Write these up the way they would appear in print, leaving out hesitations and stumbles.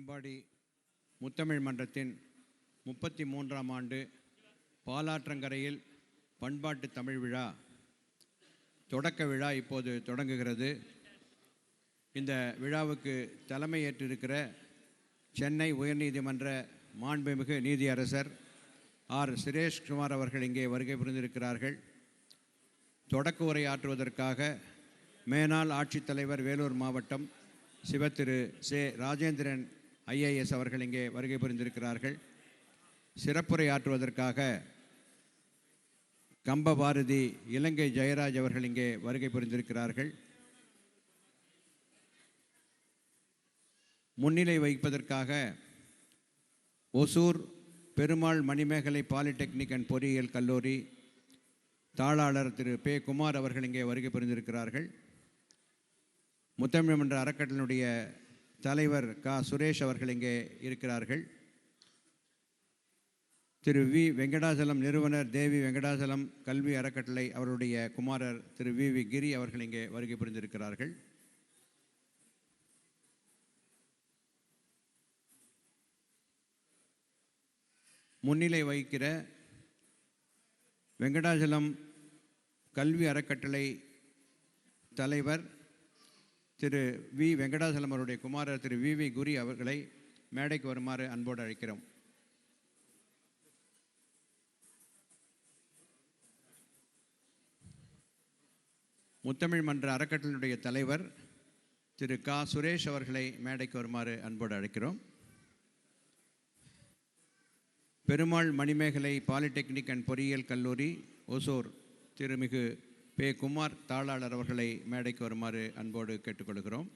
அம்பாடி முத்தமிழ் மன்றத்தின் 33ஆம் ஆண்டு பாலாற்றங்கரையில் பண்பாட்டு தமிழ் விழா தொடக்க விழா இப்போது தொடங்குகிறது. இந்த விழாவுக்கு தலைமை ஏற்றிருக்கிற சென்னை உயர்நீதிமன்ற மாண்புமிகு நீதியரசர் ஆர். சுரேஷ்குமார் அவர்கள் இங்கே வருகை புரிந்திருக்கிறார்கள். தொடக்க உரை ஆற்றுவதற்காக மேனாள் ஆட்சித்தலைவர் வேலூர் மாவட்டம் சிவத்திரு சே. ராஜேந்திரன் IAS அவர்கள் இங்கே வருகை புரிந்திருக்கிறார்கள். சிறப்புரை ஆற்றுவதற்காக கம்பபாரதி இலங்கை ஜெயராஜ் அவர்கள் இங்கே வருகை புரிந்திருக்கிறார்கள். முன்னிலை வகிப்பதற்காக ஒசூர் பெருமாள் மணிமேகலை பாலிடெக்னிக் அண்ட் பொறியியல் கல்லூரி தாளாளர் திரு பே. குமார் அவர்கள் இங்கே வருகை புரிந்திருக்கிறார்கள். முத்தமிழ் மன்ற அறக்கட்டளையினுடைய தலைவர் க. சுரேஷ் அவர்கள் இங்கே இருக்கிறார்கள். திரு வி. வெங்கடாசலம் நிறுவனர் தேவி வெங்கடாசலம் கல்வி அறக்கட்டளை அவருடைய குமாரர் திரு வி. கிரி அவர்கள் இங்கே வருகை புரிந்திருக்கிறார்கள். முன்னிலை வகிக்கிற வெங்கடாசலம் கல்வி அறக்கட்டளை தலைவர் திரு வி. வெங்கடாசலம் அவருடைய குமாரர் திரு வி. குரி அவர்களை மேடைக்கு வருமாறு அன்போடு அழைக்கிறோம். முத்தமிழ் மன்ற அறக்கட்டளையினுடைய தலைவர் திரு க. சுரேஷ் அவர்களை மேடைக்கு வருமாறு அன்போடு அழைக்கிறோம். பெருமாள் மணிமேகலை பாலிடெக்னிக் அண்ட் பொறியியல் கல்லூரி ஒசூர் திருமிகு பே. குமார் தாளாளர் அவர்களை மேடைக்கு வருமாறு அன்போடு கேட்டுக்கொள்கிறோம்.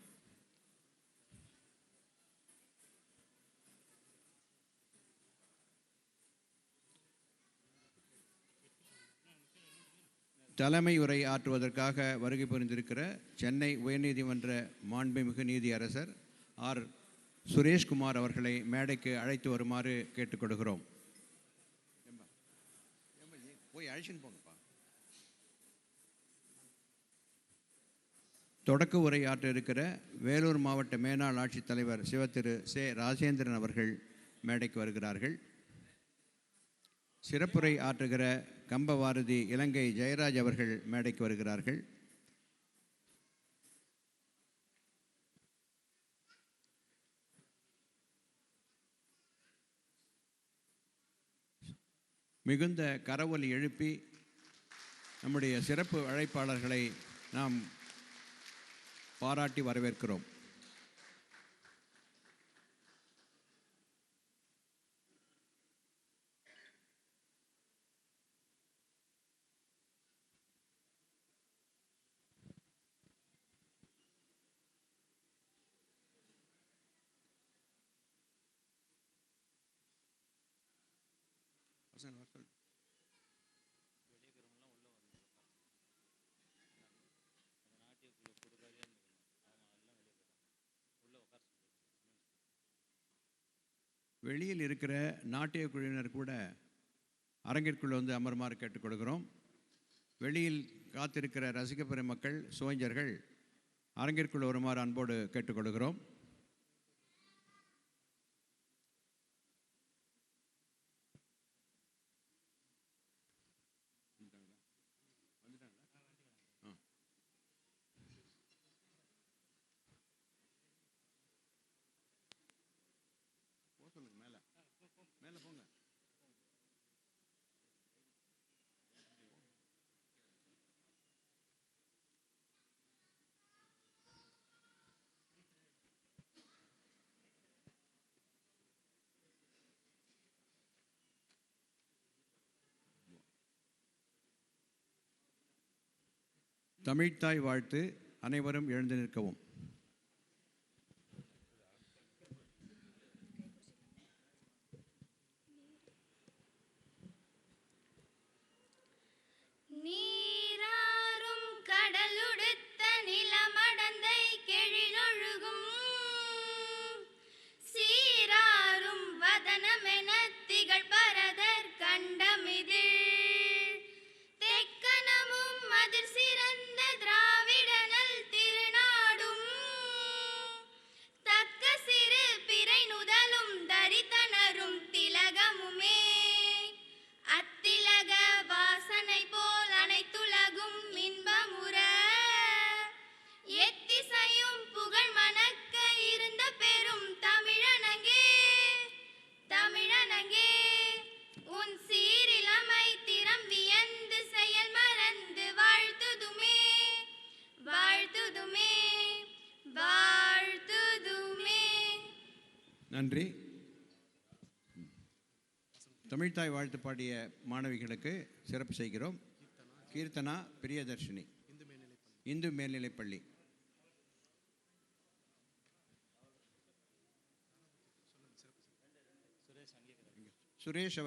தலைமை உரை ஆற்றுவதற்காக வருகை புரிந்திருக்கிற சென்னை உயர்நீதிமன்ற மாண்புமிகு நீதியரசர் ஆர். சுரேஷ்குமார் அவர்களை மேடைக்கு அழைத்து வருமாறு கேட்டுக்கொள்கிறோம். போய் அழைச்சின்னு போங்கப்பா. தொடக்க உரை ஆற்ற இருக்கிற வேலூர் மாவட்ட மேனாள் ஆட்சித்தலைவர் சிவத்திரு சே. ராஜேந்திரன் அவர்கள் மேடைக்கு வருகிறார்கள். சிறப்புரை ஆற்றுகிற கம்பபாரதி இலங்கை ஜெயராஜ் அவர்கள் மேடைக்கு வருகிறார்கள். மிகுந்த கரவொலி எழுப்பி நம்முடைய சிறப்பு அழைப்பாளர்களை நாம் பாராட்டி வரவேற்கிறோம். வெளியில் இருக்கிற நாட்டிய குழுவினர் கூட அரங்கிற்குள் வந்து அமருமாறு கேட்டுக்கொள்கிறோம். வெளியில் காத்திருக்கிற ரசிக பெருமக்கள் சுவைஞர்கள் அரங்கிற்குள் வருமாறு அன்போடு கேட்டுக்கொள்கிறோம். தமிழ்த்தாய் வாழ்த்து. அனைவரும் எழுந்து நிற்கவும். நீராறும் கடலுடுத்த நிலமடந்தை கெழிலொழுகும் சீராறும் வதனமென திகழ் பரதர் கண்டமிதில் தெக்கனமும் அதிர் சிறந்த திராவிடனல் திருநாடும் நன்றி. தமிழ்த்தாய் வாழ்த்து பாடிய மாணவிகளுக்கு சிறப்பு செய்கிறோம். கீர்த்தனா பிரியதர்ஷினி, இந்து மேல்நிலைப்பள்ளி. சுரேஷ்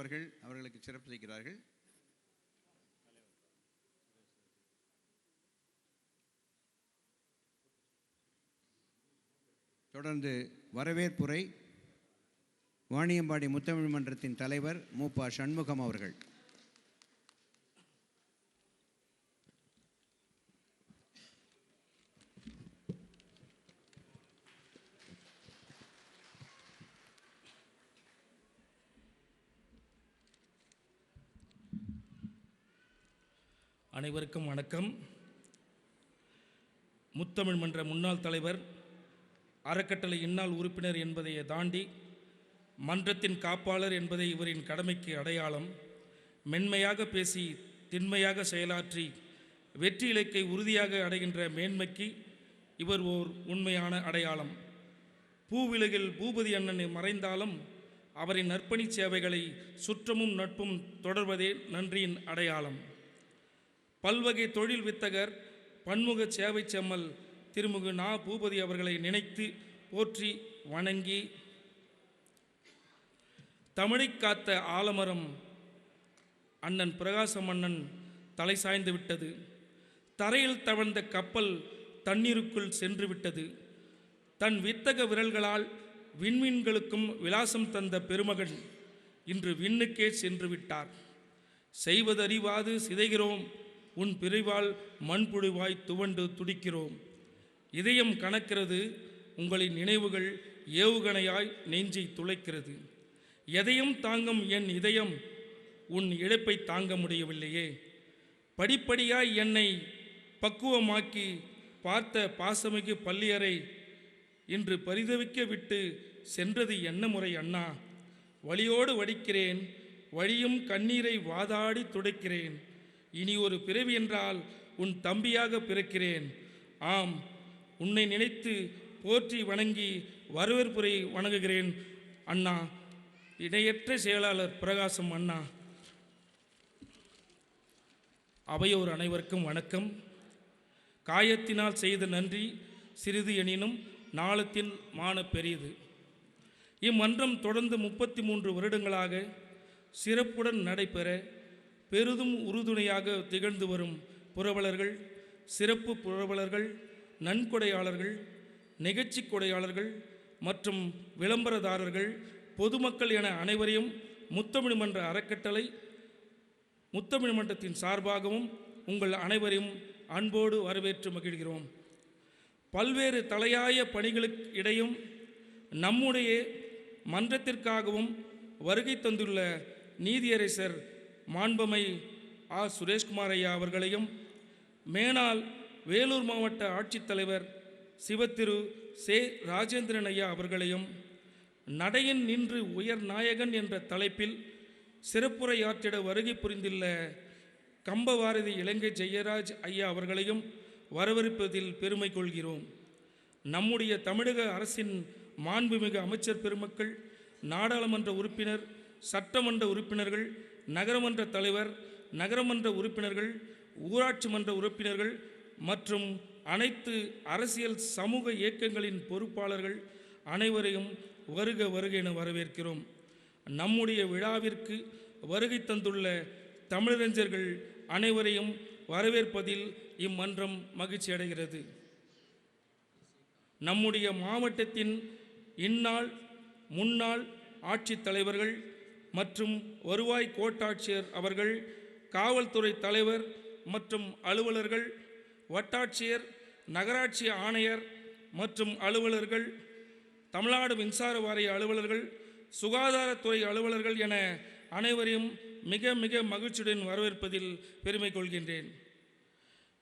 அவர்களுக்கு சிறப்பு செய்கிறார்கள். தொடர்ந்து வரவேற்புரை வாணியம்பாடி முத்தமிழ் மன்றத்தின் தலைவர் மூப்பா சண்முகம் அவர்கள். அனைவருக்கும் வணக்கம். முத்தமிழ் மன்ற முன்னாள் தலைவர், அறக்கட்டளை இந்நாள் உறுப்பினர் என்பதை தாண்டி மன்றத்தின் காப்பாளர் என்பதை இவரின் கடமைக்கு அடையாளம். மென்மையாக பேசி திண்மையாக செயலாற்றி வெற்றி இலக்கை உறுதியாக அடைகின்ற மேன்மைக்கு இவர் ஓர் உண்மையான அடையாளம். பூவிலகில் பூபதி அண்ணனை மறைந்தாலும் அவரின் நற்பணி சேவைகளை சுற்றமும் நட்பும் தொடர்வதே நன்றியின் அடையாளம். பல்வகை தொழில் வித்தகர், பன்முக சேவை செம்மல் திருமுகு நா. பூபதி அவர்களை நினைத்து போற்றி வணங்கி, தமிழை காத்த ஆலமரம் அண்ணன் பிரகாசம் அண்ணன் தலை சாய்ந்து விட்டது. தரையில் தவழ்ந்த கப்பல் தண்ணீருக்குள் சென்று விட்டது. தன் வித்தக விரல்களால் விண்மீன்களுக்கும் விலாசம் தந்த பெருமகன் இன்று விண்ணுக்கே சென்று விட்டார். செய்வதறிவாது சிதைகிறோம், உன் பிரிவால் மண்புழுவாய் துவண்டு துடிக்கிறோம். இதயம் கணக்கிறது, உங்களின் நினைவுகள் ஏவுகணையாய் நெஞ்சை துளைக்கிறது. எதையும் தாங்கும் என் இதயம் உன் இழப்பை தாங்க முடியவில்லையே. படிப்படியாய் என்னை பக்குவமாக்கி பார்த்த பாசமிகு பள்ளியறை இன்று பரிதவிக்க விட்டு சென்றது என்ன முறை அண்ணா? வலியோடு வடிக்கிறேன், வழியும் கண்ணீரை வாதாடி துடைக்கிறேன். இனி ஒரு பிறவி என்றால் உன் தம்பியாக பிறக்கிறேன். ஆம், உன்னை நினைத்து போற்றி வணங்கி வரவேற்புரை வணங்குகிறேன் அண்ணா. இணையற்ற செயலாளர் பிரகாசம் அண்ணா. அவையோர் அனைவருக்கும் வணக்கம். காயத்தினால் செய்த நன்றி சிறிது எனினும் நாளத்தின் மான பெரியது. இம்மன்றம் தொடர்ந்து 33 வருடங்களாக சிறப்புடன் நடைபெற பெரிதும் உறுதுணையாக திகழ்ந்து வரும் புரவலர்கள், சிறப்பு புரவலர்கள், நன்கொடையாளர்கள், நிகழ்ச்சி கொடையாளர்கள் மற்றும் விளம்பரதாரர்கள், பொதுமக்கள் என அனைவரையும் முத்தமிழ் மன்ற அறக்கட்டளை முத்தமிழ் மன்றத்தின் சார்பாகவும் உங்கள் அனைவரையும் அன்போடு வரவேற்று மகிழ்கிறோம். பல்வேறு தலையாய பணிகளுக்கு இடையும் நம்முடைய மன்றத்திற்காகவும் வருகை தந்துள்ள நீதியரசர் மாண்பமை ஆ. சுரேஷ்குமார் ஐயா அவர்களையும், மேனாள் வேலூர் மாவட்ட ஆட்சித்தலைவர் சிவத்திரு சே. ராஜேந்திரன் ஐயா அவர்களையும், நடையின் நின்று உயர் நாயகன் என்ற தலைப்பில் சிறப்புரையாற்றிட வருகை புரிந்துள்ள கம்பவாரதி இலங்கை ஜெயராஜ் ஐயா அவர்களையும் வரவேற்பதில் பெருமை கொள்கிறோம். நம்முடைய தமிழக அரசின் மாண்புமிகு அமைச்சர் பெருமக்கள், நாடாளுமன்ற உறுப்பினர், சட்டமன்ற உறுப்பினர்கள், நகரமன்ற தலைவர், நகரமன்ற உறுப்பினர்கள், ஊராட்சி மன்ற உறுப்பினர்கள் மற்றும் அனைத்து அரசியல் சமூக இயக்கங்களின் பொறுப்பாளர்கள் அனைவரையும் வருக வருக என வரவேற்கிறோம். நம்முடைய விழாவிற்கு வருகை தந்துள்ள தமிழறிஞர்கள் அனைவரையும் வரவேற்பதில் இம்மன்றம் மகிழ்ச்சி அடைகிறது. நம்முடைய மாவட்டத்தின் இந்நாள் முன்னாள் ஆட்சித் தலைவர்கள் மற்றும் வருவாய் கோட்டாட்சியர் அவர்கள், காவல்துறை தலைவர் மற்றும் அலுவலர்கள், வட்டாட்சியர், நகராட்சி ஆணையர் மற்றும் அலுவலர்கள், தமிழ்நாடு மின்சார வாரிய அலுவலர்கள், சுகாதாரத்துறை அலுவலர்கள் என அனைவரையும் மிக மிக மகிழ்ச்சியுடன் வரவேற்பதில் பெருமை கொள்கின்றேன்.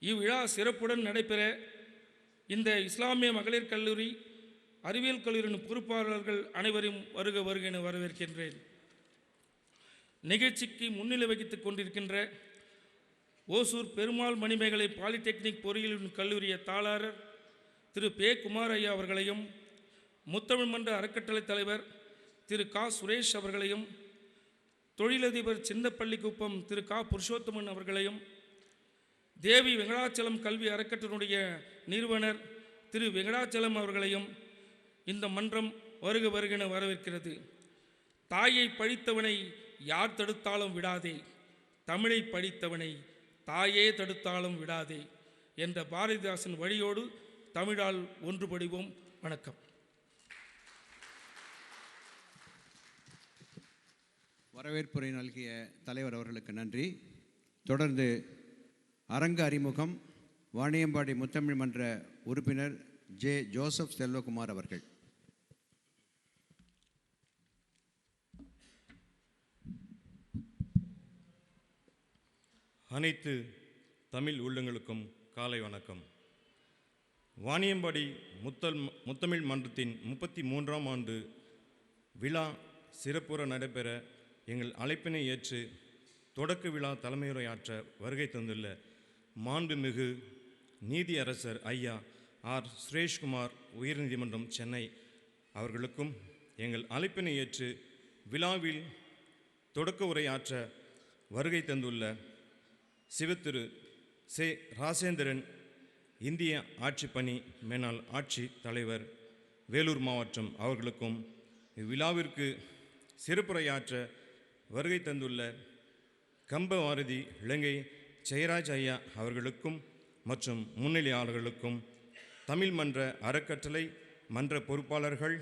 இவ்விழா சிறப்புடன் நடைபெற இந்த இஸ்லாமிய மகளிர் கல்லூரி, அறிவியல் கல்லூரியின் பொறுப்பாளர்கள் அனைவரையும் வருக வருக என வரவேற்கின்றேன். நிகழ்ச்சிக்கு முன்னிலை வகித்துக் கொண்டிருக்கின்ற ஓசூர் பெருமாள் மணிமேகலை பாலிடெக்னிக் பொறியியல் கல்லூரிய தாளாளர் திரு பே. குமார் ஐயா அவர்களையும், முத்தமிழ் மன்ற அறக்கட்டளை தலைவர் திரு கா சுரேஷ் அவர்களையும், தொழிலதிபர் சின்னப்பள்ளிக்குப்பம் திரு கா புருஷோத்தமன் அவர்களையும், தேவி வெங்கடாச்சலம் கல்வி அறக்கட்டளையினுடைய நிறுவனர் திரு வெங்கடாச்சலம் அவர்களையும் இந்த மன்றம் வருக வருகென வரவேற்கிறது. தாயை பழித்தவனை யார் தடுத்தாலும் விடாதே, தமிழை படித்தவனை தாயே தடுத்தாலும் விடாதே என்ற பாரதிதாசன் வழியோடு தமிழால் ஒன்றுபடுவோம். வணக்கம். வரவேற்புரை நல்கிய தலைவர் அவர்களுக்கு நன்றி. தொடர்ந்து அரங்க அறிமுகம் வாணியம்பாடி முத்தமிழ் மன்ற உறுப்பினர் ஜே ஜோசப் செல்வகுமார் அவர்கள். அனைத்து தமிழ் உள்ளங்களுக்கும் காலை வணக்கம். வாணியம்பாடி முத்தமிழ் மன்றத்தின் 33ஆம் ஆண்டு விழா சிறப்புற நடைபெற எங்கள் அழைப்பினை ஏற்று தொடக்க விழா தலைமையுரையாற்ற வருகை தந்துள்ள மாண்புமிகு நீதியரசர் ஐயா ஆர் சுரேஷ்குமார் உயர்நீதிமன்றம் சென்னை அவர்களுக்கும், எங்கள் அழைப்பினை ஏற்று விழாவில் தொடக்க உரையாற்ற வருகை தந்துள்ள சிவத்திரு சே ராசேந்திரன் இந்திய ஆட்சிப்பணி மேனாள் ஆட்சி தலைவர் வேலூர் மாவட்டம் அவர்களுக்கும், இவ்விழாவிற்கு சிறப்புரையாற்ற வருகை தந்துள்ள கம்பவாரதி இலங்கை ஜெயராஜ் ஐயா அவர்களுக்கும் மற்றும் முன்னிலையாளர்களுக்கும், தமிழ் மன்ற அறக்கட்டளை மன்ற பொறுப்பாளர்கள்,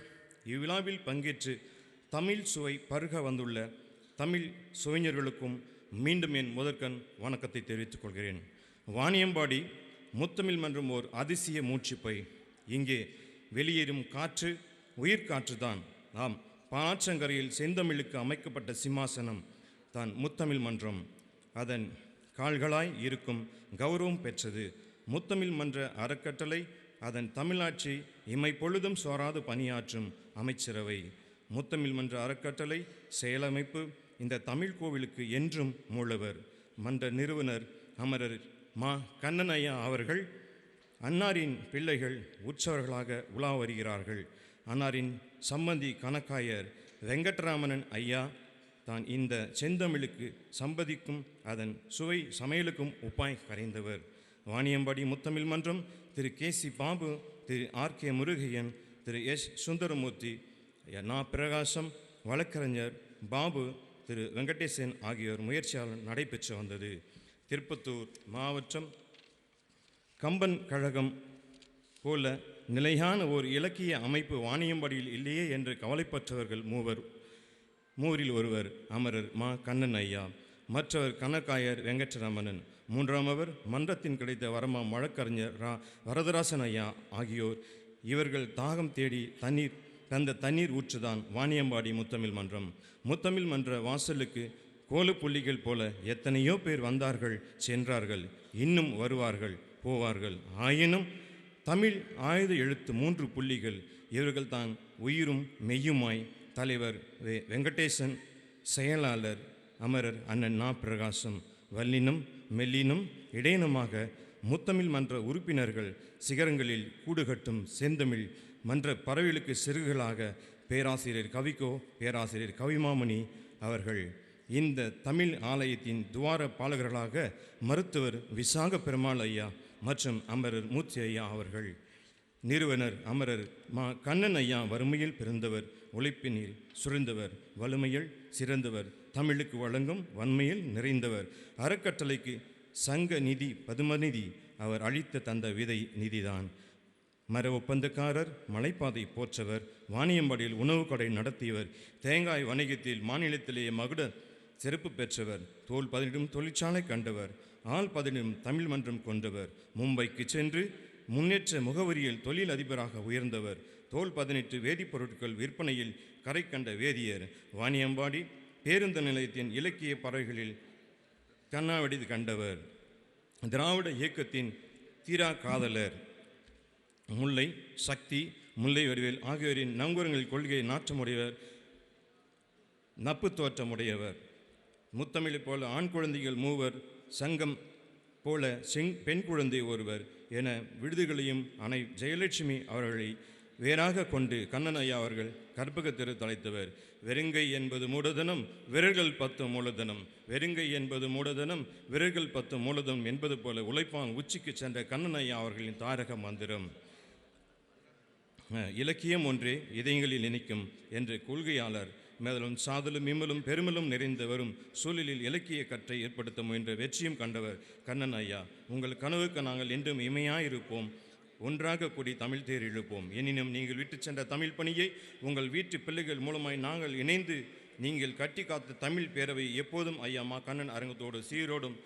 இவ்விழாவில் பங்கேற்று தமிழ் சுவை பருக வந்துள்ள தமிழ் சுவைஞர்களுக்கும் மீண்டும் என் முதற்கண் வணக்கத்தை தெரிவித்துக் கொள்கிறேன். வாணியம்பாடி முத்தமிழ் மன்றம் ஓர் அதிசய மூச்சுப்பை. இங்கே வெளியேறும் காற்று உயிர்காற்று தான். ஆம், பாலாற்றங்கரையில் செந்தமிழுக்கு அமைக்கப்பட்ட சிம்மாசனம் தான் முத்தமிழ் மன்றம். அதன் கால்களாய் இருக்கும் கௌரவம் பெற்றது முத்தமிழ் மன்ற அறக்கட்டளை. அதன் தமிழாட்சி இமை பொழுதும் சோராது பணியாற்றும் அமைச்சரவை. முத்தமிழ் மன்ற அறக்கட்டளை செயலமைப்பு இந்த தமிழ் கோவிலுக்கு என்றும் மூலவர். மன்ற நிறுவனர் அமரர் மா கண்ணன் ஐயா அவர்கள் அன்னாரின் பிள்ளைகள் உற்சவர்களாக உலா வருகிறார்கள். அன்னாரின் சம்பந்தி கணக்காயர் வெங்கட்ராமன் ஐயா தான் இந்த செந்தமிழுக்கு சம்பதிக்கும் அதன் சுவை சமையலுக்கும் உப்பாய் கரைந்தவர். வாணியம்பாடி முத்தமிழ் மன்றம் திரு கே.சி. பாபு, திரு ஆர்.கே. முருகையன், திரு எஸ். சுந்தரமூர்த்தி, நா. பிரகாசம், வழக்கறிஞர் பாபு, திரு வெங்கடேசன் ஆகியோர் முயற்சியால் நடைபெற்று வந்தது. திருப்பத்தூர் மாவட்டம் கம்பன் கழகம் போல நிலையான ஓர் இலக்கிய அமைப்பு வாணியம்பாடியில் இல்லையே என்று கவலைப்பட்டவர்கள் மூவரில் ஒருவர் அமரர் மா கண்ணன் ஐயா, மற்றவர் கணக்காயர் வெங்கட்ராமன், மூன்றாமவர் மன்றத்தின் கிடைத்த வரமா வழக்கறிஞர் வரதராசன் ஐயா ஆகியோர். இவர்கள் தாகம் தேடி தந்த தண்ணீர் ஊற்றுதான் வாணியம்பாடி முத்தமிழ் மன்றம். முத்தமிழ் மன்ற வாசலுக்கு கோலப்புள்ளிகள் போல எத்தனையோ பேர் வந்தார்கள், சென்றார்கள், இன்னும் வருவார்கள், போவார்கள். ஆயினும் தமிழ் ஆயுத எழுத்து 3 புள்ளிகள். இவர்கள் தான் உயிரும் மெய்யுமாய் தலைவர் வெங்கடேசன், செயலாளர் அமரர் அண்ணன் நா. பிரகாசம், வல்லினம் மெல்லினம் இடையினமாக முத்தமிழ் மன்ற உறுப்பினர்கள் சிகரங்களில் கூடுகட்டும் செந்தமிழ் மன்ற பறவைகளுக்கு சிறுகளாக பேராசிரியர் கவிக்கோ, பேராசிரியர் கவிமாமணி அவர்கள். இந்த தமிழ் ஆலயத்தின் துவார பாலகர்களாக மருத்துவர் விசாக பெருமாள் ஐயா மற்றும் அமரர் மூர்த்தி ஐயா அவர்கள். நிறுவனர் அமரர் மா கண்ணன் ஐயா வறுமையில் பிறந்தவர், உழைப்பினில் சுரிந்தவர், வலிமையில் சிறந்தவர், தமிழுக்கு வழங்கும் வன்மையில் நிறைந்தவர். அறக்கட்டளைக்கு சங்க நிதி பதுமநிதி அவர் அளித்த தந்த விதை நிதிதான். மர ஒப்பந்தக்காரர், மலைப்பாதை போற்றவர், வாணியம்பாடியில் உணவு கடை நடத்தியவர், தேங்காய் வணிகத்தில் மாநிலத்திலேயே மகுட சிறப்பு பெற்றவர், தோல் பதினிடும் தொழிற்சாலை கண்டவர், ஆள் பதினிடும் தமிழ் மன்றம் கொண்டவர், மும்பைக்கு சென்று முன்னேற்ற முகவரியில் தொழில் அதிபராக உயர்ந்தவர், தோல் 18 வேதிப்பொருட்கள் விற்பனையில் கரை கண்ட வேதியர், வாணியம்பாடி பேருந்து நிலையத்தின் இலக்கிய பறவைகளில் கண்ணாவடி கண்டவர், திராவிட இயக்கத்தின் தீரா காதலர், முல்லை சக்தி, முல்லை வடிவேல் ஆகியோரின் நங்கூரங்கள் கொள்கையை நாற்றமுடையவர், நப்பு தோற்றமுடையவர். முத்தமிழை போல ஆண் குழந்தைகள் 3, சங்கம் போல பெண் குழந்தை ஒருவர் என விடுதிகளையும் அன்னை ஜெயலட்சுமி அவர்களை வேறாக கொண்டு கண்ணன் ஐயா அவர்கள் கற்பகத்திரு தலைத்தவர். வெறுங்கை என்பது மூலதனம், விரல்கள் 10 மூலதனம். வெறுங்கை என்பது மூலதனம், விரல்கள் 10 மூலதனம் என்பது போல உழைப்பான் உச்சிக்கு சென்ற கண்ணன் ஐயா அவர்களின் தாரக மந்திரம். இலக்கியம் ஒன்றே இதயங்களில் இணைக்கும் என்ற கொள்கையாளர் மேலும் சாதலும் இம்மலும் பெருமலும் நிறைந்து வரும் சூழலில் இலக்கிய கற்றை ஏற்படுத்த முயன்ற வெற்றியும் கண்டவர் கண்ணன் ஐயா. உங்கள் கனவுக்கு நாங்கள் என்றும் இமையாயிருப்போம், ஒன்றாக கூடி தமிழ் தேர் இழுப்போம். எனினும் நீங்கள் விட்டு சென்ற தமிழ் பணியை உங்கள் வீட்டு பிள்ளைகள் மூலமாய் நாங்கள் இணைந்து நீங்கள் கட்டி காத்த தமிழ் பேரவை எப்போதும் ஐயா மா கண்ணன் அரங்கத்தோடு சீரோடும்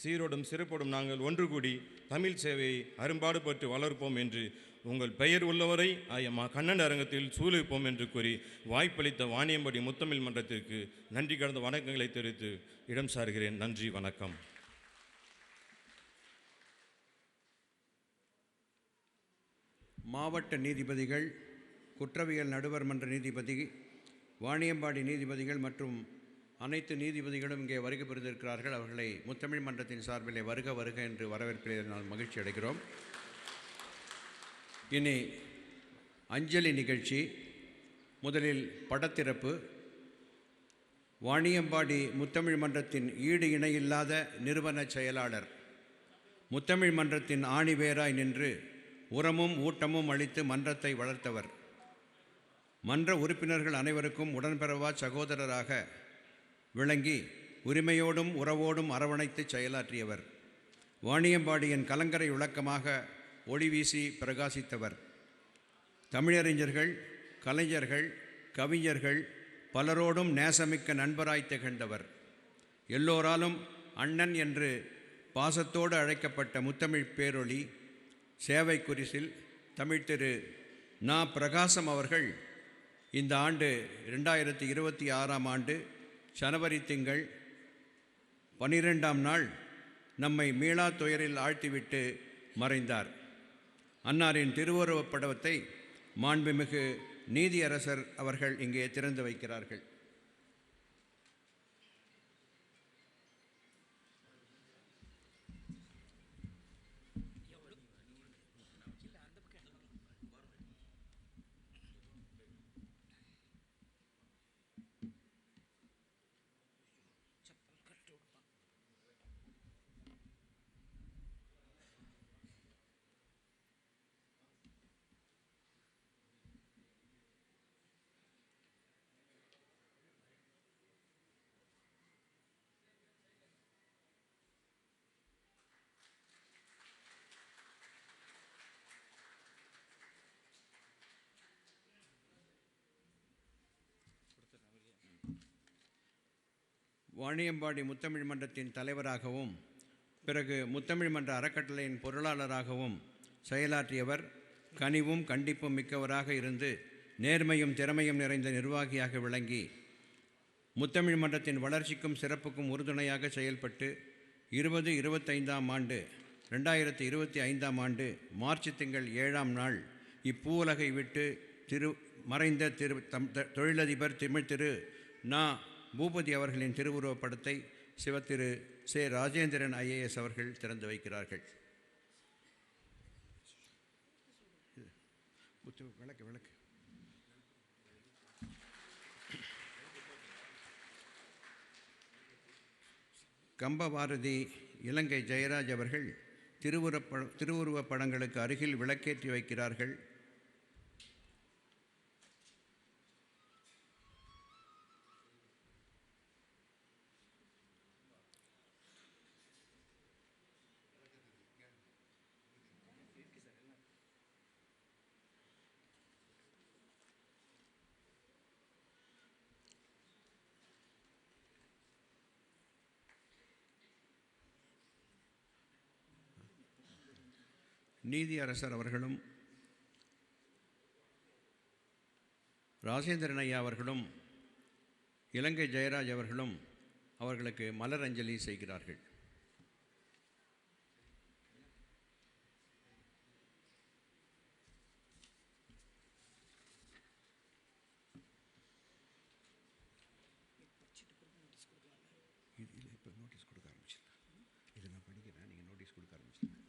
சிறப்போடும் நாங்கள் ஒன்று கூடி தமிழ் சேவையை அரும்பாடுபட்டு வளர்ப்போம் என்று உங்கள் பெயர் உள்ளவரை ஐயம்மா கண்ணன் அரங்கத்தில் சூழிப்போம் என்று கூறி வாய்ப்பளித்த வாணியம்படி முத்தமிழ் மன்றத்திற்கு நன்றி கடந்த வணக்கங்களை தெரிவித்து இடம் சாருகிறேன். நன்றி, வணக்கம். மாவட்ட நீதிபதிகள், குற்றவியல் நடுவர் மன்ற நீதிபதி, வாணியம்பாடி நீதிபதிகள் மற்றும் அனைத்து நீதிபதிகளும் இங்கே வருகை புரிந்திருக்கிறார்கள். அவர்களை முத்தமிழ் மன்றத்தின் சார்பிலே வருக வருக என்று வரவேற்பதில் நான் மகிழ்ச்சி அடைகிறோம். இனி அஞ்சலி நிகழ்ச்சி. முதலில் படத்திறப்பு. வாணியம்பாடி முத்தமிழ் மன்றத்தின் ஈடு இணையில்லாத நிறுவன செயலாளர், முத்தமிழ் மன்றத்தின் ஆணிவேராய் நின்று உரமும் ஊட்டமும் அளித்து மன்றத்தை வளர்த்தவர், மன்ற உறுப்பினர்கள் அனைவருக்கும் உடன்பிறவா சகோதரராக விளங்கி உரிமையோடும் உறவோடும் அரவணைத்து செயலாற்றியவர், வாணியம்பாடியின் கலங்கரை விளக்கமாக ஒளி வீசி பிரகாசித்தவர், தமிழறிஞர்கள், கலைஞர்கள், கவிஞர்கள் பலரோடும் நேசமிக்க நண்பராய் திகழ்ந்தவர், எல்லோராலும் அண்ணன் என்று பாசத்தோடு அழைக்கப்பட்ட முத்தமிழ் பேரொளி சேவை குறிசில் தமிழ் திரு நா. பிரகாசம் அவர்கள் இந்த ஆண்டு 2026ஆம் ஆண்டு ஜனவரி திங்கள் 12ஆம் நாள் நம்மை மீளா துயரில் ஆழ்த்திவிட்டு மறைந்தார். அன்னாரின் திருவுருவப் படத்தை மாண்புமிகு நீதியரசர் அவர்கள் இங்கே திறந்து வைக்கிறார்கள். வாணியம்பாடி முத்தமிழ் மன்றத்தின் தலைவராகவும் பிறகு முத்தமிழ் மன்ற அறக்கட்டளையின் பொருளாளராகவும் செயலாற்றியவர். கனிவும் கண்டிப்பும் மிக்கவராக இருந்து நேர்மையும் திறமையும் நிறைந்த நிர்வாகியாக விளங்கி முத்தமிழ் மன்றத்தின் வளர்ச்சிக்கும் சிறப்புக்கும் உறுதுணையாக செயல்பட்டு 2025ஆம் ஆண்டு 2025ஆம் ஆண்டு மார்ச் திங்கள் 7ஆம் நாள் இப்பூவுலகை விட்டு மறைந்த தொழிலதிபர் திரு நா. பூபதி அவர்களின் திருவுருவப் படத்தை சிவத்திரு சே. ராஜேந்திரன் IAS அவர்கள் திறந்து வைக்கிறார்கள். விளக்கு கம்பபாரதி இலங்கை ஜெயராஜ் அவர்கள் திருவுருவப் படங்களுக்கு அருகில் விளக்கேற்றி வைக்கிறார்கள். நீதியரசர் அவர்களும் ராஜேந்திரன் ஐயா அவர்களும் இலங்கை ஜெயராஜ் அவர்களும் அவர்களுக்கு மலர் அஞ்சலி செய்கிறார்கள். இப்போ நோட்டீஸ் கொடுக்க ஆரம்பிச்சிடலாம். இதை நான் படிக்கிறேன், நீங்கள் நோட்டீஸ் கொடுக்க ஆரம்பிச்சிடலாம்.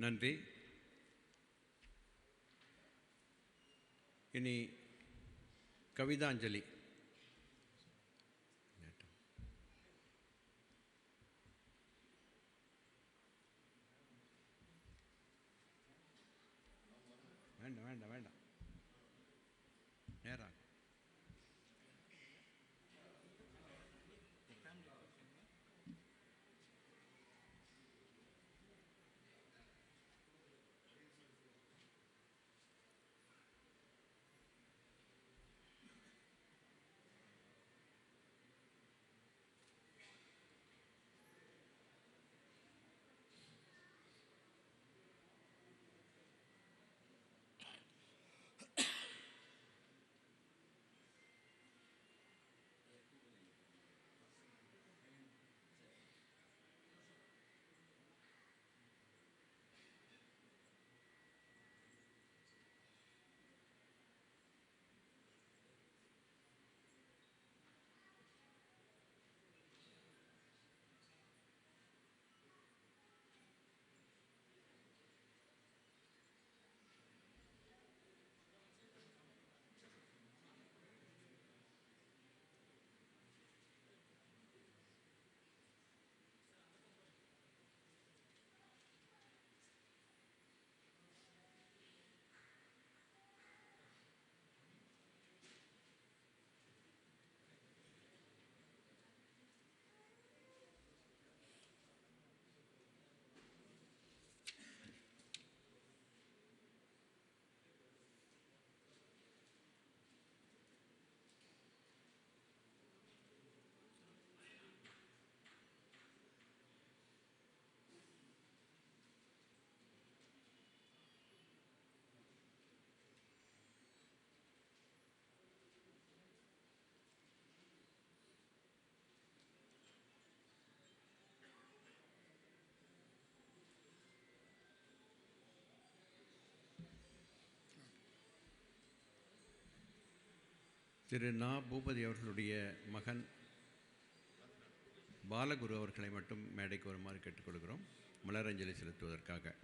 நன்றி. இனி கவிதாஞ்சலி. வேண்டாம் வேண்டாம் வேண்டாம், நேரா. திரு நா. பூபதி அவர்களுடைய மகன் பாலகுரு அவர்களை மட்டும் மேடைக்கு வருமாறு கேட்டுக்கொள்கிறோம், மலரஞ்சலி செலுத்துவதற்காக.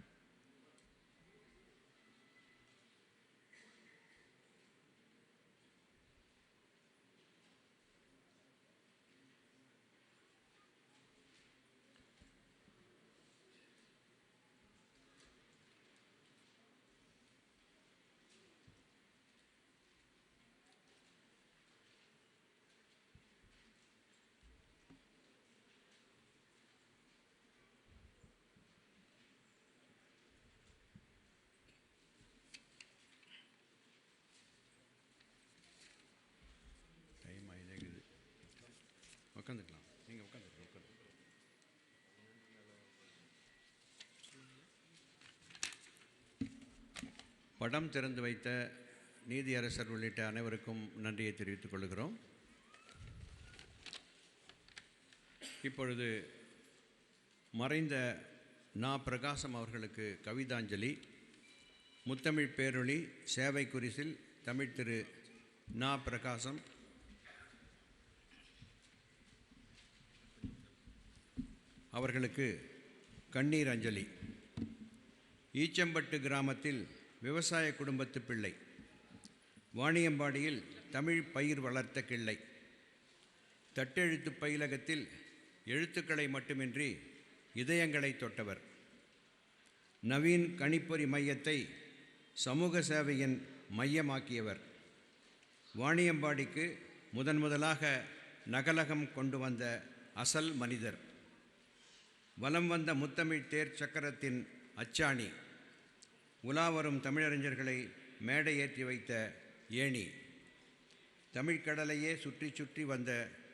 டைம் ஆகிடுது, உட்காந்துக்கலாம். நீங்கள் உட்காந்துக்கலாம், உட்காந்து. படம் திறந்து வைத்த நீதியரசர் உள்ளிட்ட அனைவருக்கும் நன்றியை தெரிவித்துக் கொள்கிறோம். இப்பொழுது மறைந்த நா. பிரகாசம் அவர்களுக்கு கவிதாஞ்சலி. முத்தமிழ் பேரொளி சேவை குறிசில் தமிழ் திரு நா. பிரகாசம் அவர்களுக்கு கண்ணீர் அஞ்சலி. ஈச்சம்பட்டு கிராமத்தில் விவசாய குடும்பத்து பிள்ளை, வாணியம்பாடியில் தமிழ் பயிர் வளர்த்த கிள்ளை, தட்டெழுத்து பயிலகத்தில் எழுத்துக்களை மட்டுமின்றி இதயங்களை தொட்டவர், நவீன் கணிப்பொறி மையத்தை சமூக சேவையின் மையமாக்கியவர், வாணியம்பாடிக்கு முதன்முதலாக நகலகம் கொண்டு வந்த அசல் மனிதர், வலம் வந்த முத்தமிழ் தேர் சக்கரத்தின் அச்சாணி, உலாவரும் தமிழறிஞர்களை மேடை ஏற்றி வைத்த ஏணி, தமிழ்கடலையே சுற்றி சுற்றி வந்த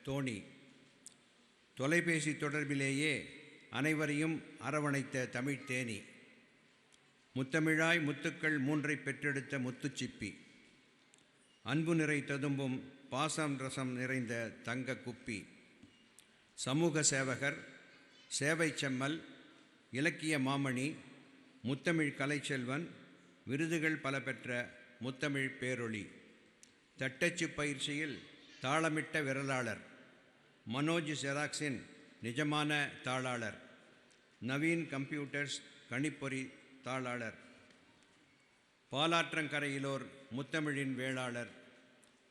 தோணி, தொலைபேசி தொடர்பிலேயே அனைவரையும் அரவணைத்த தமிழ்த்தேனி, முத்தமிழாய் முத்துக்கள் 3 பெற்றெடுத்த முத்துச்சிப்பி, அன்பு நிறை ததும்பும் பாசம் ரசம் நிறைந்த தங்க குப்பி, சமூக சேவகர், சேவை செம்மல், இலக்கிய மாமணி, முத்தமிழ் கலைச்செல்வன், விருதுகள் பல பெற்ற முத்தமிழ் பேரொளி, தட்டச்சு பயிற்சியில் தாளமிட்ட விரலாளர், மனோஜ் ஜெராக்ஸின் நிஜமான தாளாளர், நவீன் கம்ப்யூட்டர்ஸ் கணிப்பொறி தாளாளர், பாலாற்றங்கரையிலோர் முத்தமிழின் வேளாளர்,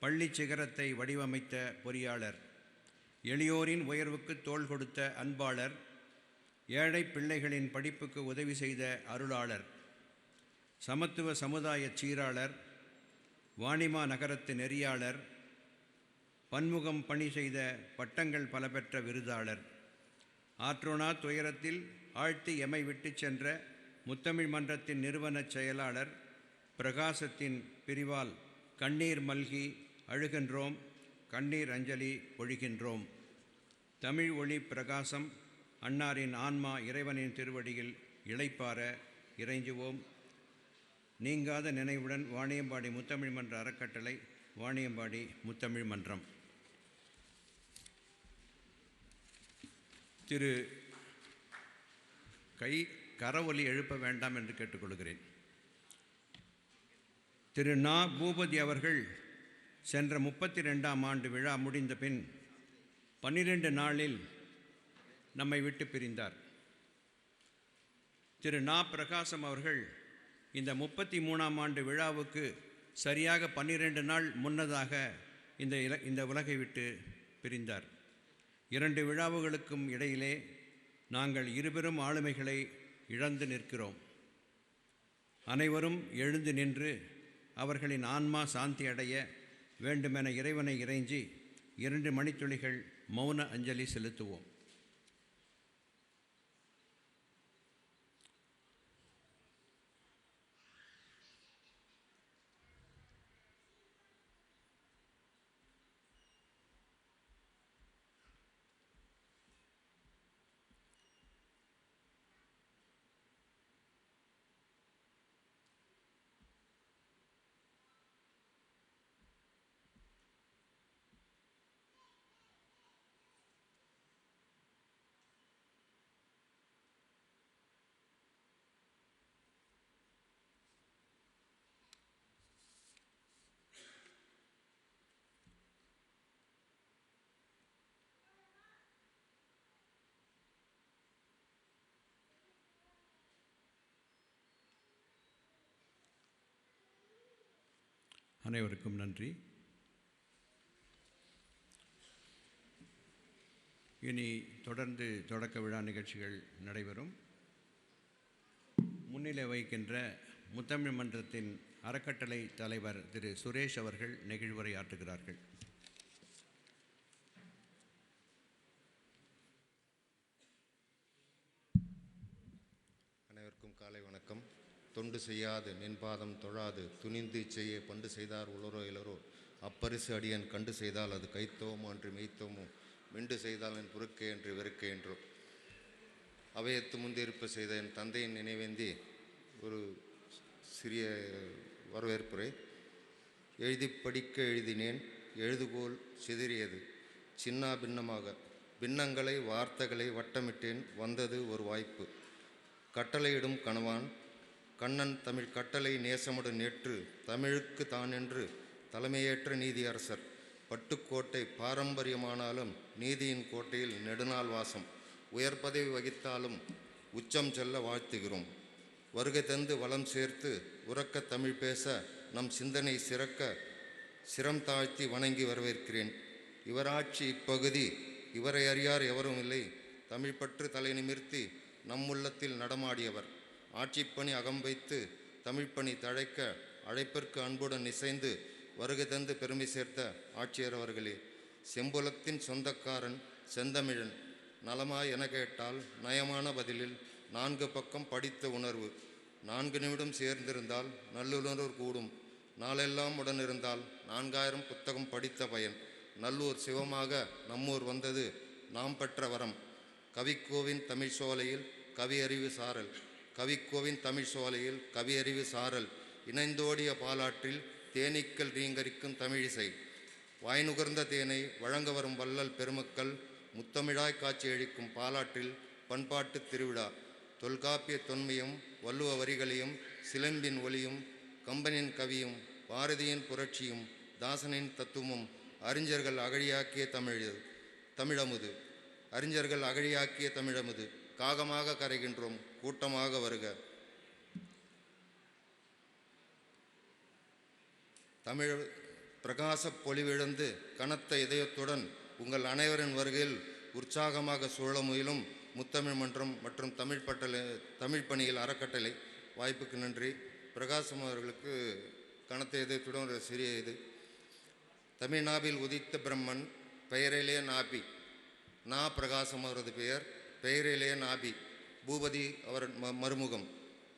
பள்ளி சிகரத்தை வடிவமைத்த பொறியாளர், எளியோரின் உயர்வுக்கு தோள் கொடுத்த அன்பாளர், ஏழை பிள்ளைகளின் படிப்புக்கு உதவி செய்த அருளாளர், சமத்துவ சமுதாய சீராளர், வாணிமா நகரத்து நெறியாளர், பன்முகம் பணி செய்த பட்டங்கள் பல பெற்ற விருதாளர், ஆற்றோனா துயரத்தில் ஆழ்த்தி எமை விட்டு சென்ற முத்தமிழ் மன்றத்தின் நிறுவனச் செயலாளர், பிரகாசத்தின் பிரிவால் கண்ணீர் மல்கி அழுகின்றோம், கண்ணீர் அஞ்சலி பொழிகின்றோம். தமிழ் ஒளி பிரகாசம் அன்னாரின் ஆன்மா இறைவனின் திருவடியில் இளைப்பார இறைஞ்சுவோம். நீங்காத நினைவுடன் வாணியம்பாடி முத்தமிழ் மன்ற அறக்கட்டளை, வாணியம்பாடி முத்தமிழ் மன்றம். திரு கரவொலி எழுப்ப வேண்டாம் என்று கேட்டுக்கொள்கிறேன். திரு நா. பூபதி அவர்கள் சென்ற 32ஆம் ஆண்டு விழா முடிந்த பின் 12 நாளில் நம்மை விட்டு பிரிந்தார். திரு நா. பிரகாசம் அவர்கள் இந்த 33ஆம் ஆண்டு விழாவுக்கு சரியாக 12 நாள் முன்னதாக இந்த உலகை விட்டு பிரிந்தார். 2 விழாவுகளுக்கும் இடையிலே நாங்கள் இருபெரும் ஆளுமைகளை இழந்து நிற்கிறோம். அனைவரும் எழுந்து நின்று அவர்களின் ஆன்மா சாந்தி அடைய வேண்டுமென இறைவனை இறைஞ்சி 2 மணித்துளிகள் மௌன அஞ்சலி செலுத்துவோம். அனைவருக்கும் நன்றி. இனி தொடர்ந்து தொடக்க விழா நிகழ்ச்சிகள் நடைபெறும். முன்னிலை வகிக்கின்ற முத்தமிழ் மன்றத்தின் அறக்கட்டளை தலைவர் திரு சுரேஷ் அவர்கள் நெகிழ்வுரை ஆற்றுகிறார்கள். அனைவருக்கும் காலை வணக்கம். தொண்டு செய்யாது நின்பாதம் தொழாது துணிந்து செய்ய பண்டு செய்தார் உளரோ இளரோ அப்பரிசு அடியன் கண்டு செய்தால் அது கைத்தோமோ அன்று மெய்த்தோமோ மிண்டு செய்தால் என் பொறுக்கே என்று வெறுக்கே என்றோ. அவையத்து முந்திருப்பு செய்த என் தந்தையின் நினைவேந்தி ஒரு சிறிய வரவேற்புரை. எழுதி படிக்க எழுதினேன், எழுதுகோல் சிதறியது சின்னா பின்னமாக, பின்னங்களை வார்த்தைகளை வட்டமிட்டேன், வந்தது ஒரு வாய்ப்பு. கட்டளையிடும் கணவான் கண்ணன் தமிழ் கட்டளை நேசமுடன் நேற்று தமிழுக்கு தான் என்று தலைமையேற்ற நீதியரசர். பட்டுக்கோட்டை பாரம்பரியமானாலும் நீதியின் கோட்டையில் நெடுநாள் வாசம். உயர் பதவி வகித்தாலும் உச்சம் செல்ல வாழ்த்துகிறோம். வருகை தந்து வளம் சேர்த்து உறக்க தமிழ் பேச நம் சிந்தனை சிறக்க சிரம் தாழ்த்தி வணங்கி வரவேற்கிறேன். இவராட்சி இப்பகுதி இவரை அறியார் எவரும் இல்லை. தமிழ் பற்று தலை நிமிர்த்தி நம்முள்ளத்தில் நடமாடியவர். ஆட்சிப்பணி அகம்பைத்து தமிழ்ப்பணி தழைக்க அழைப்பிற்கு அன்புடன் இசைந்து வருகை தந்து பெருமை சேர்த்த ஆட்சியர் அவர்களே, செம்புலத்தின் சொந்தக்காரன் செந்தமிழன் நலமாய் என கேட்டால் நயமான பதிலில் 4 பக்கம் படித்த உணர்வு. 4 நிமிடம் சேர்ந்திருந்தால் நல்லுணர்வு கூடும். நாளெல்லாம் உடனிருந்தால் 4000 புத்தகம் படித்த பயன். நல்லூர் சிவமாக நம்மூர் வந்தது நாம் பெற்ற வரம். கவிக்கோவின் தமிழ் சோலையில் கவியறிவு சாரல், கவிக்கோவின் தமிழ் சோலையில் கவியறிவு சாரல், இணைந்தோடிய பாலாற்றில் தேனீக்கள் ரீங்கரிக்கும் தமிழிசை, வாய்நுகர்ந்த தேனை வழங்க வரும் வள்ளல் பெருமக்கள் முத்தமிழாய் காட்சியளிக்கும் பாலாற்றில் பண்பாட்டு திருவிழா. தொல்காப்பிய தொன்மையும் வள்ளுவ வரிகளையும் சிலம்பின் ஒலியும் கம்பனின் கவியும் பாரதியின் புரட்சியும் தாசனின் தத்துவமும் அறிஞர்கள் அகழியாக்கிய தமிழமுது, அறிஞர்கள் அகழியாக்கிய தமிழமுது. காகமாக கரைகின்றோம், கூட்டமாக வருக. தமிழ் பிரகாச பொலிவிழந்து கனத்த இதயத்துடன் உங்கள் அனைவரின் வருகையில் உற்சாகமாக சூழ முயலும் முத்தமிழ் மன்றம் மற்றும் தமிழ் பணியில் அறக்கட்டளை வாய்ப்புக்கு நன்றி. பிரகாசம் அவர்களுக்கு கனத்த இதயத்துடன் ஒரு சிறிய இது. தமிழ்நாவில் உதித்த பிரம்மன், பெயரிலே நாபி. பிரகாசம் அவரது பெயர், பெயரிலே நாபி. பூபதி அவர் மறுமுகம்.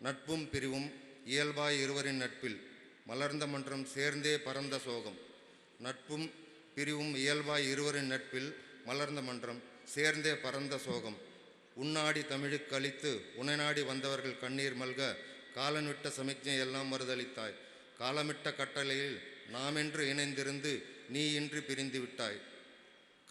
நட்பும் பிரிவும் இயல்பாய் இருவரின் நட்பில் மலர்ந்த மன்றம் சேர்ந்தே பரந்த சோகம். நட்பும் பிரிவும் இயல்பாய் இருவரின் நட்பில் மலர்ந்த மன்றம் சேர்ந்தே பரந்த சோகம். உன்னாடி தமிழுக்கு அளித்து உனைநாடி வந்தவர்கள் கண்ணீர் மல்க காலமிட்ட சமிக்ஞை எல்லாம் மறுதளித்தாய். காலமிட்ட கட்டளையில் நாமென்று இணைந்திருந்து நீ இன்றி பிரிந்து விட்டாய்.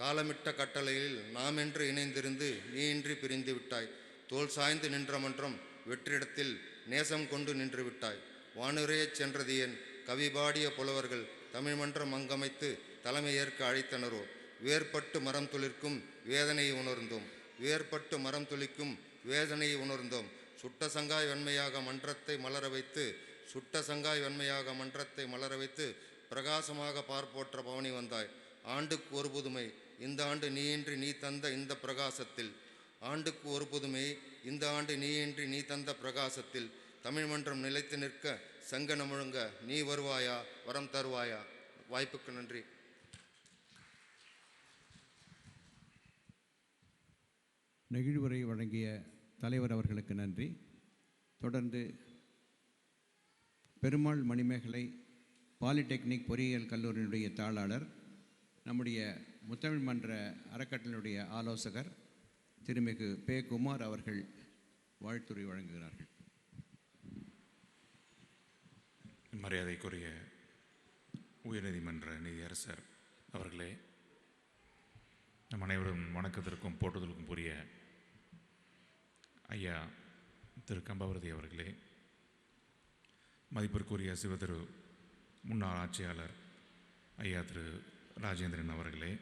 காலமிட்ட கட்டளையில் நாமென்று இணைந்திருந்து நீ இன்றி பிரிந்து விட்டாய். தோல் சாய்ந்து நின்ற மன்றம் வெற்றிடத்தில் நேசம் கொண்டு நின்று விட்டாய். வானுரையச் சென்றது என் கவி பாடிய புலவர்கள் தமிழ் மன்றம் அங்கமைத்து தலைமை ஏற்க அழைத்தனரோ. வேர்பட்டு மரம் துளிர்க்கும் வேதனையை உணர்ந்தோம். வேர்பட்டு மரம் துளிக்கும் வேதனையை உணர்ந்தோம். சுட்ட சங்காய் வெண்மையாக மன்றத்தை மலர வைத்து சுட்ட சங்காய் வெண்மையாக மன்றத்தை மலர வைத்து பிரகாசமாக பார்ப்போற்ற பவனி வந்தாய். ஆண்டுக்கு ஒரு புதுமை இந்த ஆண்டு நீயின்றி நீ தந்த இந்த பிரகாசத்தில். ஆண்டுக்கு ஒரு புதுமை இந்த ஆண்டு நீயின்றி நீ தந்த பிரகாசத்தில். தமிழ் மன்றம் நிலைத்து நிற்க சங்கன முழங்க நீ வருவாயா, வரம் தருவாயா. வாய்ப்புக்கு நன்றி. நெகிழ்வுரை வழங்கிய தலைவர் அவர்களுக்கு நன்றி. தொடர்ந்து பெருமாள் மணிமேகலை பாலிடெக்னிக் பொறியியல் கல்லூரியினுடைய தாளாளர், நம்முடைய முத்தமிழ் மன்ற அறக்கட்டளையினுடைய ஆலோசகர் திருமிகு பே. குமார் அவர்கள் வாழ்த்துரை வழங்குகிறார்கள். மரியாதைக்குரிய உயர்நீதிமன்ற நீதியரசர் அவர்களே, நம் அனைவரும் வணக்கத்திற்கும் போற்றுதலுக்கும் புரிய ஐயா திரு கம்பவரதி அவர்களே, மதிப்பிற்குரிய சிவதிரு முன்னாள் ஆட்சியாளர் ஐயா திரு ராஜேந்திரன் அவர்களே,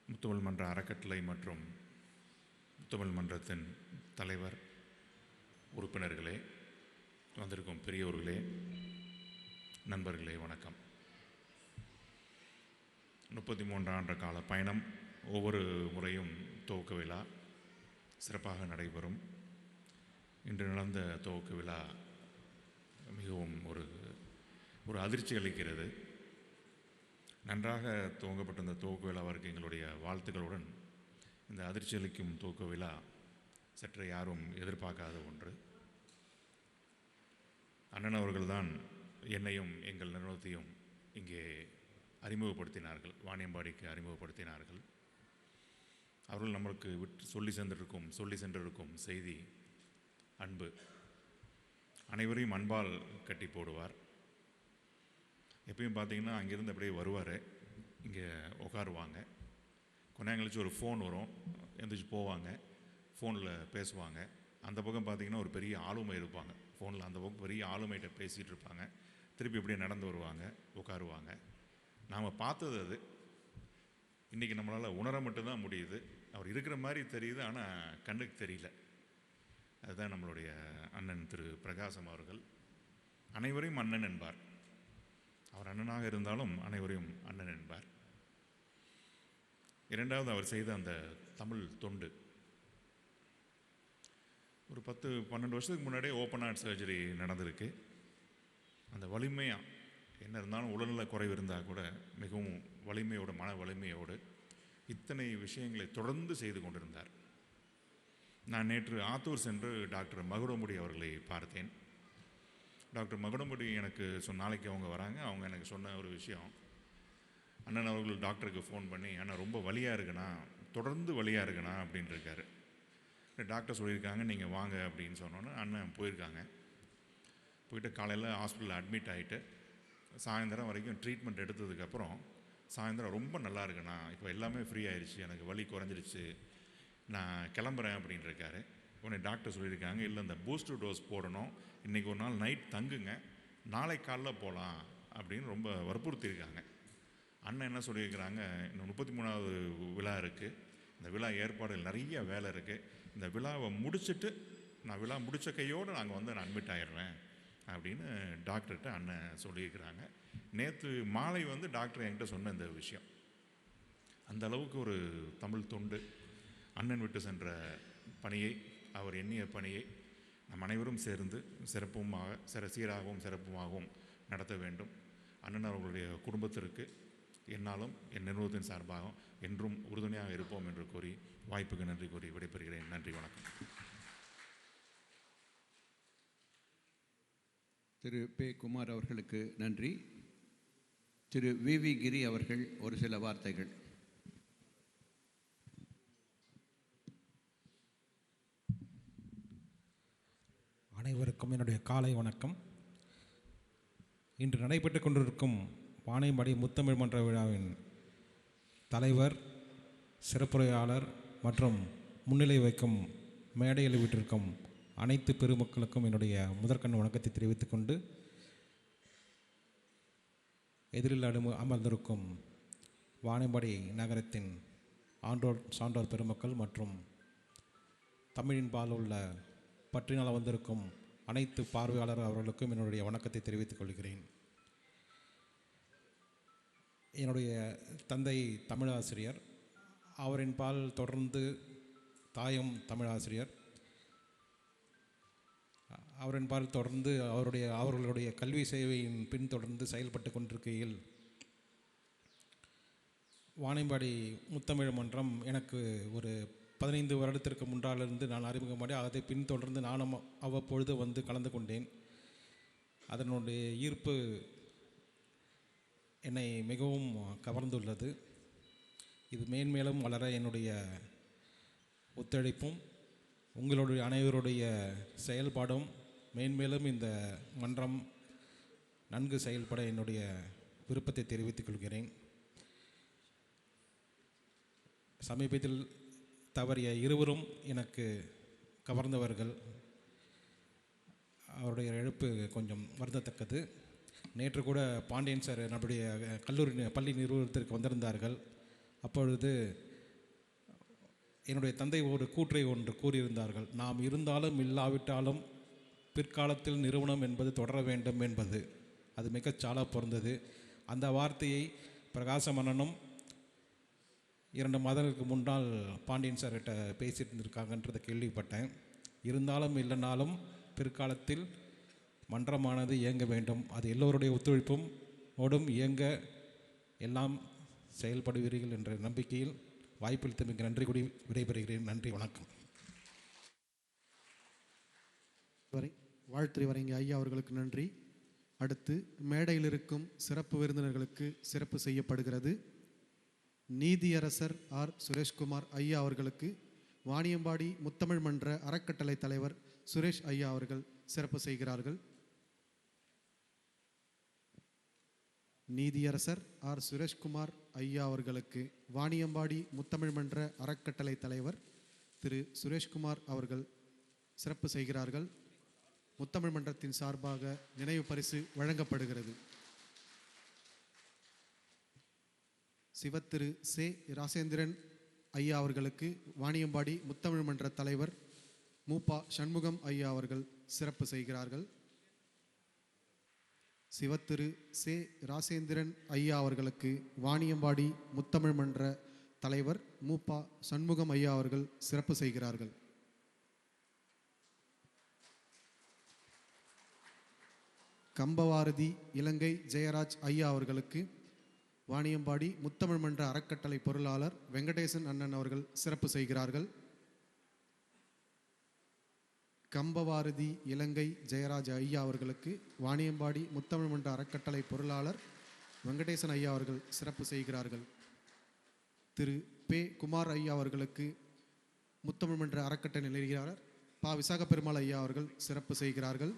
முத்தமிழ் மன்ற அறக்கட்டளை மற்றும் முத்தமிழ் மன்றத்தின் தலைவர், உறுப்பினர்களே, வந்திருக்கும் பெரியோர்களே, நண்பர்களே, வணக்கம். 33 ஆண்டு கால பயணம். ஒவ்வொரு முறையும் துவக்க விழா சிறப்பாக நடைபெறும். இன்று நடந்த துவக்க விழா மிகவும் ஒரு அதிர்ச்சி அளிக்கிறது. நன்றாக துவங்கப்பட்ட இந்த துவக்க விழாவிற்கு எங்களுடைய வாழ்த்துக்களுடன் இந்த அதிர்ச்சி அளிக்கும் துவக்க விழா சற்று யாரும் எதிர்பார்க்காத ஒன்று. அண்ணன் அவர்கள்தான் என்னையும் எங்கள் நிறுவனத்தையும் இங்கே அறிமுகப்படுத்தினார்கள், வாணியம்பாடிக்கு அறிமுகப்படுத்தினார்கள். அவர்கள் நம்மளுக்கு சொல்லி சென்றிருக்கும் செய்தி அன்பு. அனைவரையும் அன்பால் கட்டி போடுவார். எப்பயும் பார்த்தீங்கன்னா அங்கேருந்து அப்படியே வருவார், இங்கே உட்காருவாங்க. கொஞ்ச நேரம் கழிச்சு ஒரு ஃபோன் வரும், எந்திரிச்சு போவாங்க, ஃபோனில் பேசுவாங்க. அந்த பக்கம் பார்த்தீங்கன்னா ஒரு பெரிய ஆளுமை இருப்பாங்க, ஃபோனில் அந்த பக்கம் பெரிய ஆளுமைகிட்ட பேசிகிட்டு இருப்பாங்க. திருப்பி இப்படியே நடந்து வருவாங்க, உட்காருவாங்க. நாம் பார்த்தது அது. இன்றைக்கி நம்மளால் உணர மட்டும்தான் முடியுது. அவர் இருக்கிற மாதிரி தெரியுது, ஆனால் கண்ணுக்கு தெரியல. அதுதான் நம்மளுடைய அண்ணன் திரு பிரகாசம் அவர்கள். அனைவரையும் அண்ணன் என்பார். அவர் அண்ணனாக இருந்தாலும் அனைவரையும் அண்ணன் என்பார். இரண்டாவது, அவர் செய்த அந்த தமிழ் தொண்டு. ஒரு 10-12 வருஷத்துக்கு முன்னாடியே ஓப்பன் ஹார்ட் சர்ஜரி நடந்திருக்கு. அந்த வலிமையாக என்ன இருந்தாலும் உடல்நல குறைவு இருந்தால் கூட மிகவும் வலிமையோடு, மன வலிமையோடு இத்தனை விஷயங்களை தொடர்ந்து செய்து கொண்டிருந்தார். நான் நேற்று ஆத்தூர் சென்று டாக்டர் மகுடமுடி அவர்களை பார்த்தேன். டாக்டர் மகுடமுடி எனக்கு நாளைக்கு அவங்க வராங்க. அவங்க எனக்கு சொன்ன ஒரு விஷயம், அண்ணன் அவர்கள் டாக்டருக்கு ஃபோன் பண்ணி, அண்ணன் ரொம்ப வலியாக இருக்குண்ணா, தொடர்ந்து வலியாக இருக்குண்ணா அப்படின்னு இருக்காரு. டாக்டர் சொல்லியிருக்காங்க நீங்கள் வாங்க அப்படின்னு சொன்னோன்னே அண்ணன் போயிருக்காங்க. போயிட்டு காலையில் ஹாஸ்பிட்டலில் அட்மிட் ஆகிட்டு சாயந்தரம் வரைக்கும் ட்ரீட்மெண்ட் எடுத்ததுக்கப்புறம் சாயந்தரம் ரொம்ப நல்லா இருக்குண்ணா, இப்போ எல்லாமே ஃப்ரீ ஆயிடுச்சு, எனக்கு வலி குறைஞ்சிருச்சு, நான் கிளம்புறேன் அப்படின்னு இருக்காரு. உடனே டாக்டர் சொல்லியிருக்காங்க, இல்லை இந்த பூஸ்டர் டோஸ் போடணும், இன்றைக்கி ஒரு நாள் நைட் தங்குங்க, நாளை காலைல போகலாம் அப்படின்னு ரொம்ப வற்புறுத்தியிருக்காங்க. அண்ணன் என்ன சொல்லியிருக்கிறாங்க, இன்னும் 33வது விழா இருக்குது, இந்த விழா ஏற்பாடுகள் நிறைய வேலை இருக்குது, இந்த விழாவை முடிச்சுட்டு நான் விழா முடித்த கையோடு நாங்கள் வந்து நான் அட்மிட் ஆகிடுறேன் அப்படின்னு டாக்டர்கிட்ட அண்ணன் சொல்லியிருக்கிறாங்க. நேற்று மாலை டாக்டர் என்கிட்ட சொன்ன இந்த விஷயம், அந்த அளவுக்கு ஒரு தமிழ் தொண்டு, அண்ணன் விட்டு சென்ற பணியை, அவர் எண்ணிய பணியை நம் அனைவரும் சேர்ந்து சீராகவும் சிறப்புமாகவும் நடத்த வேண்டும். அண்ணன் அவர்களுடைய குடும்பத்திற்கு என்னாலும் என் நிறுவனத்தின் சார்பாக என்றும் உறுதுணையாக இருப்போம் என்று கூறி வாய்ப்புக்கு நன்றி கூறி விடைபெறுகிறேன். நன்றி, வணக்கம். திரு பே. குமார் அவர்களுக்கு நன்றி. திரு வி. கிரி அவர்கள் ஒரு சில வார்த்தைகள். அனைவருக்கும் என்னுடைய காலை வணக்கம். இன்று நடைபெற்று கொண்டிருக்கும் வாணியம்பாடி முத்தமிழ் மன்ற விழாவின் தலைவர், சிறப்புரையாளர் மற்றும் முன்னிலை வைக்கும் மேடையில் விட்டிருக்கும் அனைத்து பெருமக்களுக்கும் என்னுடைய முதற்கண் வணக்கத்தை தெரிவித்துக் கொண்டு, எதிரில் அமர்ந்திருக்கும் வாணியம்பாடி நகரத்தின் ஆன்றோர் சான்றோர் பெருமக்கள் மற்றும் தமிழின் பால் உள்ள பற்றினால் வந்திருக்கும் அனைத்து பார்வையாளர் அவர்களுக்கும் என்னுடைய வணக்கத்தை தெரிவித்துக் கொள்கிறேன். என்னுடைய தந்தை தமிழாசிரியர், அவரின் பால் தொடர்ந்து தாயும் தமிழாசிரியர், அவரின் பால் தொடர்ந்து அவர்களுடைய கல்வி சேவையின் பின்தொடர்ந்து செயல்பட்டு கொண்டிருக்கையில் வாணியம்பாடி முத்தமிழ் மன்றம் எனக்கு ஒரு 15 வருடத்திற்கு முன்றாலிருந்து நான் அறிமுகமாடி அதை பின்தொடர்ந்து நானும் அவ்வப்பொழுது கலந்து கொண்டேன். அதனுடைய ஈர்ப்பு என்னை மிகவும் கவர்ந்துள்ளது. இது மேன்மேலும் வளர என்னுடைய ஒத்துழைப்பும் உங்களுடைய அனைவருடைய செயல்பாடும் மேன்மேலும் இந்த மன்றம் நன்கு செயல்பட என்னுடைய விருப்பத்தை தெரிவித்துக் கொள்கிறேன். சமீபத்தில் தவறிய இருவரும் எனக்கு கவர்ந்தவர்கள். அவருடைய இழப்பு கொஞ்சம் வருந்தத்தக்கது. நேற்று கூட பாண்டியன் சார் நம்முடைய பள்ளி நிறுவனத்திற்கு வந்திருந்தார்கள். அப்பொழுது என்னுடைய தந்தை ஒரு கூற்றை ஒன்று கூறியிருந்தார்கள். நாம் இருந்தாலும் இல்லாவிட்டாலும் பிற்காலத்தில் நிறுவனம் என்பது தொடர வேண்டும் என்பது. அது மிகச்சால பொருந்தது. அந்த வார்த்தையை பிரகாசம் அண்ணனும் 2 மாதங்களுக்கு முன்னால் பாண்டியன் சார்கிட்ட பேசிட்டு இருந்திருக்காங்கன்றதை கேள்விப்பட்டேன். இருந்தாலும் இல்லைனாலும் பிற்காலத்தில் மன்றமானது இயங்க வேண்டும். அது எல்லோருடைய ஒத்துழைப்பும் ஓடும் இயங்க எல்லாம் செயல்படுவீர்கள் என்ற நம்பிக்கையில் வாய்ப்பளித்தமைக்கு நன்றி கூறி விடைபெறுகிறேன். நன்றி, வணக்கம். வாழ்த்துறை வரைங்க ஐயா அவர்களுக்கு நன்றி. அடுத்து மேடையில் இருக்கும் சிறப்பு விருந்தினர்களுக்கு சிறப்பு செய்யப்படுகிறது. நீதியரசர் ஆர். சுரேஷ்குமார் ஐயா அவர்களுக்கு வாணியம்பாடி முத்தமிழ் மன்ற அறக்கட்டளை தலைவர் சுரேஷ் ஐயா அவர்கள் சிறப்பு செய்கிறார்கள். நீதியரசர் ஆர். சுரேஷ்குமார் ஐயா அவர்களுக்கு வாணியம்பாடி முத்தமிழ் மன்ற அறக்கட்டளை தலைவர் திரு சுரேஷ்குமார் அவர்கள் சிறப்பு செய்கிறார்கள். முத்தமிழ் மன்றத்தின் சார்பாக நினைவு பரிசு வழங்கப்படுகிறது. சிவத்திரு சே. ராசேந்திரன் ஐயா அவர்களுக்கு வாணியம்பாடி முத்தமிழ் மன்ற தலைவர் மூப்பா சண்முகம் ஐயா அவர்கள் சிறப்பு செய்கிறார்கள். சிவத்திரு சே. ராசேந்திரன் ஐயா அவர்களுக்கு வாணியம்பாடி முத்தமிழ் மன்ற தலைவர் மூப்பா சண்முகம் ஐயா அவர்கள் சிறப்பு செய்கிறார்கள். கம்பவாரதி இலங்கை ஜெயராஜ் ஐயா அவர்களுக்கு வாணியம்பாடி முத்தமிழ் மன்ற அறக்கட்டளை பொருளாளர் வெங்கடேசன் அண்ணன் அவர்கள் சிறப்பு செய்கிறார்கள். கம்பவாரதி இலங்கை ஜெயராஜ் ஐயா அவர்களுக்கு வாணியம்பாடி முத்தமிழ் மன்ற அறக்கட்டளை பொருளாளர் வெங்கடேசன் ஐயா அவர்கள் சிறப்பு செய்கிறார்கள். திரு பே. குமார் ஐயா அவர்களுக்கு முத்தமிழ் மன்ற அறக்கட்டளை நிலையாளர் பா. விசாக பெருமாள் ஐயா அவர்கள் சிறப்பு செய்கிறார்கள்.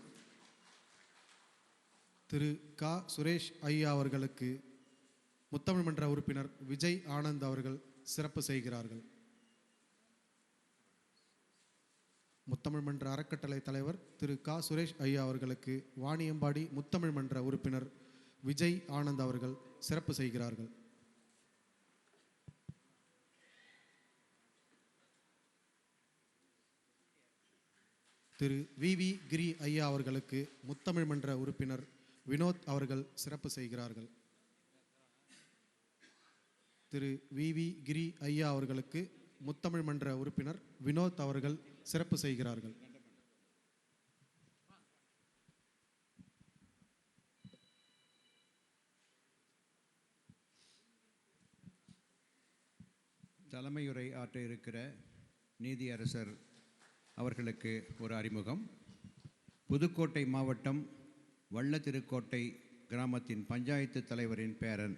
திரு கா. சுரேஷ் ஐயா அவர்களுக்கு முத்தமிழ் மன்ற உறுப்பினர் விஜய் ஆனந்த் அவர்கள் சிறப்பு செய்கிறார்கள். முத்தமிழ் மன்ற அறக்கட்டளை தலைவர் திரு கா. சுரேஷ் ஐயா அவர்களுக்கு வாணியம்பாடி முத்தமிழ் மன்ற உறுப்பினர் விஜய் ஆனந்த் அவர்கள் சிறப்பு செய்கிறார்கள். திரு வி கிரி ஐயா அவர்களுக்கு முத்தமிழ் மன்ற உறுப்பினர் வினோத் அவர்கள் சிறப்பு செய்கிறார்கள். திரு வி கிரி ஐயா அவர்களுக்கு முத்தமிழ் மன்ற உறுப்பினர் வினோத் அவர்கள் சிறப்பு செய்கிறார்கள். தலைமையுரை ஆற்ற இருக்கிற நீதியரசர் அவர்களுக்கு ஒரு அறிமுகம். புதுக்கோட்டை மாவட்டம் வள்ளத்திருக்கோட்டை கிராமத்தின் பஞ்சாயத்து தலைவரின் பேரன்.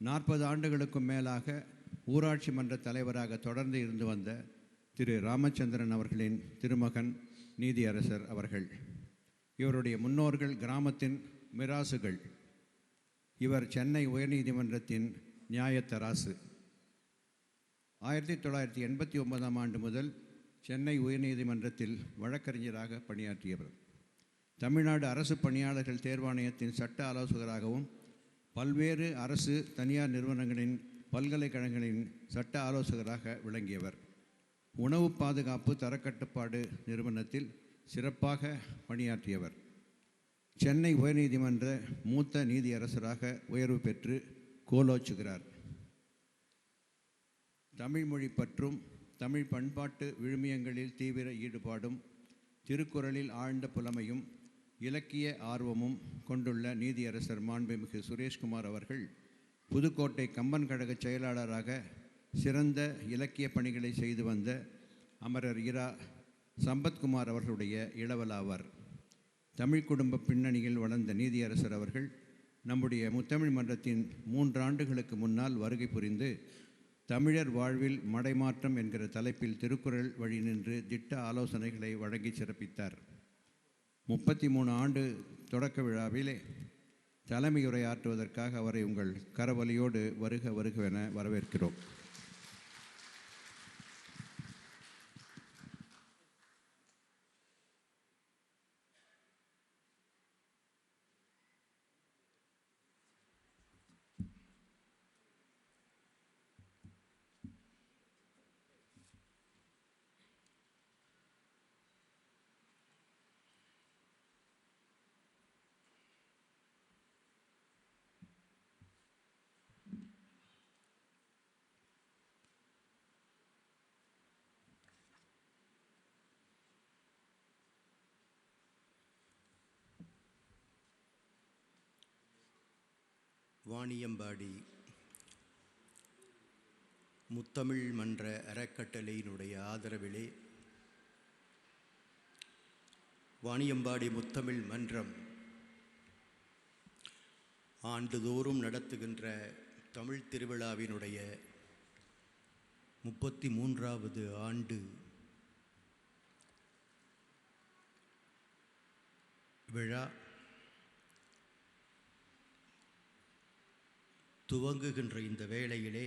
40 ஆண்டுகளுக்கும் மேலாக ஊராட்சி மன்ற தலைவராக தொடர்ந்து இருந்து வந்த திரு ராமச்சந்திரன் அவர்களின் திருமகன் நீதியரசர் அவர்கள். இவருடைய முன்னோர்கள் கிராமத்தின் மிராசுகள். இவர் சென்னை உயர்நீதிமன்றத்தின் நியாயத்தராசு. 1989ஆம் ஆண்டு முதல் சென்னை உயர்நீதிமன்றத்தில் வழக்கறிஞராக பணியாற்றியவர். தமிழ்நாடு அரசு பணியாளர்கள் தேர்வாணையத்தின் சட்ட ஆலோசகராகவும் பல்வேறு அரசு தனியார் நிறுவனங்களின் பல்கலைக்கழகங்களின் சட்ட ஆலோசகராக விளங்கியவர். உணவு பாதுகாப்பு தரக்கட்டுப்பாடு நிறுவனத்தில் சிறப்பாக பணியாற்றியவர். சென்னை உயர்நீதிமன்ற மூத்த நீதியரசராக உயர்வு பெற்று கோலோச்சுகிறார். தமிழ் மொழி பற்றும் தமிழ் பண்பாட்டு விழுமியங்களில் தீவிர ஈடுபாடும் திருக்குறளில் ஆழ்ந்த புலமையும் இலக்கிய ஆர்வமும் கொண்டுள்ள நீதியரசர் மாண்புமிகு சுரேஷ்குமார் அவர்கள் புதுக்கோட்டை கம்பன் கழக செயலாளராக சிறந்த இலக்கிய பணிகளை செய்து வந்த அமரர் இரா சம்பத்குமார் அவர்களுடைய இளவலாவார். தமிழ் குடும்ப பின்னணியில் வளர்ந்த நீதியரசர் அவர்கள் நம்முடைய முத்தமிழ் மன்றத்தின் 3 ஆண்டுகளுக்கு முன்னால் வருகை புரிந்து தமிழர் வாழ்வில் மடைமாற்றம் என்கிற தலைப்பில் திருக்குறள் வழி நின்று திட்ட ஆலோசனைகளை வழங்கி சிறப்பித்தார். 33 ஆண்டு தொடக்க விழாவிலே தலைமையுரையாற்றுவதற்காக அவரை உங்கள் கரவொலியோடு வருக வருகவென வரவேற்கிறோம். வாணியம்பாடி முத்தமிழ் மன்ற அறக்கட்டளையினுடைய ஆதரவிலே வாணியம்பாடி முத்தமிழ் மன்றம் ஆண்டுதோறும் நடத்துகின்ற தமிழ் திருவிழாவினுடைய 33வது ஆண்டு விழா துவங்குகின்ற இந்த வேளையிலே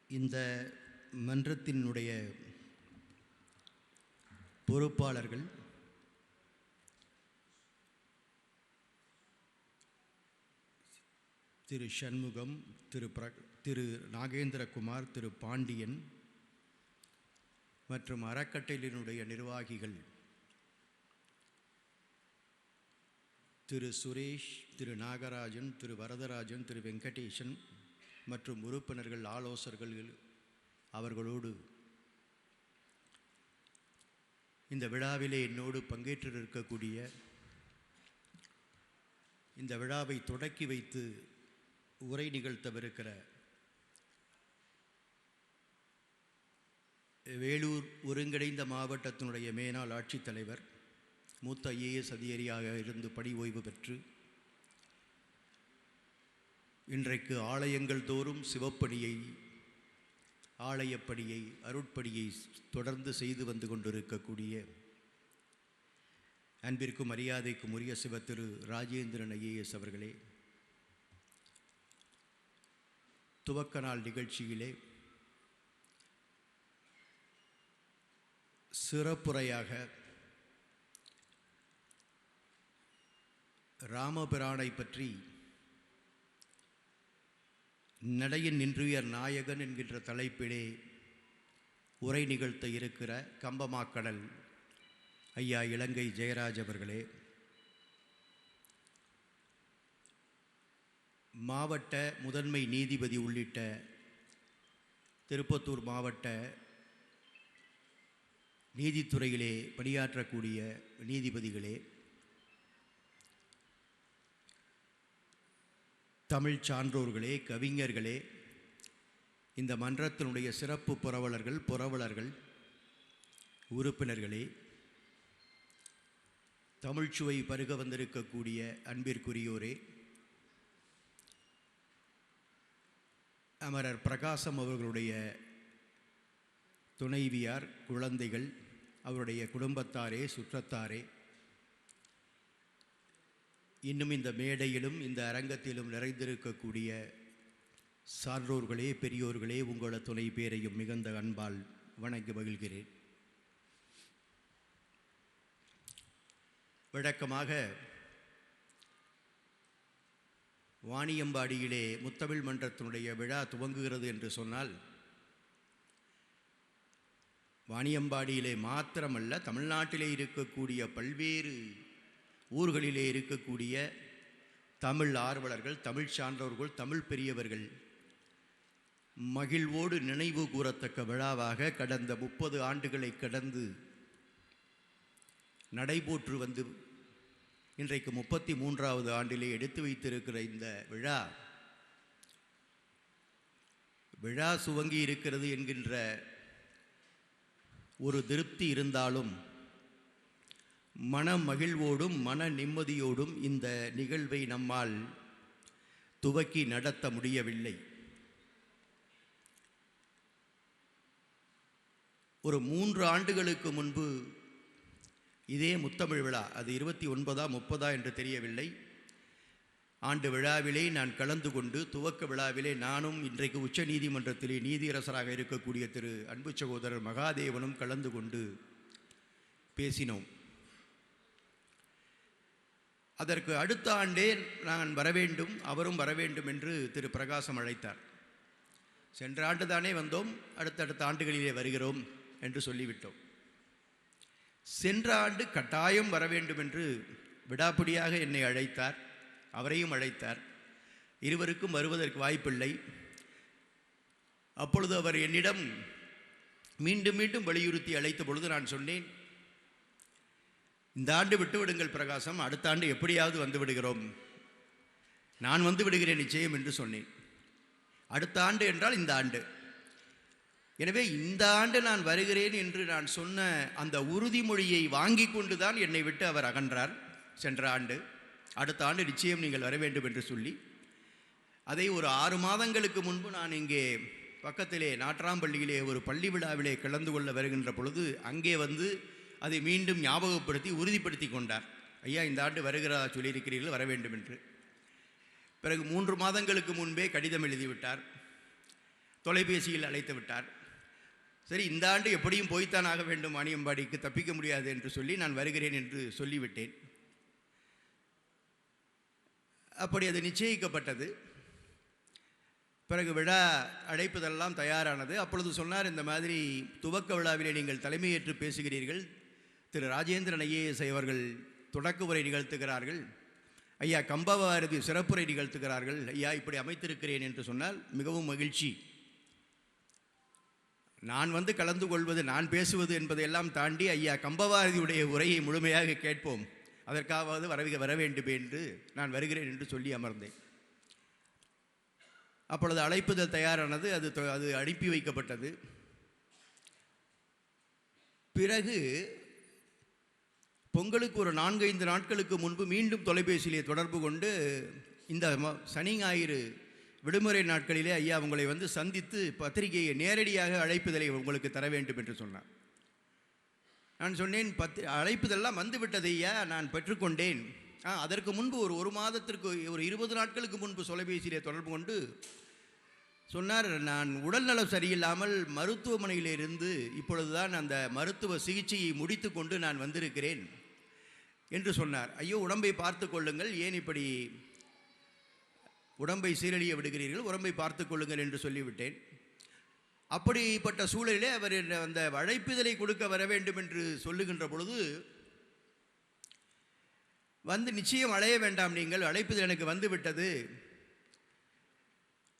இந்த மன்றத்தினுடைய பொறுப்பாளர்கள் திரு சண்முகம், திரு நாகேந்திரகுமார், திரு பாண்டியன் மற்றும் அறக்கட்டளையினுடைய நிர்வாகிகள் திரு சுரேஷ், திரு நாகராஜன், திரு வரதராஜன், திரு வெங்கடேசன் மற்றும் உறுப்பினர்கள், ஆலோசகர்கள் அவர்களோடு இந்த விழாவிலே என்னோடு பங்கேற்றிருக்கக்கூடிய இந்த விழாவை தொடக்கி வைத்து உரை நிகழ்த்தவிருக்கிற வேலூர் ஒருங்கிணைந்த மாவட்டத்தினுடைய மேனாள் ஆட்சித்தலைவர், மூத்த IAS அதிகாரியாக இருந்து பணி ஓய்வு பெற்று இன்றைக்கு ஆலயங்கள் தோறும் சிவப்பணியை, ஆலயப்பணியை, அருட்பணியை தொடர்ந்து செய்து வந்து கொண்டிருக்கக்கூடிய அன்பிற்கும் மரியாதைக்கும் உரிய சிவத்திரு ராஜேந்திரன் IAS அவர்களே, துவக்க நாள் நிகழ்ச்சியிலே சிறப்புரையாக ராமபிரானை பற்றி நடையின் நின்றுயர் நாயகன் என்கின்ற தலைப்பிலே உரை நிகழ்த்த இருக்கிற கம்பமாக்கடல் ஐயா இலங்கை ஜெயராஜ் அவர்களே, மாவட்ட முதன்மை நீதிபதி உள்ளிட்ட திருப்பத்தூர் மாவட்ட நீதித்துறையிலே பணியாற்றக்கூடிய நீதிபதிகளே, தமிழ் சான்றோர்களே, கவிஞர்களே, இந்த மன்றத்தினுடைய சிறப்பு புரவலர்கள், உறுப்பினர்களே, தமிழ்ச்சுவை பருக வந்திருக்கக்கூடிய அன்பிற்குரியோரே, அமரர் பிரகாசம் அவர்களுடைய துணைவியார், குழந்தைகள், அவருடைய குடும்பத்தாரே, சுற்றத்தாரே, இன்னும் இந்த மேடையிலும் இந்த அரங்கத்திலும் நிறைந்திருக்கக்கூடிய சான்றோர்களே, பெரியோர்களே, உங்கள துணை பேரையும் மிகுந்த அன்பால் வணங்கி மகிழ்கிறேன். வழக்கமாக வாணியம்பாடியிலே முத்தமிழ் மன்றத்தினுடைய விழா துவங்குகிறது என்று சொன்னால், வாணியம்பாடியிலே மாத்திரமல்ல, தமிழ்நாட்டிலே இருக்கக்கூடிய பல்வேறு ஊர்களிலே இருக்கக்கூடிய தமிழ் ஆர்வலர்கள், தமிழ் சான்றோர்கள், தமிழ் பெரியவர்கள் மகிழ்வோடு நினைவு கூறத்தக்க விழாவாக கடந்த 30 ஆண்டுகளை கடந்து நடைபோற்று வந்து இன்றைக்கு 33வது ஆண்டிலே எடுத்து வைத்திருக்கிற இந்த விழா சுவங்கி இருக்கிறது என்கின்ற ஒரு திருப்தி இருந்தாலும், மன மகிழ்வோடும் மன நிம்மதியோடும் இந்த நிகழ்வை நம்மால் துவக்கி நடத்த முடியவில்லை. ஒரு 3 ஆண்டுகளுக்கு முன்பு இதே முத்தமிழ் விழா, அது 29ஆ 30ஆ என்று தெரியவில்லை, ஆண்டு விழாவிலே நான் கலந்து கொண்டு துவக்க விழாவிலே நானும் இன்றைக்கு உச்ச நீதிமன்றத்திலே நீதியரசராக இருக்கக்கூடிய திரு அன்பு சகோதரர் மகாதேவனும் கலந்து கொண்டு பேசினோம். அதற்கு அடுத்த ஆண்டே நான் வரவேண்டும், அவரும் வரவேண்டும் என்று திரு பிரகாசம் அழைத்தார். சென்ற ஆண்டு தானே வந்தோம், அடுத்தடுத்த ஆண்டுகளிலே வருகிறோம் என்று சொல்லிவிட்டோம். சென்ற ஆண்டு கட்டாயம் வர வேண்டும் என்று விடாப்பிடியாக என்னை அழைத்தார், அவரையும் அழைத்தார். இருவருக்கும் வருவதற்கு வாய்ப்பில்லை. அப்பொழுது அவர் என்னிடம் மீண்டும் மீண்டும் வலியுறுத்தி அழைத்த பொழுது நான் சொன்னேன், இந்த ஆண்டு விட்டுவிடுங்கள் பிரகாசம், அடுத்த ஆண்டு எப்படியாவது வந்து விடுகிறோம், நான் வந்து விடுகிறேன் நிச்சயம் என்று சொன்னேன். அடுத்த ஆண்டு என்றால் இந்த ஆண்டு. எனவே இந்த ஆண்டு நான் வருகிறேன் என்று நான் சொன்ன அந்த உறுதிமொழியை வாங்கி கொண்டு தான் என்னை விட்டு அவர் அகன்றார் சென்ற ஆண்டு. அடுத்த ஆண்டு நிச்சயம் நீங்கள் வர வேண்டும் என்று சொல்லி, அதை ஒரு 6 மாதங்களுக்கு முன்பு நான் இங்கே பக்கத்திலே நாட்ராம்பள்ளியிலே ஒரு பள்ளி விழாவிலே கலந்து கொள்ள வருகின்ற பொழுது அங்கே வந்து அதை மீண்டும் ஞாபகப்படுத்தி உறுதிப்படுத்தி கொண்டார். ஐயா, இந்த ஆண்டு வருகிறதா சொல்லியிருக்கிறீர்கள், வர வேண்டும் என்று. பிறகு 3 மாதங்களுக்கு முன்பே கடிதம் எழுதிவிட்டார், தொலைபேசியில் அழைத்து விட்டார். சரி, இந்த ஆண்டு எப்படியும் போய்த்தான் ஆக வேண்டும், வாணியம்பாடிக்கு தப்பிக்க முடியாது என்று சொல்லி நான் வருகிறேன் என்று சொல்லிவிட்டேன். அப்படி அது நிச்சயிக்கப்பட்டது. பிறகு விழா அழைப்பதெல்லாம் தயாரானது. அப்பொழுது சொன்னார், இந்த மாதிரி துவக்க விழாவிலே நீங்கள் தலைமையேற்று பேசுகிறீர்கள், திரு ராஜேந்திரன் ஐஏஎஸ் அவர்கள் தொடக்க உரை நிகழ்த்துகிறார்கள், ஐயா கம்பபாரதி சிறப்புரை நிகழ்த்துகிறார்கள், ஐயா இப்படி அமைத்திருக்கிறேன் என்று சொன்னால் மிகவும் மகிழ்ச்சி. நான் வந்து கலந்து கொள்வது, நான் பேசுவது என்பதையெல்லாம் தாண்டி ஐயா கம்பபாரதியுடைய உரையை முழுமையாக கேட்போம், அதற்காவது வர வேண்டும் என்று நான் வருகிறேன் என்று சொல்லி அமர்ந்தேன். அப்பொழுது அழைப்புதல் தயாரானது, அது அனுப்பி வைக்கப்பட்டது. பிறகு பொங்கலுக்கு ஒரு 4-5 நாட்களுக்கு முன்பு மீண்டும் தொலைபேசியிலே தொடர்பு கொண்டு, இந்த சனி ஞாயிறு விடுமுறை நாட்களிலே ஐயா உங்களை வந்து சந்தித்து பத்திரிகையை நேரடியாக அழைப்புதலை உங்களுக்கு தர வேண்டும் என்று சொன்னார். நான் சொன்னேன், அழைப்புதெல்லாம் வந்துவிட்டது ஐயா, நான் பெற்றுக்கொண்டேன். அதற்கு முன்பு ஒரு மாதத்திற்கு ஒரு 20 நாட்களுக்கு முன்பு தொலைபேசியிலே தொடர்பு கொண்டு சொன்னார், நான் உடல்நலம் சரியில்லாமல் மருத்துவமனையிலிருந்து இப்பொழுதுதான் அந்த மருத்துவ சிகிச்சையை முடித்து கொண்டு நான் வந்திருக்கிறேன் என்று சொன்னார். ஐயோ, உடம்பை பார்த்து கொள்ளுங்கள், ஏன் இப்படி உடம்பை சீரழிய விடுகிறீர்கள், உடம்பை பார்த்து கொள்ளுங்கள் என்று சொல்லிவிட்டேன். அப்படிப்பட்ட சூழலிலே அவர் அந்த அழைப்பிதழை கொடுக்க வர வேண்டும் என்று சொல்லுகின்ற பொழுது, வந்து நிச்சயம் அழைய வேண்டாம், நீங்கள் அழைப்பிதழ் எனக்கு வந்து விட்டது,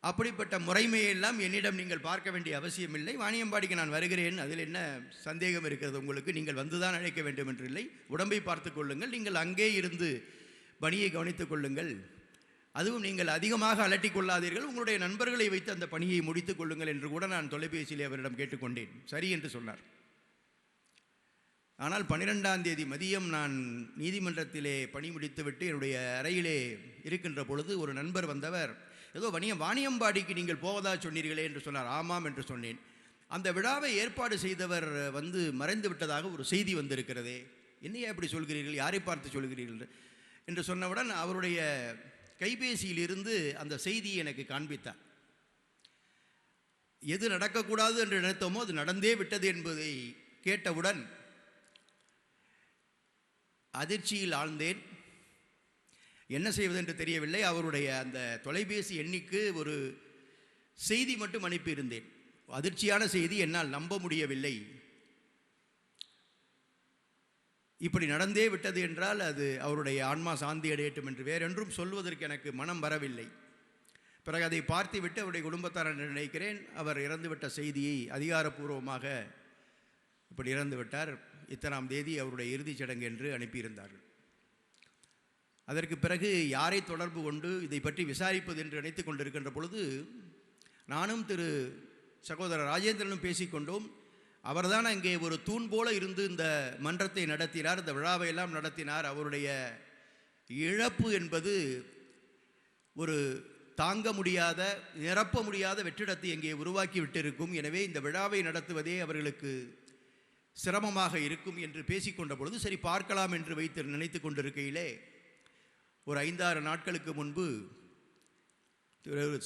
அப்படிப்பட்ட முறைமையெல்லாம் என்னிடம் நீங்கள் பார்க்க வேண்டிய அவசியமில்லை, வாணியம்பாடிக்கு நான் வருகிறேன், அதில் என்ன சந்தேகம் இருக்கிறது உங்களுக்கு, நீங்கள் வந்துதான் அழைக்க வேண்டும் என்று இல்லை, உடம்பை பார்த்து கொள்ளுங்கள், நீங்கள் அங்கே இருந்து பணியை கவனித்துக் கொள்ளுங்கள், அதுவும் நீங்கள் அதிகமாக அலட்டிக் கொள்ளாதீர்கள், உங்களுடைய நண்பர்களை வைத்து அந்த பணியை முடித்துக் கொள்ளுங்கள் என்று கூட நான் தொலைபேசியிலே அவரிடம் கேட்டுக்கொண்டேன். சரி என்று சொன்னார். ஆனால் 12ஆம் தேதி மதியம் நான் நீதிமன்றத்திலே பணி முடித்துவிட்டு என்னுடைய அறையிலே இருக்கின்ற பொழுது ஒரு நண்பர் வந்தவர், ஏதோ வாணியம்பாடிக்கு நீங்கள் போவதா சொன்னீர்களே என்று சொன்னார். ஆமாம் என்று சொன்னேன். அந்த விழாவை ஏற்பாடு செய்தவர் வந்து மறைந்து விட்டதாக ஒரு செய்தி வந்திருக்கிறதே, என்னையா இப்படி சொல்கிறீர்கள், யாரை பார்த்து சொல்கிறீர்கள் என்று சொன்னவுடன் அவருடைய கைபேசியிலிருந்து அந்த செய்தியை எனக்கு காண்பித்தார். எது நடக்கக்கூடாது என்று நினைத்தோமோ அது நடந்தே விட்டது என்பதை கேட்டவுடன் அதிர்ச்சியில் ஆழ்ந்தேன். என்ன செய்வது என்று தெரியவில்லை. அவருடைய அந்த தொலைபேசி எண்ணிக்கு ஒரு செய்தி மட்டும் அனுப்பியிருந்தேன். அதிர்ச்சியான செய்தி, என்னால் நம்ப முடியவில்லை. இப்படி நடந்தே விட்டது என்றால் அது அவருடைய ஆன்மா சாந்தி அடையட்டும் என்று வேறென்றும் சொல்வதற்கு எனக்கு மனம் வரவில்லை. பிறகு அதை பார்த்துவிட்டு அவருடைய குடும்பத்தார் என்று நினைக்கிறேன், அவர் இறந்துவிட்ட செய்தியை அதிகாரப்பூர்வமாக இப்படி இறந்து விட்டார், இத்தனாம் தேதி அவருடைய இறுதிச் சடங்கு என்று அனுப்பியிருந்தார்கள். அதற்கு பிறகு யாரை தொடர்பு கொண்டு இதை பற்றி விசாரிப்பது என்று நினைத்து கொண்டிருக்கின்ற பொழுது நானும் சகோதரர் ராஜேந்திரனும் பேசிக்கொண்டோம். அவர்தான் அங்கே ஒரு தூண் போல இருந்து இந்த மன்றத்தை நடத்தினார், இந்த விழாவையெல்லாம் நடத்தினார். அவருடைய இழப்பு என்பது ஒரு தாங்க முடியாத, நிரப்ப முடியாத வெற்றிடத்தை இங்கே உருவாக்கி விட்டிருக்கும். எனவே இந்த விழாவை நடத்துவதே அவர்களுக்கு சிரமமாக இருக்கும் என்று பேசிக்கொண்ட பொழுது சரி பார்க்கலாம் என்று நினைத்து கொண்டிருக்கையிலே ஒரு 5-6 நாட்களுக்கு முன்பு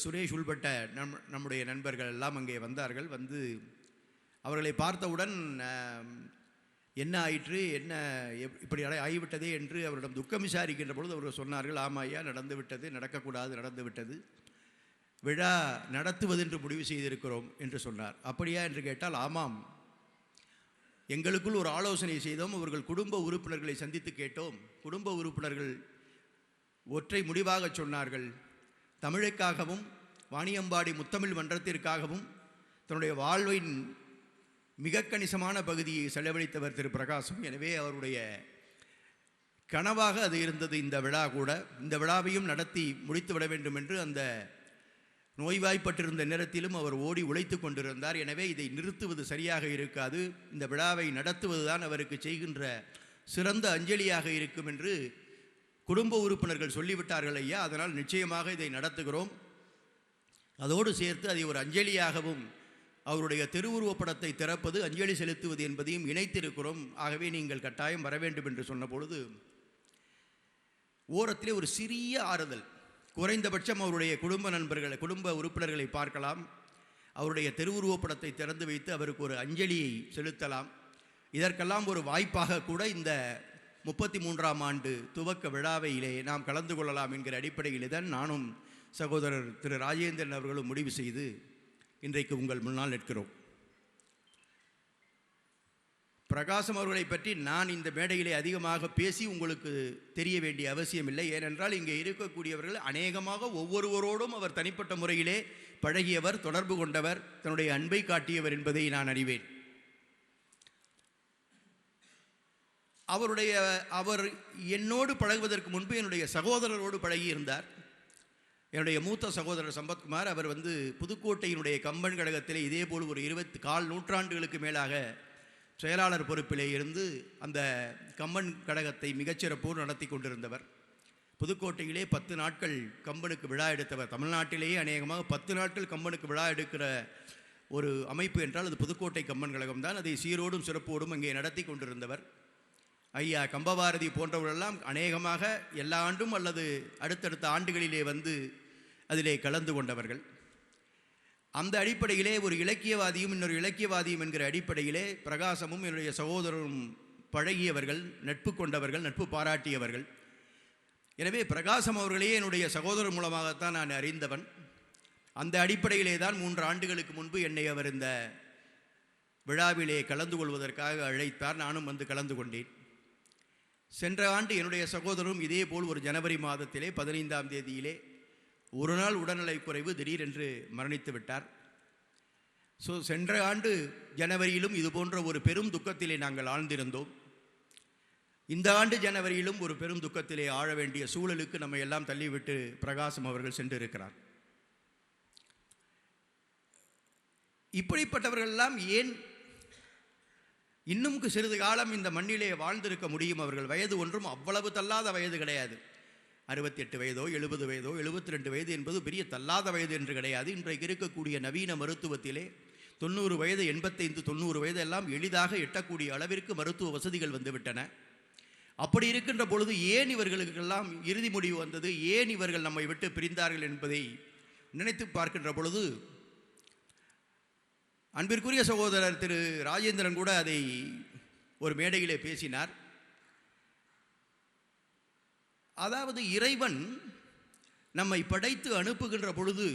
சுரேஷ் உள்பட்ட நம்முடைய நண்பர்கள் எல்லாம் அங்கே வந்தார்கள். வந்து அவர்களை பார்த்தவுடன் என்ன ஆயிற்று, என்ன இப்படி ஆகிவிட்டதே என்று அவரிடம் துக்கம் விசாரிக்கின்ற பொழுது அவர்கள் சொன்னார்கள், ஆமாய்யா நடந்து விட்டது, நடக்கக்கூடாது, நடந்து விட்டது, விழா நடத்துவது என்று முடிவு செய்திருக்கிறோம் என்று சொன்னார். அப்படியா என்று கேட்டால், ஆமாம், எங்களுக்குள் ஒரு ஆலோசனை செய்தோம், அவர்கள் குடும்ப உறுப்பினர்களை சந்தித்து கேட்டோம். குடும்ப உறுப்பினர்கள் ஒற்றை முடிவாக சொன்னார்கள், தமிழுக்காகவும் வாணியம்பாடி முத்தமிழ் மன்றத்திற்காகவும் தன்னுடைய வாழ்வின் மிக கணிசமான பகுதியை செலவழித்தவர் திரு பிரகாசம். எனவே அவருடைய கனவாக அது இருந்தது இந்த விழா கூட. இந்த விழாவையும் நடத்தி முடித்துவிட வேண்டும் என்று அந்த நோய்வாய்ப்பட்டிருந்த நேரத்திலும் அவர் ஓடி உழைத்து கொண்டிருந்தார். எனவே இதை நிறுத்துவது சரியாக இருக்காது, இந்த விழாவை நடத்துவதுதான் அவருக்கு செய்கின்ற சிறந்த அஞ்சலியாக இருக்கும் என்று குடும்ப உறுப்பினர்கள் சொல்லிவிட்டார்கள் ஐயா. அதனால் நிச்சயமாக இதை நடத்துகிறோம். அதோடு சேர்த்து அதை ஒரு அஞ்சலியாகவும் அவருடைய திருவுருவப்படத்தை திறப்பது, அஞ்சலி செலுத்துவது என்பதையும் இணைத்திருக்கிறோம். ஆகவே நீங்கள் கட்டாயம் வர வேண்டும் என்று சொன்ன பொழுது ஓரத்திலே ஒரு சிறிய ஆறுதல், குறைந்தபட்சம் அவருடைய குடும்ப உறுப்பினர்களை பார்க்கலாம், அவருடைய திருவுருவப்படத்தை திறந்து வைத்து அவருக்கு ஒரு அஞ்சலியை செலுத்தலாம். இதற்கெல்லாம் ஒரு வாய்ப்பாக கூட இந்த 33ஆம் ஆண்டு துவக்க விழாவையிலே நாம் கலந்து கொள்ளலாம் என்கிற அடிப்படையிலே தான் நானும் சகோதரர் திரு ராஜேந்திரன் அவர்களும் முடிவு செய்து இன்றைக்கு உங்கள் முன்னால் நிற்கிறோம். பிரகாசம் அவர்களை பற்றி நான் இந்த மேடையிலே அதிகமாக பேசி உங்களுக்கு தெரிய வேண்டிய அவசியமில்லை. ஏனென்றால் இங்கே இருக்கக்கூடியவர்கள் அநேகமாக ஒவ்வொருவரோடும் அவர் தனிப்பட்ட முறையிலே பழகியவர், தொடர்பு கொண்டவர், தன்னுடைய அன்பை காட்டியவர் என்பதை நான் அறிவேன். அவர் என்னோடு பழகுவதற்கு முன்பு என்னுடைய சகோதரரோடு பழகியிருந்தார். என்னுடைய மூத்த சகோதரர் சம்பத்குமார், அவர் புதுக்கோட்டையினுடைய கம்பன் கழகத்திலே இதேபோல் ஒரு 4 நூற்றாண்டுகளுக்கு மேலாக செயலாளர் பொறுப்பிலே இருந்து அந்த கம்பன் கழகத்தை மிகச்சிறப்போடு நடத்தி கொண்டிருந்தவர். புதுக்கோட்டையிலே 10 நாட்கள் கம்பனுக்கு விழா எடுத்தவர். தமிழ்நாட்டிலேயே அநேகமாக 10 நாட்கள் கம்பனுக்கு விழா எடுக்கிற ஒரு அமைப்பு என்றால் அது புதுக்கோட்டை கம்பன் கழகம் தான். அதை சீரோடும் சிறப்போடும் அங்கே நடத்தி கொண்டிருந்தவர். ஐயா கம்பபாரதி போன்றவர்களெல்லாம் அநேகமாக எல்லா ஆண்டும் அல்லது அடுத்தடுத்த ஆண்டுகளிலே அதிலே கலந்து கொண்டவர்கள். அந்த அடிப்படையிலே ஒரு இலக்கியவாதியும் இன்னொரு இலக்கியவாதியும் என்கிற அடிப்படையிலே பிரகாசமும் என்னுடைய சகோதரரும் பழகியவர்கள், நட்பு கொண்டவர்கள், நட்பு பாராட்டியவர்கள். எனவே பிரகாசம் அவர்களையே என்னுடைய சகோதரர் மூலமாகத்தான் நான் அறிந்தவன். அந்த அடிப்படையிலே தான் 3 ஆண்டுகளுக்கு முன்பு என்னை அவர் இந்த விழாவிலே கலந்து கொள்வதற்காக அழைத்தார். நானும் வந்து கலந்து கொண்டேன். சென்ற ஆண்டு என்னுடைய சகோதரரும் இதேபோல் ஒரு ஜனவரி மாதத்திலே 15ஆம் தேதியிலே ஒரு நாள் உடல்நலைக் குறைவு திடீரென்று மரணித்து விட்டார். சென்ற ஆண்டு ஜனவரியிலும் இது போன்ற ஒரு பெரும் துக்கத்திலே நாங்கள் ஆழ்ந்திருந்தோம். இந்த ஆண்டு ஜனவரியிலும் ஒரு பெரும் துக்கத்திலே ஆழ வேண்டிய சூழலுக்கு நம்ம எல்லாம் தள்ளிவிட்டு பிரகாசம் அவர்கள் சென்றிருக்கிறார். இப்படிப்பட்டவர்களெல்லாம் ஏன் இன்னும் சிறிது காலம் இந்த மண்ணிலே வாழ்ந்திருக்க முடியும்? அவர்கள் வயது ஒன்றும் அவ்வளவு தள்ளாத வயது கிடையாது. 68 வயதோ 70 வயதோ 72 வயது என்பது பெரிய தள்ளாத வயது என்று கிடையாது. இன்றைக்கு இருக்கக்கூடிய நவீன மருத்துவத்திலே 90 வயது 85 90 வயது எல்லாம் எளிதாக எட்டக்கூடிய அளவிற்கு மருத்துவ வசதிகள் வந்துவிட்டன. அப்படி இருக்கின்ற பொழுது ஏன் இவர்களுக்கெல்லாம் இறுதி முடிவு வந்தது, ஏன் இவர்கள் நம்மை விட்டு பிரிந்தார்கள் என்பதை நினைத்து பார்க்கின்ற பொழுது அன்பிற்குரிய சகோதரர் திரு ராஜேந்திரன் கூட அதை ஒரு மேடையிலே பேசினார். அதாவது இறைவன் நம்மை படைத்து அனுப்புகின்ற பொழுது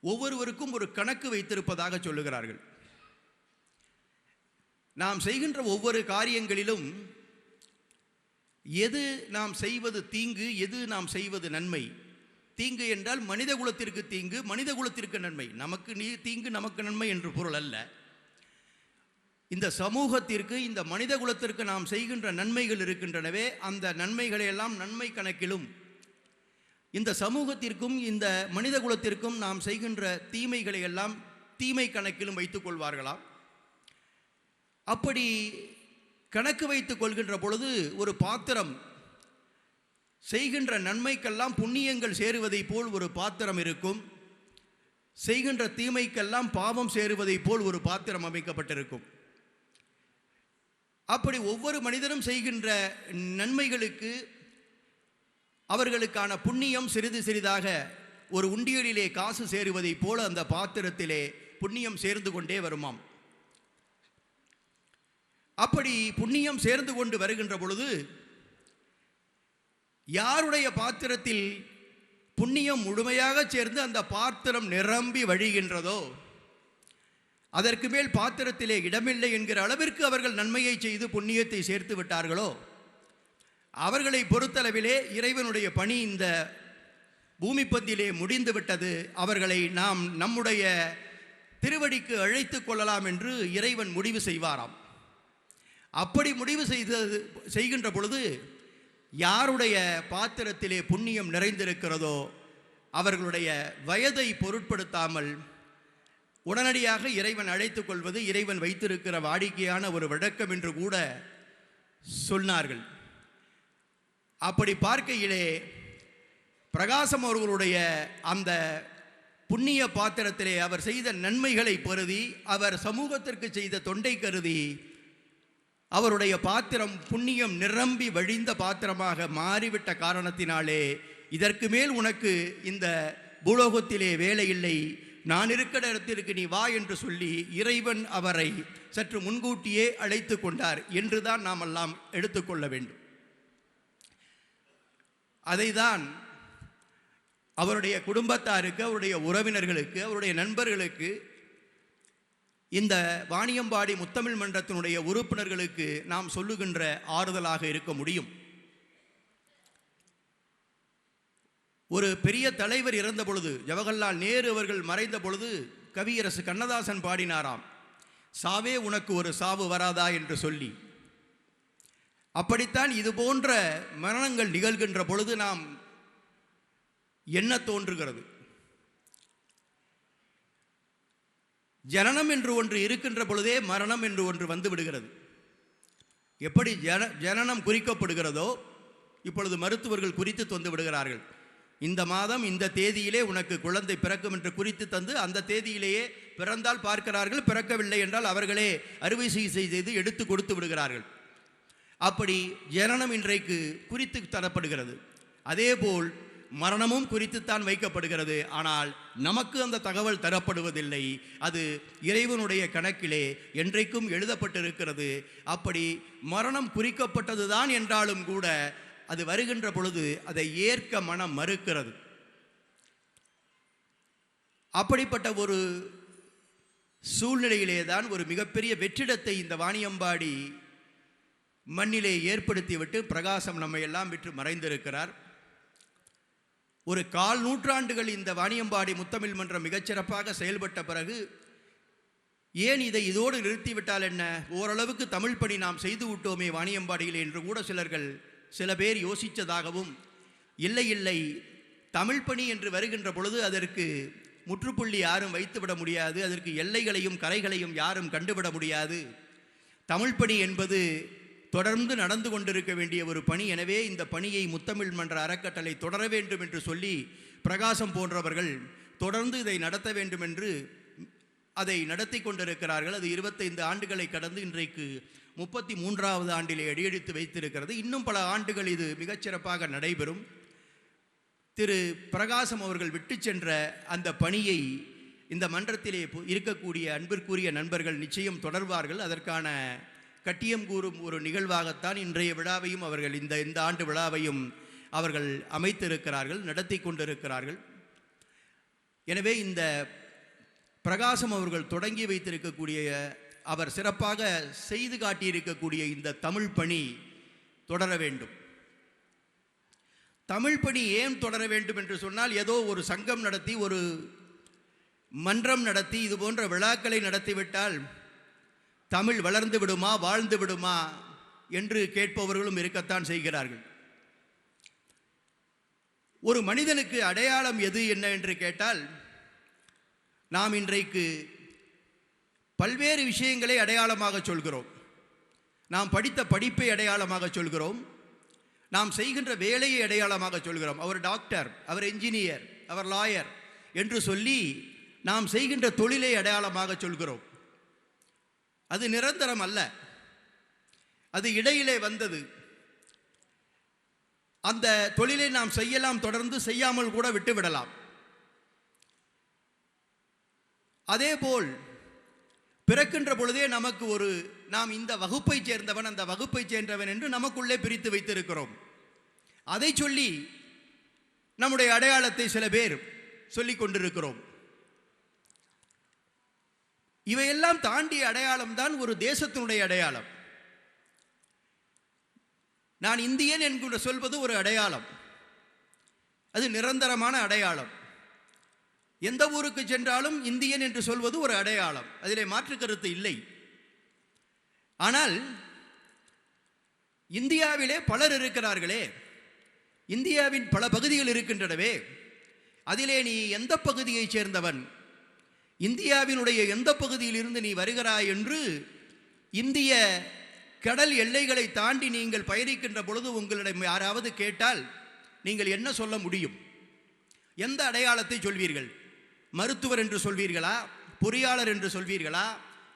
ஒவ்வொருவருக்கும் ஒரு கணக்கு வைத்திருப்பதாக சொல்லுகிறார்கள். நாம் செய்கின்ற ஒவ்வொரு காரியங்களிலும் எது நாம் செய்வது தீங்கு, எது நாம் செய்வது நன்மை. தீங்கு என்றால் மனித குலத்திற்கு தீங்கு, மனித குலத்திற்கு நன்மை. நமக்கு தீங்கு நமக்கு நன்மை என்று பொருள் அல்ல. இந்த சமூகத்திற்கு, இந்த மனித குலத்திற்கு நாம் செய்கின்ற நன்மைகள் இருக்கின்றனவே, அந்த நன்மைகளை எல்லாம் நன்மை கணக்கிலும், இந்த சமூகத்திற்கும் இந்த மனித குலத்திற்கும் நாம் செய்கின்ற தீமைகளை எல்லாம் தீமை கணக்கிலும் வைத்துக் கொள்வார்களாம். அப்படி கணக்கு வைத்துக் கொள்கின்ற பொழுது ஒரு பாத்திரம் செய்கின்ற நன்மைக்கெல்லாம் புண்ணியங்கள் சேருவதை போல் ஒரு பாத்திரம் இருக்கும், செய்கின்ற தீமைக்கெல்லாம் பாவம் சேருவதை போல் ஒரு பாத்திரம் அமைக்கப்பட்டிருக்கும். அப்படி ஒவ்வொரு மனிதனும் செய்கின்ற நன்மைகளுக்கு அவர்களுக்கான புண்ணியம் சிறிது சிறிதாக ஒரு உண்டியலிலே காசு சேருவதை போல அந்த பாத்திரத்திலே புண்ணியம் சேர்ந்து கொண்டே வருமாம். அப்படி புண்ணியம் சேர்ந்து கொண்டு வருகின்ற பொழுது யாருடைய பாத்திரத்தில் புண்ணியம் முழுமையாக சேர்ந்து அந்த பாத்திரம் நிரம்பி வழிகின்றதோ, அதற்கு மேல் பாத்திரத்திலே இடமில்லை என்கிற அளவிற்கு அவர்கள் நன்மையை செய்து புண்ணியத்தை சேர்த்து விட்டார்களோ, அவர்களை பொறுத்தளவிலே இறைவனுடைய பணி இந்த பூமிப்பந்திலே முடிந்து விட்டது, அவர்களை நாம் நம்முடைய திருவடிக்கு அழைத்து கொள்ளலாம் என்று இறைவன் முடிவு செய்வாராம். அப்படி முடிவு செய்கின்ற பொழுது யாருடைய பாத்திரத்திலே புண்ணியம் நிறைந்திருக்கிறதோ அவர்களுடைய வயதை பொருட்படுத்தாமல் உடனடியாக இறைவன் அழைத்துக் கொள்வது இறைவன் வைத்திருக்கிற வாடிக்கையான ஒரு வழக்கம் என்று கூட சொன்னார்கள். அப்படி பார்க்கையிலே பிரகாசம் அவர்களுடைய அந்த புண்ணிய பாத்திரத்திலே அவர் செய்த நன்மைகளை கருதி, அவர் சமூகத்திற்கு செய்த தொண்டை கருதி அவருடைய பாத்திரம் புண்ணியம் நிரம்பி வழிந்த பாத்திரமாக மாறிவிட்ட காரணத்தினாலே இதற்கு மேல் உனக்கு இந்த பூலோகத்திலே வேலை இல்லை, நான் இருக்கிற இடத்திற்கு நீ வா என்று சொல்லி இறைவன் அவரை சற்று முன்கூட்டியே அழைத்து கொண்டார் என்றுதான் நாம் எல்லாம் எடுத்துக்கொள்ள வேண்டும். அதைதான் அவருடைய குடும்பத்தாருக்கு, அவருடைய உறவினர்களுக்கு, அவருடைய நண்பர்களுக்கு, இந்த வாணியம்பாடி முத்தமிழ் மன்றத்தினுடைய உறுப்பினர்களுக்கு நாம் சொல்லுகின்ற ஆறுதலாக இருக்க முடியும். ஒரு பெரிய தலைவர் இறந்த பொழுது, ஜவஹர்லால் நேரு அவர்கள் மறைந்த பொழுது கவியரசு கண்ணதாசன் பாடினாராம், சாவே உனக்கு ஒரு சாவு வராதா என்று சொல்லி. அப்படித்தான் இது போன்ற மரணங்கள் நிகழ்கின்ற பொழுது நாம் என்ன தோன்றுகிறது? ஜனனம் என்று ஒன்று இருக்கின்ற பொழுதே மரணம் என்று ஒன்று வந்து விடுகிறது. எப்படி ஜனனம் குறிக்கப்படுகிறதோ இப்பொழுது மருத்துவர்கள் குறித்து தந்து விடுகிறார்கள். இந்த மாதம் இந்த தேதியிலே உனக்கு குழந்தை பிறக்கும் என்று குறித்து தந்து அந்த தேதியிலேயே பிறந்தால் பார்க்கிறார்கள், பிறக்கவில்லை என்றால் அவர்களே அறுவை சிகிச்சை செய்து எடுத்து கொடுத்து விடுகிறார்கள். அப்படி ஜனனம் இன்றைக்கு குறித்து தரப்படுகிறது. அதேபோல் மரணமும் குறித்துத்தான் வைக்கப்படுகிறது. ஆனால் நமக்கு அந்த தகவல் தரப்படுவதில்லை. அது இறைவனுடைய கணக்கிலே என்றைக்கும் எழுதப்பட்டிருக்கிறது. அப்படி மரணம் குறிக்கப்பட்டதுதான் என்றாலும் கூட அது வருகின்ற பொழுது அதை ஏற்க மனம் மறுக்கிறது. அப்படிப்பட்ட ஒரு சூழ்நிலையிலே தான் ஒரு மிகப்பெரிய வெற்றிடத்தை இந்த வாணியம்பாடி மண்ணிலே ஏற்படுத்திவிட்டு பிரகாசம் நம்மை எல்லாம் விட்டு மறைந்திருக்கிறார். ஒரு 1/4 நூற்றாண்டுகள் இந்த வாணியம்பாடி முத்தமிழ் மன்றம் மிகச்சிறப்பாக செயல்பட்ட பிறகு ஏன் இதை இதோடு நிறுத்திவிட்டால் என்ன, ஓரளவுக்கு தமிழ் பணி நாம் செய்து விட்டோமே வாணியம்பாடியில் என்று கூட சில பேர் யோசித்ததாகவும், இல்லை தமிழ் பணி என்று வருகின்ற பொழுது அதற்கு முற்றுப்புள்ளி யாரும் வைத்துவிட முடியாது, அதற்கு எல்லைகளையும் கரைகளையும் யாரும் கண்டுவிட முடியாது. தமிழ் பணி என்பது தொடர்ந்து நடந்து கொண்டிருக்க வேண்டிய ஒரு பணி. எனவே இந்த பணியை முத்தமிழ் மன்ற அறக்கட்டளை தொடர வேண்டும் என்று சொல்லி பிரகாசம் போன்றவர்கள் தொடர்ந்து இதை நடத்த வேண்டும் என்று அதை நடத்தி கொண்டிருக்கிறார்கள். அது 25 ஆண்டுகளை கடந்து இன்றைக்கு 33வது ஆண்டிலே அடியெடுத்து வைத்திருக்கிறது. இன்னும் பல ஆண்டுகள் இது மிகச்சிறப்பாக நடைபெறும். திரு பிரகாசம் அவர்கள் விட்டு சென்ற அந்த பணியை இந்த மன்றத்திலே இருக்கக்கூடிய அன்பிற்குரிய நண்பர்கள் நிச்சயம் தொடர்வார்கள். அதற்கான கட்டியம் கூறும் ஒரு நிகழ்வாகத்தான் இன்றைய விழாவையும் அவர்கள் இந்த ஆண்டு விழாவையும் அவர்கள் அமைத்திருக்கிறார்கள், நடத்தி கொண்டிருக்கிறார்கள். எனவே இந்த பிரகாசம் அவர்கள் தொடங்கி வைத்திருக்கக்கூடிய, அவர் சிறப்பாக செய்து காட்டியிருக்கக்கூடிய இந்த தமிழ் பணி தொடர வேண்டும். தமிழ் பணி ஏன் தொடர வேண்டும் என்று சொன்னால், ஏதோ ஒரு சங்கம் நடத்தி ஒரு மன்றம் நடத்தி இது போன்ற விழாக்களை நடத்திவிட்டால் தமிழ் வளர்ந்து விடுமா, வாழ்ந்து விடுமா என்று கேட்பவர்களும் இருக்கத்தான் செய்கிறார்கள். ஒரு மனிதனுக்கு அடையாளம் எது என்ன என்று கேட்டால், நாம் இன்றைக்கு பல்வேறு விஷயங்களை அடையாளமாக சொல்கிறோம். நாம் படித்த படிப்பை அடையாளமாக சொல்கிறோம், நாம் செய்கின்ற வேலையை அடையாளமாக சொல்கிறோம். அவர் டாக்டர், அவர் என்ஜினியர், அவர் லாயர் என்று சொல்லி நாம் செய்கின்ற தொழிலை அடையாளமாக சொல்கிறோம். அது நிரந்தரம் அல்ல, அது இடையிலே வந்தது. அந்த தொழிலை நாம் செய்யலாம், தொடர்ந்து செய்யாமல் கூட விட்டுவிடலாம். அதேபோல் பிறக்கின்ற பொழுதே நமக்கு நாம் இந்த வகுப்பை சேர்ந்தவன், அந்த வகுப்பை சேர்ந்தவன் என்று நமக்குள்ளே பிரித்து வைத்திருக்கிறோம். அதை சொல்லி நம்முடைய அடையாளத்தை சில பேர் சொல்லிக் கொண்டிருக்கிறோம். இவையெல்லாம் தாண்டிய அடையாளம் தான் ஒரு தேசத்தினுடைய அடையாளம். நான் இந்தியன் என்கின்ற சொல்வது ஒரு அடையாளம், அது நிரந்தரமான அடையாளம். எந்த ஊருக்கு சென்றாலும் இந்தியன் என்று சொல்வது ஒரு அடையாளம், அதிலே மாற்று கருத்து இல்லை. ஆனால் இந்தியாவிலே பலர் இருக்கிறார்களே, இந்தியாவின் பல பகுதிகள் இருக்கின்றனவே, அதிலே நீ எந்த பகுதியைச் சேர்ந்தவன், இந்தியாவினுடைய எந்த பகுதியில் இருந்து நீ வருகிறாய் என்று இந்திய கடல் எல்லைகளை தாண்டி நீங்கள் பயணிக்கின்ற பொழுது உங்களிடம் யாராவது கேட்டால் நீங்கள் என்ன சொல்ல முடியும்? எந்த அடையாளத்தை சொல்வீர்கள்? மருத்துவர் என்று சொல்வீர்களா, பொறியாளர் என்று சொல்வீர்களா,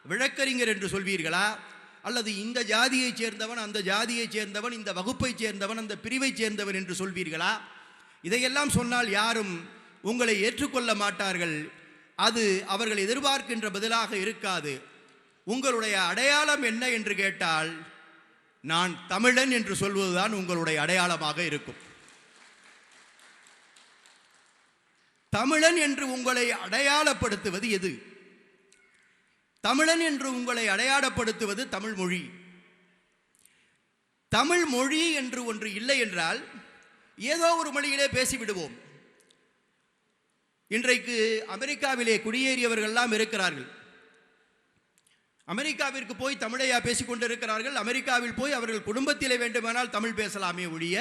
வழக்கறிஞர் என்று சொல்வீர்களா, அல்லது இந்த ஜாதியைச் சேர்ந்தவன், அந்த ஜாதியைச் சேர்ந்தவன், இந்த வகுப்பைச் சேர்ந்தவன், அந்த பிரிவைச் சேர்ந்தவன் என்று சொல்வீர்களா? இதையெல்லாம் சொன்னால் யாரும் உங்களை ஏற்றுக்கொள்ள மாட்டார்கள். அது அவர்கள் எதிர்பார்க்கின்ற பதிலாக இருக்காது. உங்களுடைய அடையாளம் என்ன என்று கேட்டால், நான் தமிழன் என்று சொல்வதுதான் உங்களுடைய அடையாளமாக இருக்கும். தமிழன் என்று உங்களை அடையாளப்படுத்துவது எது? தமிழன் என்று உங்களை அடையாளப்படுத்துவது தமிழ் மொழி. தமிழ் மொழி என்று ஒன்று இல்லை என்றால் ஏதோ ஒரு மொழியிலே பேசிவிடுவோம். இன்றைக்கு அமெரிக்காவிலே குடியேறியவர்கள்லாம் இருக்கிறார்கள். அமெரிக்காவிற்கு போய் தமிழையா பேசிக்கொண்டிருக்கிறார்கள்? அமெரிக்காவில் போய் அவர்கள் குடும்பத்திலே வேண்டுமானால் தமிழ் பேசலாமே ஒழிய,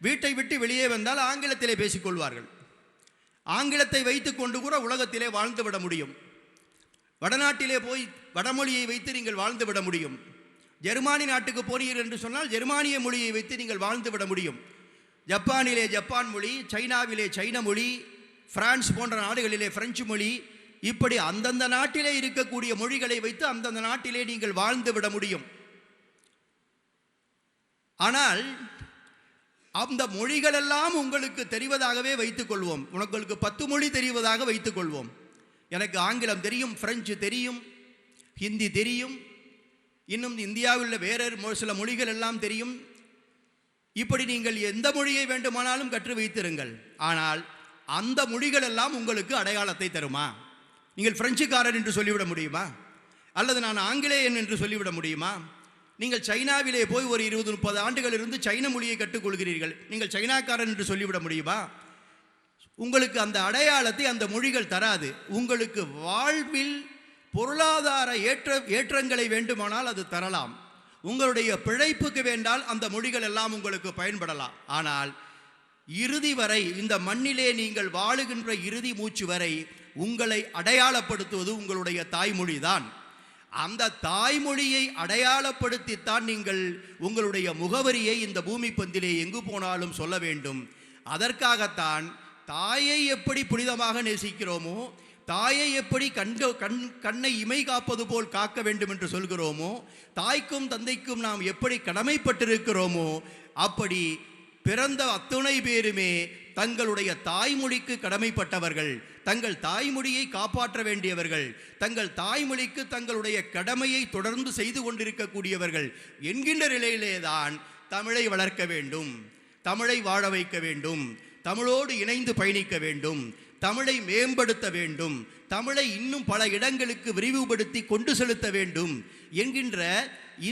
வீட்டை விட்டு வெளியே வந்தால் ஆங்கிலத்திலே பேசிக்கொள்வார்கள். ஆங்கிலத்தை வைத்துக்கொண்டு கூட உலகத்திலே வாழ்ந்து விட முடியும். வடநாட்டிலே போய் வடமொழியை வைத்து நீங்கள் வாழ்ந்து விட முடியும். ஜெர்மானி நாட்டுக்கு போனீர்கள் என்று சொன்னால் ஜெர்மானிய மொழியை வைத்து நீங்கள் வாழ்ந்து விட முடியும். ஜப்பானிலே ஜப்பான் மொழி, சைனாவிலே சைன மொழி, பிரான்ஸ் போன்ற நாடுகளிலே பிரெஞ்சு மொழி, இப்படி அந்தந்த நாட்டிலே இருக்கக்கூடிய மொழிகளை வைத்து அந்தந்த நாட்டிலே நீங்கள் வாழ்ந்து விட முடியும். ஆனால் அந்த மொழிகளெல்லாம் உங்களுக்கு தெரிவதாகவே வைத்துக் கொள்வோம். உங்களுக்கு 10 மொழி தெரிவதாக வைத்துக் கொள்வோம். எனக்கு ஆங்கிலம் தெரியும், பிரெஞ்சு தெரியும், ஹிந்தி தெரியும், இன்னும் இந்தியாவில் வேறு சில மொழிகள் எல்லாம் தெரியும். இப்படி நீங்கள் எந்த மொழியை வேண்டுமானாலும் கற்று வைத்திருங்கள். ஆனால் அந்த மொழிகள் எல்லாம் உங்களுக்கு அடையாளத்தை தருமா? நீங்கள் பிரெஞ்சுக்காரன் என்று சொல்லிவிட முடியுமா? அல்லது நான் ஆங்கிலேயன் என்று சொல்லிவிட முடியுமா? நீங்கள் சைனாவிலே போய் ஒரு 20-30 ஆண்டுகள் இருந்து சைன மொழியை கற்றுக்கொள்கிறீர்கள், நீங்கள் சைனாக்காரன் என்று சொல்லிவிட முடியுமா? உங்களுக்கு அந்த அடையாளத்தை அந்த மொழிகள் தராது. உங்களுக்கு வாழ்வில் பொருளாதார ஏற்றங்களை வேண்டுமானால் அது தரலாம், உங்களுடைய பிழைப்புக்கு வேண்டால் அந்த மொழிகள் எல்லாம் உங்களுக்கு பயன்படலாம். ஆனால் இறுதி வரை, இந்த மண்ணிலே நீங்கள் வாழுகின்ற இறுதி மூச்சு வரை உங்களை அடையாளப்படுத்துவது உங்களுடைய தாய்மொழி தான். அந்த தாய்மொழியை அடையாளப்படுத்தித்தான் நீங்கள் உங்களுடைய முகவரியை இந்த பூமி பந்திலே எங்கு போனாலும் சொல்ல வேண்டும். அதற்காகத்தான் தாயை எப்படி புனிதமாக நேசிக்கிறோமோ, தாயை எப்படி கண்ணை இமை காப்பது போல் காக்க வேண்டும் என்று சொல்கிறோமோ, தாய்க்கும் தந்தைக்கும் நாம் எப்படி கடமைப்பட்டிருக்கிறோமோ, அப்படி பிறந்த அத்துணை பேருமே தங்களுடைய தாய்மொழிக்கு கடமைப்பட்டவர்கள், தங்கள் தாய்மொழியை காப்பாற்ற வேண்டியவர்கள், தங்கள் தாய்மொழிக்கு தங்களுடைய கடமையை தொடர்ந்து செய்து கொண்டிருக்கக்கூடியவர்கள் என்கின்ற நிலையிலே தான் தமிழை வளர்க்க வேண்டும், தமிழை வாழ வைக்க வேண்டும், தமிழோடு இணைந்து பயணிக்க வேண்டும், தமிழை மேம்படுத்த வேண்டும், தமிழை இன்னும் பல இடங்களுக்கு விரிவுபடுத்தி கொண்டு செலுத்த வேண்டும் என்கின்ற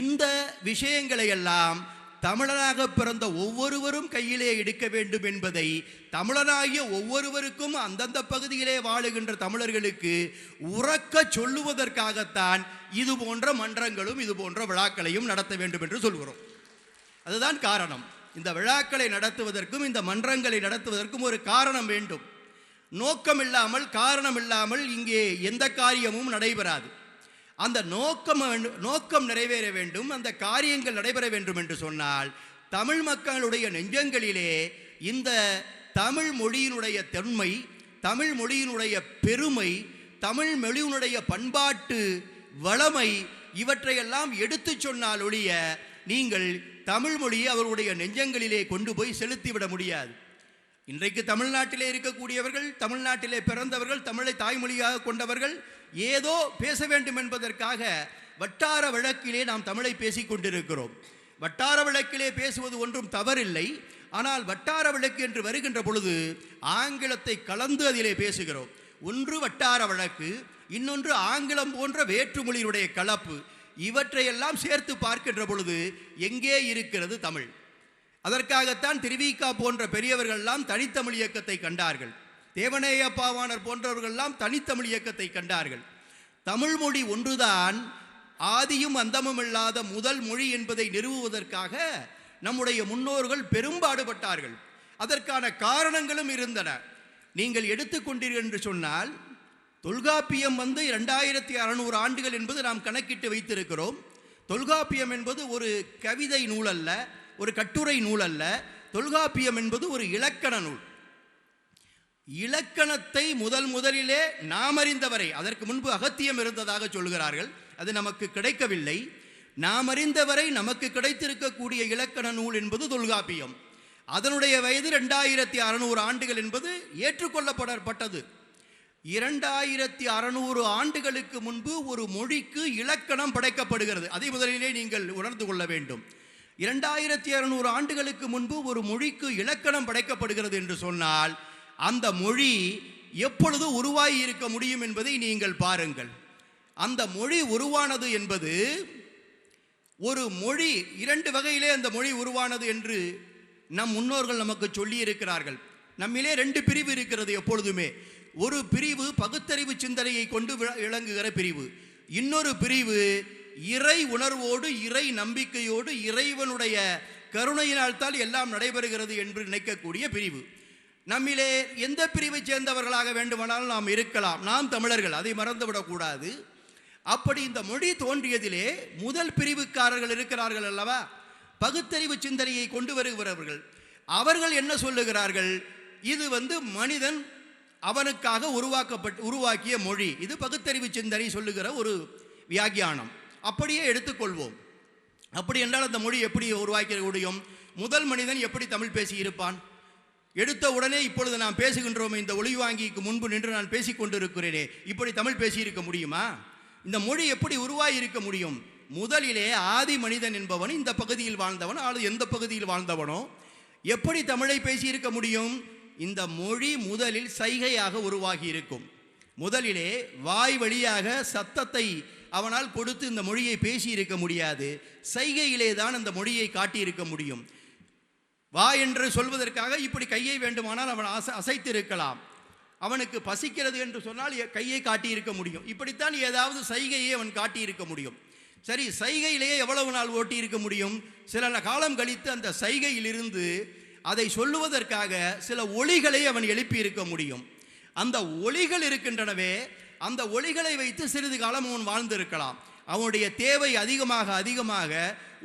இந்த விஷயங்களை எல்லாம் தமிழனாக பிறந்த ஒவ்வொருவரும் கையிலே எடுக்க வேண்டும் என்பதை தமிழனாகிய ஒவ்வொருவருக்கும் அந்தந்த பகுதியிலே வாழுகின்ற தமிழர்களுக்கு உறக்க சொல்லுவதற்காகத்தான் இது போன்ற மன்றங்களும் இது போன்ற விழாக்களையும் நடத்த வேண்டும் என்று சொல்கிறோம். அதுதான் காரணம். இந்த விழாக்களை நடத்துவதற்கும் இந்த மன்றங்களை நடத்துவதற்கும் ஒரு காரணம் வேண்டும். நோக்கம் இல்லாமல், காரணம் இல்லாமல் இங்கே எந்த காரியமும் நடைபெறாது. அந்த நோக்கம் நிறைவேற வேண்டும், அந்த காரியங்கள் நடைபெற வேண்டும் என்று சொன்னால் தமிழ் மக்களுடைய நெஞ்சங்களிலே இந்த தமிழ் மொழியினுடைய தொன்மை, தமிழ் மொழியினுடைய பெருமை, தமிழ் மொழியினுடைய பண்பாட்டு வளமை, இவற்றையெல்லாம் எடுத்து சொன்னால் ஒழிய நீங்கள் தமிழ் மொழியை அவர்களுடைய நெஞ்சங்களிலே கொண்டு போய் செலுத்திவிட முடியாது. இன்றைக்கு தமிழ்நாட்டிலே இருக்கக்கூடியவர்கள், தமிழ்நாட்டிலே பிறந்தவர்கள், தமிழை தாய்மொழியாக கொண்டவர்கள் ஏதோ பேச வேண்டும் என்பதற்காக வட்டார வழக்கிலே நாம் தமிழை பேசிக் கொண்டிருக்கிறோம். வட்டார வழக்கிலே பேசுவது ஒன்றும் தவறில்லை. ஆனால் வட்டார வழக்கு என்று வருகின்ற பொழுது ஆங்கிலத்தை கலந்து அதிலே பேசுகிறோம். ஒன்று வட்டார வழக்கு, இன்னொன்று ஆங்கிலம் போன்ற வேற்றுமொழியினுடைய கலப்பு. இவற்றையெல்லாம் சேர்த்து பார்க்கின்ற பொழுது எங்கே இருக்கிறது தமிழ்? அதற்காகத்தான் திருவிக போன்ற பெரியவர்கள்லாம் தனித்தமிழ் இயக்கத்தை கண்டார்கள். தேவநேய பாவாணர் போன்றவர்கள்லாம் தனித்தமிழ் இயக்கத்தை கண்டார்கள். தமிழ் மொழி ஒன்றுதான் ஆதியும் அந்தமும் இல்லாத முதல் மொழி என்பதை நிறுவுவதற்காக நம்முடைய முன்னோர்கள் பெரும்பாடுபட்டார்கள். அதற்கான காரணங்களும் இருந்தன. நீங்கள் எடுத்துக்கொண்டீர்கள் என்று சொன்னால் தொல்காப்பியம் 2600 ஆண்டுகள் என்பது நாம் கணக்கிட்டு வைத்திருக்கிறோம். தொல்காப்பியம் என்பது ஒரு கவிதை நூல் அல்ல, ஒரு கட்டுரை நூல் அல்ல. தொல்காப்பியம் என்பது ஒரு இலக்கண நூல். இலக்கணத்தை முதலிலே நாம் அறிந்தவரை, அதற்கு முன்பு அகத்தியம் இருந்ததாக சொல்கிறார்கள், அது நமக்கு கிடைக்கவில்லை. நாம் அறிந்தவரை நமக்கு கிடைத்திருக்கக்கூடிய இலக்கண நூல் என்பது தொல்காப்பியம். அதனுடைய வயது 2600 ஆண்டுகள் என்பது ஏற்றுக்கொள்ளப்படப்பட்டது. 2600 ஆண்டுகளுக்கு முன்பு ஒரு மொழிக்கு இலக்கணம் படைக்கப்படுகிறது. அதை முதலிலே நீங்கள் உணர்ந்து கொள்ள வேண்டும். 2600 ஆண்டுகளுக்கு முன்பு ஒரு மொழிக்கு இலக்கணம் படைக்கப்படுகிறது என்று சொன்னால் அந்த மொழி எப்பொழுது உருவாகி இருக்க முடியும் என்பதை நீங்கள் பாருங்கள். அந்த மொழி உருவானது என்பது ஒரு மொழி, 2 வகையிலே அந்த மொழி உருவானது என்று நம் முன்னோர்கள் நமக்கு சொல்லி இருக்கிறார்கள். நம்மிலே 2 பிரிவு இருக்கிறது எப்பொழுதுமே. ஒரு பிரிவு பகுத்தறிவு சிந்தனையை கொண்டு விளங்குகிற பிரிவு, இன்னொரு பிரிவு இறை உணர்வோடு, இறை நம்பிக்கையோடு, இறைவனுடைய கருணையினால் தான் எல்லாம் நடைபெறுகிறது என்று நினைக்கக்கூடிய பிரிவு. நம்மிலே எந்த பிரிவை சேர்ந்தவர்களாக வேண்டுமானாலும் நாம் இருக்கலாம், நாம் தமிழர்கள், அதை மறந்துவிடக்கூடாது. அப்படி இந்த மொழி தோன்றியதிலே முதல் பிரிவுக்காரர்கள் இருக்கிறார்கள் அல்லவா, பகுத்தறிவு சிந்தனையை கொண்டு வருகிறவர்கள். அவர்கள் என்ன சொல்லுகிறார்கள்? இது மனிதன் அவனுக்காக உருவாக்கிய மொழி, இது பகுத்தறிவு சிந்தனை சொல்லுகிற ஒரு வியாக்கியானம். அப்படியே எடுத்துக்கொள்வோம். அப்படி என்றால் அந்த மொழி எப்படி உருவாக்க முடியும்? முதல் மனிதன் எப்படி தமிழ் பேசி இருப்பான்? எடுத்த உடனே இப்பொழுது நாம் பேசுகின்றோம், இந்த ஒளிவாங்கிக்கு முன்பு நின்று நான் பேசிக் கொண்டிருக்கிறேனே, இப்படி தமிழ் பேசியிருக்க முடியுமா? இந்த மொழி எப்படி உருவாகி இருக்க முடியும்? முதலிலே ஆதி மனிதன் என்பவன் இந்த பகுதியில் வாழ்ந்தவன், அல்லது எந்த பகுதியில் வாழ்ந்தவனோ எப்படி தமிழை பேசியிருக்க முடியும்? இந்த மொழி முதலில் சைகையாக உருவாகி இருக்கும். முதலிலே வாய் வழியாக சத்தத்தை அவனால் கொடுத்து இந்த மொழியை பேசி இருக்க முடியாது. சைகையிலே தான் அந்த மொழியை காட்டியிருக்க முடியும். வா என்று சொல்வதற்காக இப்படி கையை வேண்டுமானால் அவன் அசைத்திருக்கலாம். அவனுக்கு பசிக்கிறது என்று சொன்னால் கையை காட்டியிருக்க முடியும். இப்படித்தான் ஏதாவது சைகையை அவன் காட்டியிருக்க முடியும். சரி, சைகையிலேயே எவ்வளவு நாள் ஓட்டி இருக்க முடியும்? சில காலம் கழித்து அந்த சைகையிலிருந்து அதை சொல்லுவதற்காக சில ஒலிகளை அவன் எழுப்பி இருக்க முடியும். அந்த ஒலிகள் இருக்கின்றனவே, அந்த ஒலிகளை வைத்து சிறிது காலம் அவன் வாழ்ந்திருக்கலாம். அவனுடைய தேவை அதிகமாக அதிகமாக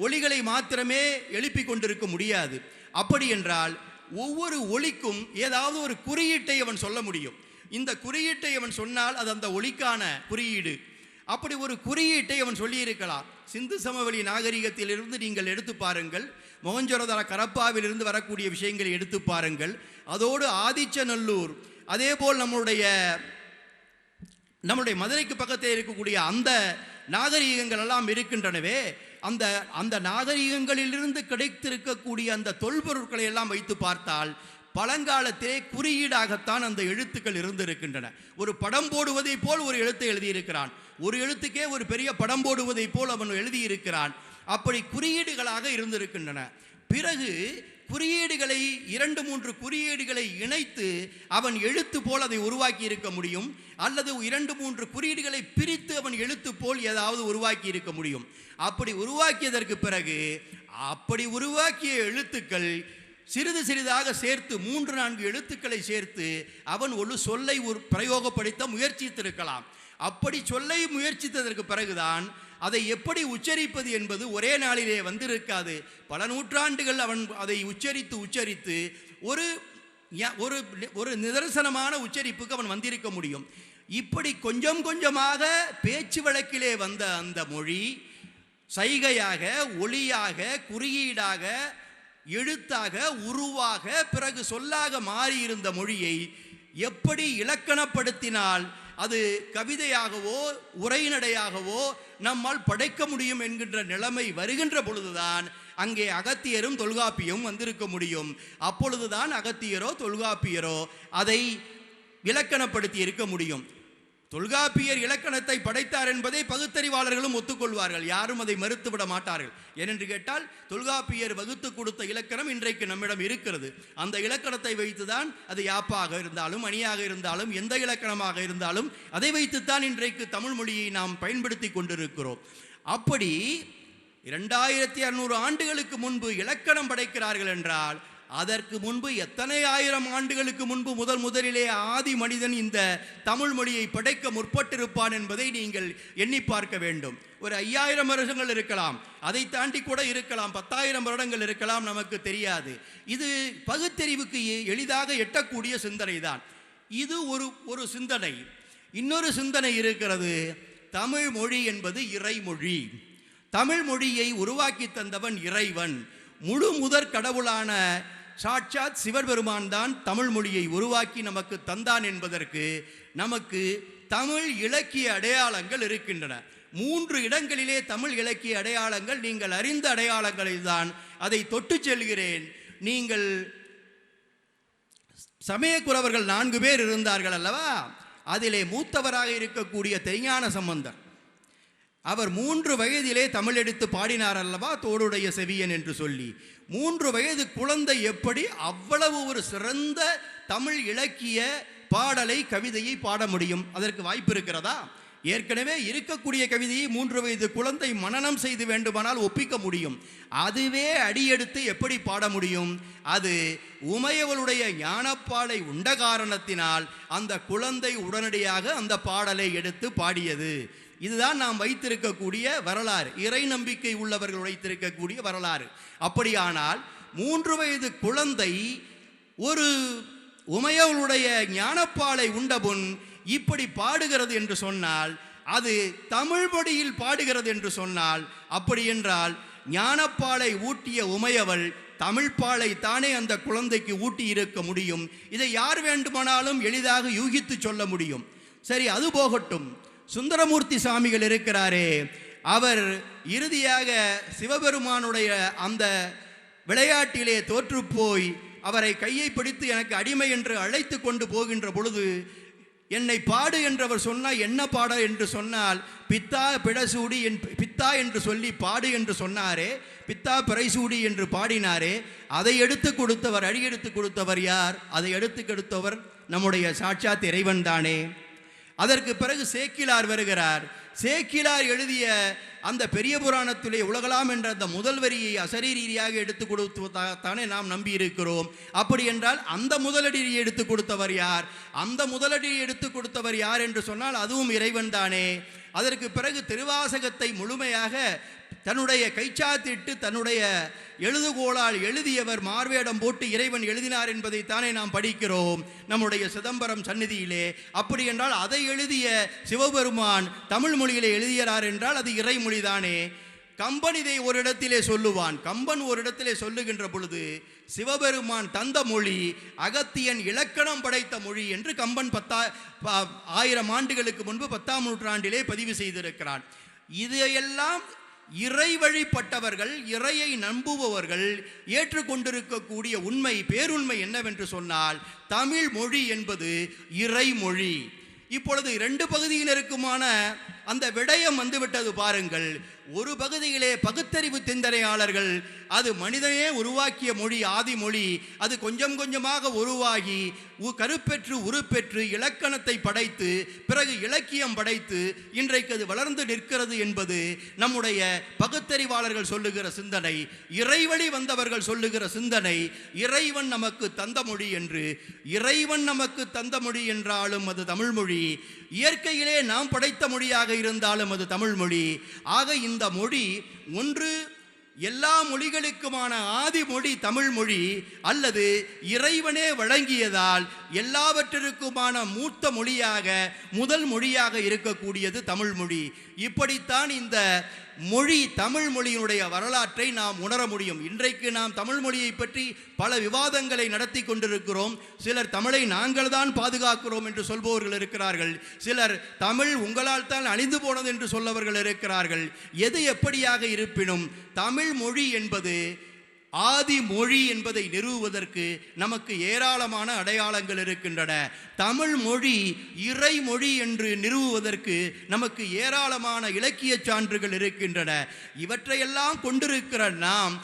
ஒலிகளை மாத்திரமே எழுப்பி கொண்டிருக்க முடியாது. அப்படி என்றால் ஒவ்வொரு ஒலிக்கும் ஏதாவது ஒரு குறியீட்டை அவன் சொல்ல முடியும். இந்த குறியீட்டை அவன் சொன்னால் அது அந்த ஒலிக்கான குறியீடு. அப்படி ஒரு குறியீட்டை அவன் சொல்லியிருக்கலாம். சிந்து சமவெளி நாகரிகத்திலிருந்து நீங்கள் எடுத்து பாருங்கள், மொஹஞ்சதாரோ கரப்பாவிலிருந்து வரக்கூடிய விஷயங்களை எடுத்து பாருங்கள். அதோடு ஆதிச்சநல்லூர், அதே போல் நம்முடைய மதுரைக்கு பக்கத்தில் இருக்கக்கூடிய அந்த நாகரிகங்கள் எல்லாம் இருக்கின்றனவே, அந்த நாகரிகங்களிலிருந்து கிடைத்திருக்கக்கூடிய அந்த தொல்பொருட்களை எல்லாம் வைத்து பார்த்தால் பழங்காலத்திலே குறியீடாகத்தான் அந்த எழுத்துக்கள் இருந்திருக்கின்றன. ஒரு படம் போடுவதை போல் ஒரு எழுத்தை எழுதியிருக்கிறான். ஒரு எழுத்துக்கே ஒரு பெரிய படம் போடுவதை போல் அவன் எழுதியிருக்கிறான். அப்படி குறியீடுகளாக இருந்திருக்கின்றன. பிறகு குறியீடுகளை 2-3 குறியீடுகளை இணைத்து அவன் எழுத்து போல் அதை உருவாக்கி இருக்க முடியும். அல்லது 2-3 குறியீடுகளை பிரித்து அவன் எழுத்து போல் ஏதாவது உருவாக்கி இருக்க முடியும். அப்படி உருவாக்கியதற்கு பிறகு அப்படி உருவாக்கிய எழுத்துக்கள் சிறிது சிறிதாக சேர்த்து 3-4 எழுத்துக்களை சேர்த்து அவன் ஒரு சொல்லை பிரயோகப்படுத்த முயற்சித்திருக்கலாம். அப்படி சொல்லை முயற்சித்ததற்கு பிறகுதான் அதை எப்படி உச்சரிப்பது என்பது ஒரே நாளிலே வந்திருக்காது. பல நூற்றாண்டுகள் அவன் அதை உச்சரித்து ஒரு நிதர்சனமான உச்சரிப்புக்கு அவன் வந்திருக்க முடியும். இப்படி கொஞ்சம் கொஞ்சமாக பேச்சு வழக்கிலே வந்த அந்த மொழி சைகையாக, ஒலியாக, குறியீடாக, எழுத்தாக, உருவாக, பிறகு சொல்லாக மாறியிருந்த மொழியை எப்படி இலக்கணப்படுத்தினால் அது கவிதையாகவோ உரைநடையாகவோ நம்மால் படைக்க முடியும் என்கின்ற நிலைமை வருகின்ற பொழுதுதான் அங்கே அகத்தியரும் தொல்காப்பியும் வந்திருக்க முடியும். அப்பொழுதுதான் அகத்தியரோ தொல்காப்பியரோ அதை இலக்கணப்படுத்தி இருக்க முடியும். தொல்காப்பியர் இலக்கணத்தை படைத்தார் என்பதை பகுத்தறிவாளர்களும் ஒத்துக்கொள்வார்கள். யாரும் அதை மறுத்துவிட மாட்டார்கள். ஏனென்று கேட்டால் தொல்காப்பியர் வகுத்து கொடுத்த இலக்கணம் இன்றைக்கு நம்மிடம் இருக்கிறது. அந்த இலக்கணத்தை வைத்துதான் அது யாப்பாக இருந்தாலும் அணியாக இருந்தாலும் எந்த இலக்கணமாக இருந்தாலும் அதை வைத்துத்தான் இன்றைக்கு தமிழ் மொழியை நாம் பயன்படுத்தி கொண்டிருக்கிறோம். அப்படி 2600 ஆண்டுகளுக்கு முன்பு இலக்கணம் படைக்கிறார்கள் என்றால் அதற்கு முன்பு எத்தனை ஆயிரம் ஆண்டுகளுக்கு முன்பு முதலிலே ஆதி மனிதன் இந்த தமிழ் மொழியை படைக்க முற்பட்டிருப்பான் என்பதை நீங்கள் எண்ணி பார்க்க வேண்டும். ஒரு 5000 வருஷங்கள் இருக்கலாம், அதை தாண்டி கூட இருக்கலாம், 10,000 வருடங்கள் இருக்கலாம், நமக்கு தெரியாது. இது பகுத்தறிவுக்கு எளிதாக எட்டக்கூடிய சிந்தனை தான். இது ஒரு சிந்தனை. இன்னொரு சிந்தனை இருக்கிறது. தமிழ் மொழி என்பது இறைமொழி. தமிழ் மொழியை உருவாக்கி தந்தவன் இறைவன். முழு முதற் கடவுளான சாட்சாத் சிவபெருமான் தான் தமிழ் மொழியை உருவாக்கி நமக்கு தந்தான் என்பதற்கு நமக்கு தமிழ் இலக்கிய அடையாளங்கள் இருக்கின்றன. 3 இடங்களிலே தமிழ் இலக்கிய அடையாளங்கள் நீங்கள் அறிந்த அடையாளங்களில் தான் அதை தொட்டு செல்கிறேன். நீங்கள் சமயக்குறவர்கள் 4 பேர் இருந்தார்கள் அல்லவா? அதிலே மூத்தவராக இருக்கக்கூடிய திருஞான சம்பந்தர், அவர் 3 வயதிலே தமிழ் எடுத்து பாடினார் அல்லவா, தோடுடைய செவியன் என்று சொல்லி. 3 வயது குழந்தை எப்படி அவ்வளவு ஒரு சிறந்த தமிழ் இலக்கிய பாடலை, கவிதையை பாட முடியும்? அதற்கு வாய்ப்பு இருக்கிறதா? ஏற்கனவே இருக்கக்கூடிய கவிதையை 3 வயது குழந்தை மனனம் செய்து வேண்டுமானால் ஒப்பிக்க முடியும். அதுவே அடியெடுத்து எப்படி பாட முடியும்? அது உமையவளுடைய ஞானப்பாலை உண்ட காரணத்தினால் அந்த குழந்தை உடனடியாக அந்த பாடலை எடுத்து பாடியது. இதுதான் நாம் வைத்திருக்கக்கூடிய வரலாறு, இறை நம்பிக்கை உள்ளவர்கள் வைத்திருக்கக்கூடிய வரலாறு. அப்படியானால் 3 வயது குழந்தை ஒரு உமையவளுடைய ஞானப்பாலை உண்டபுன் இப்படி பாடுகிறது என்று சொன்னால், அது தமிழ் மொழியில் பாடுகிறது என்று சொன்னால், அப்படி என்றால் ஞானப்பாலை ஊட்டிய உமையவள் தமிழ்ப்பாலை தானே அந்த குழந்தைக்கு ஊட்டி இருக்க முடியும். இதை யார் வேண்டுமானாலும் எளிதாக யூகித்து சொல்ல முடியும். சரி, அது போகட்டும். சுந்தரமூர்த்தி சாமிகள் இருக்கிறாரே, அவர் இறுதியாக சிவபெருமானுடைய அந்த விளையாட்டிலே தோற்றுப்போய் அவரை கையை பிடித்து எனக்கு அடிமை என்று அழைத்து கொண்டு போகின்ற பொழுது, என்னை பாடு என்றவர் சொன்னால் என்ன பாட என்று சொன்னால், பித்தா பிடசூடி பித்தா என்று சொல்லி பாடு என்று சொன்னாரே, பித்தா பிறைசூடி என்று பாடினாரே, அதை எடுத்து கொடுத்தவர், அடி எடுத்து கொடுத்தவர் யார்? அதை எடுத்து கொடுத்தவர் நம்முடைய சாட்சாத் இறைவன் தானே. அதற்கு பிறகு சேக்கிலார் வருகிறார். சேக்கிலார் எழுதிய அந்த பெரிய புராணத்திலே உலகலாம் என்ற அந்த முதல் வரியை அசரீரீதியாக எடுத்து கொடுத்தானே நாம் நம்பி இருக்கிறோம். அப்படி என்றால் அந்த முதலடியை எடுத்து கொடுத்தவர் யார்? அந்த முதலடியை எடுத்து கொடுத்தவர் யார் என்று சொன்னால் அதுவும் இறைவன் தானே. அதற்கு பிறகு திருவாசகத்தை முழுமையாக தன்னுடைய கைச்சாத்திட்டு தன்னுடைய எழுதுகோளால் எழுதியவர் மார்வேடம் போட்டு இறைவன் எழுதினார் என்பதைத்தானே நாம் படிக்கிறோம் நம்முடைய சிதம்பரம் சந்நிதியிலே. அப்படி என்றால் அதை எழுதிய சிவபெருமான் தமிழ் மொழியிலே எழுதியார் என்றால் அது இறைமொழிதானே. கம்பன் இதை ஒரு இடத்திலே சொல்லுவான். கம்பன் ஒரு இடத்திலே சொல்லுகின்ற பொழுது சிவபெருமான் தந்த மொழி அகத்தியன் இலக்கணம் படைத்த மொழி என்று கம்பன் 1000 ஆண்டுகளுக்கு முன்பு 10ஆம் நூற்றாண்டிலே பதிவு செய்திருக்கிறான். இதையெல்லாம் இறை வழிபட்டவர்கள், இறையை நம்புபவர்கள் ஏற்றுக்கொண்டிருக்கக்கூடிய உண்மை, பேருண்மை என்னவென்று சொன்னால், தமிழ் மொழி என்பது இறைமொழி. இப்பொழுது 2 பகுதியினருக்குமான அந்த விடயம் வந்துவிட்டது பாருங்கள். ஒரு பகுதியிலே பகுத்தறிவு சிந்தனையாளர்கள் அது மனிதனே உருவாக்கிய மொழி, ஆதி மொழி, அது கொஞ்சம் கொஞ்சமாக உருவாகி கருப்பெற்று உருப்பெற்று இலக்கணத்தை படைத்து பிறகு இலக்கியம் படைத்து இன்றைக்கு அது வளர்ந்து நிற்கிறது என்பது நம்முடைய பகுத்தறிவாளர்கள் சொல்லுகிற சிந்தனை. இறைவழி வந்தவர்கள் சொல்லுகிற சிந்தனை இறைவன் நமக்கு தந்த மொழி என்று. இறைவன் நமக்கு தந்த மொழி என்றாலும் அது தமிழ் மொழி, இயற்கையிலே நாம் படைத்த மொழியாக இருந்தாலும் அது தமிழ் மொழி. ஆக இந்த மொழி ஒன்று எல்லா மொழிகளுக்குமான ஆதி மொழி தமிழ் மொழி, அல்லது இறைவனே வழங்கியதால் எல்லாவற்றிற்குமான மூத்த மொழியாக முதல் மொழியாக இருக்கக்கூடியது தமிழ் மொழி. இப்படித்தான் இந்த மொழி, தமிழ் மொழியினுடைய வரலாற்றை நாம் உணர முடியும். இன்றைக்கு நாம் தமிழ் மொழியை பற்றி பல விவாதங்களை நடத்தி கொண்டிருக்கிறோம். சிலர் தமிழை நாங்கள் தான் பாதுகாக்கிறோம் என்று சொல்பவர்கள் இருக்கிறார்கள். சிலர் தமிழ் உங்களால் தான் அழிந்து போனது என்று சொல்லவர்கள் இருக்கிறார்கள். எது எப்படியாக இருப்பினும் தமிழ் மொழி என்பது ஆதி மொழி என்பதை நிறுவுவதற்கு நமக்கு ஏராளமான அடையாளங்கள் இருக்கின்றன. தமிழ் மொழி இறைமொழி என்று நிறுவுவதற்கு நமக்கு ஏராளமான இலக்கிய சான்றுகள் இருக்கின்றன. இவற்றையெல்லாம் கொண்டிருக்கிற நாம்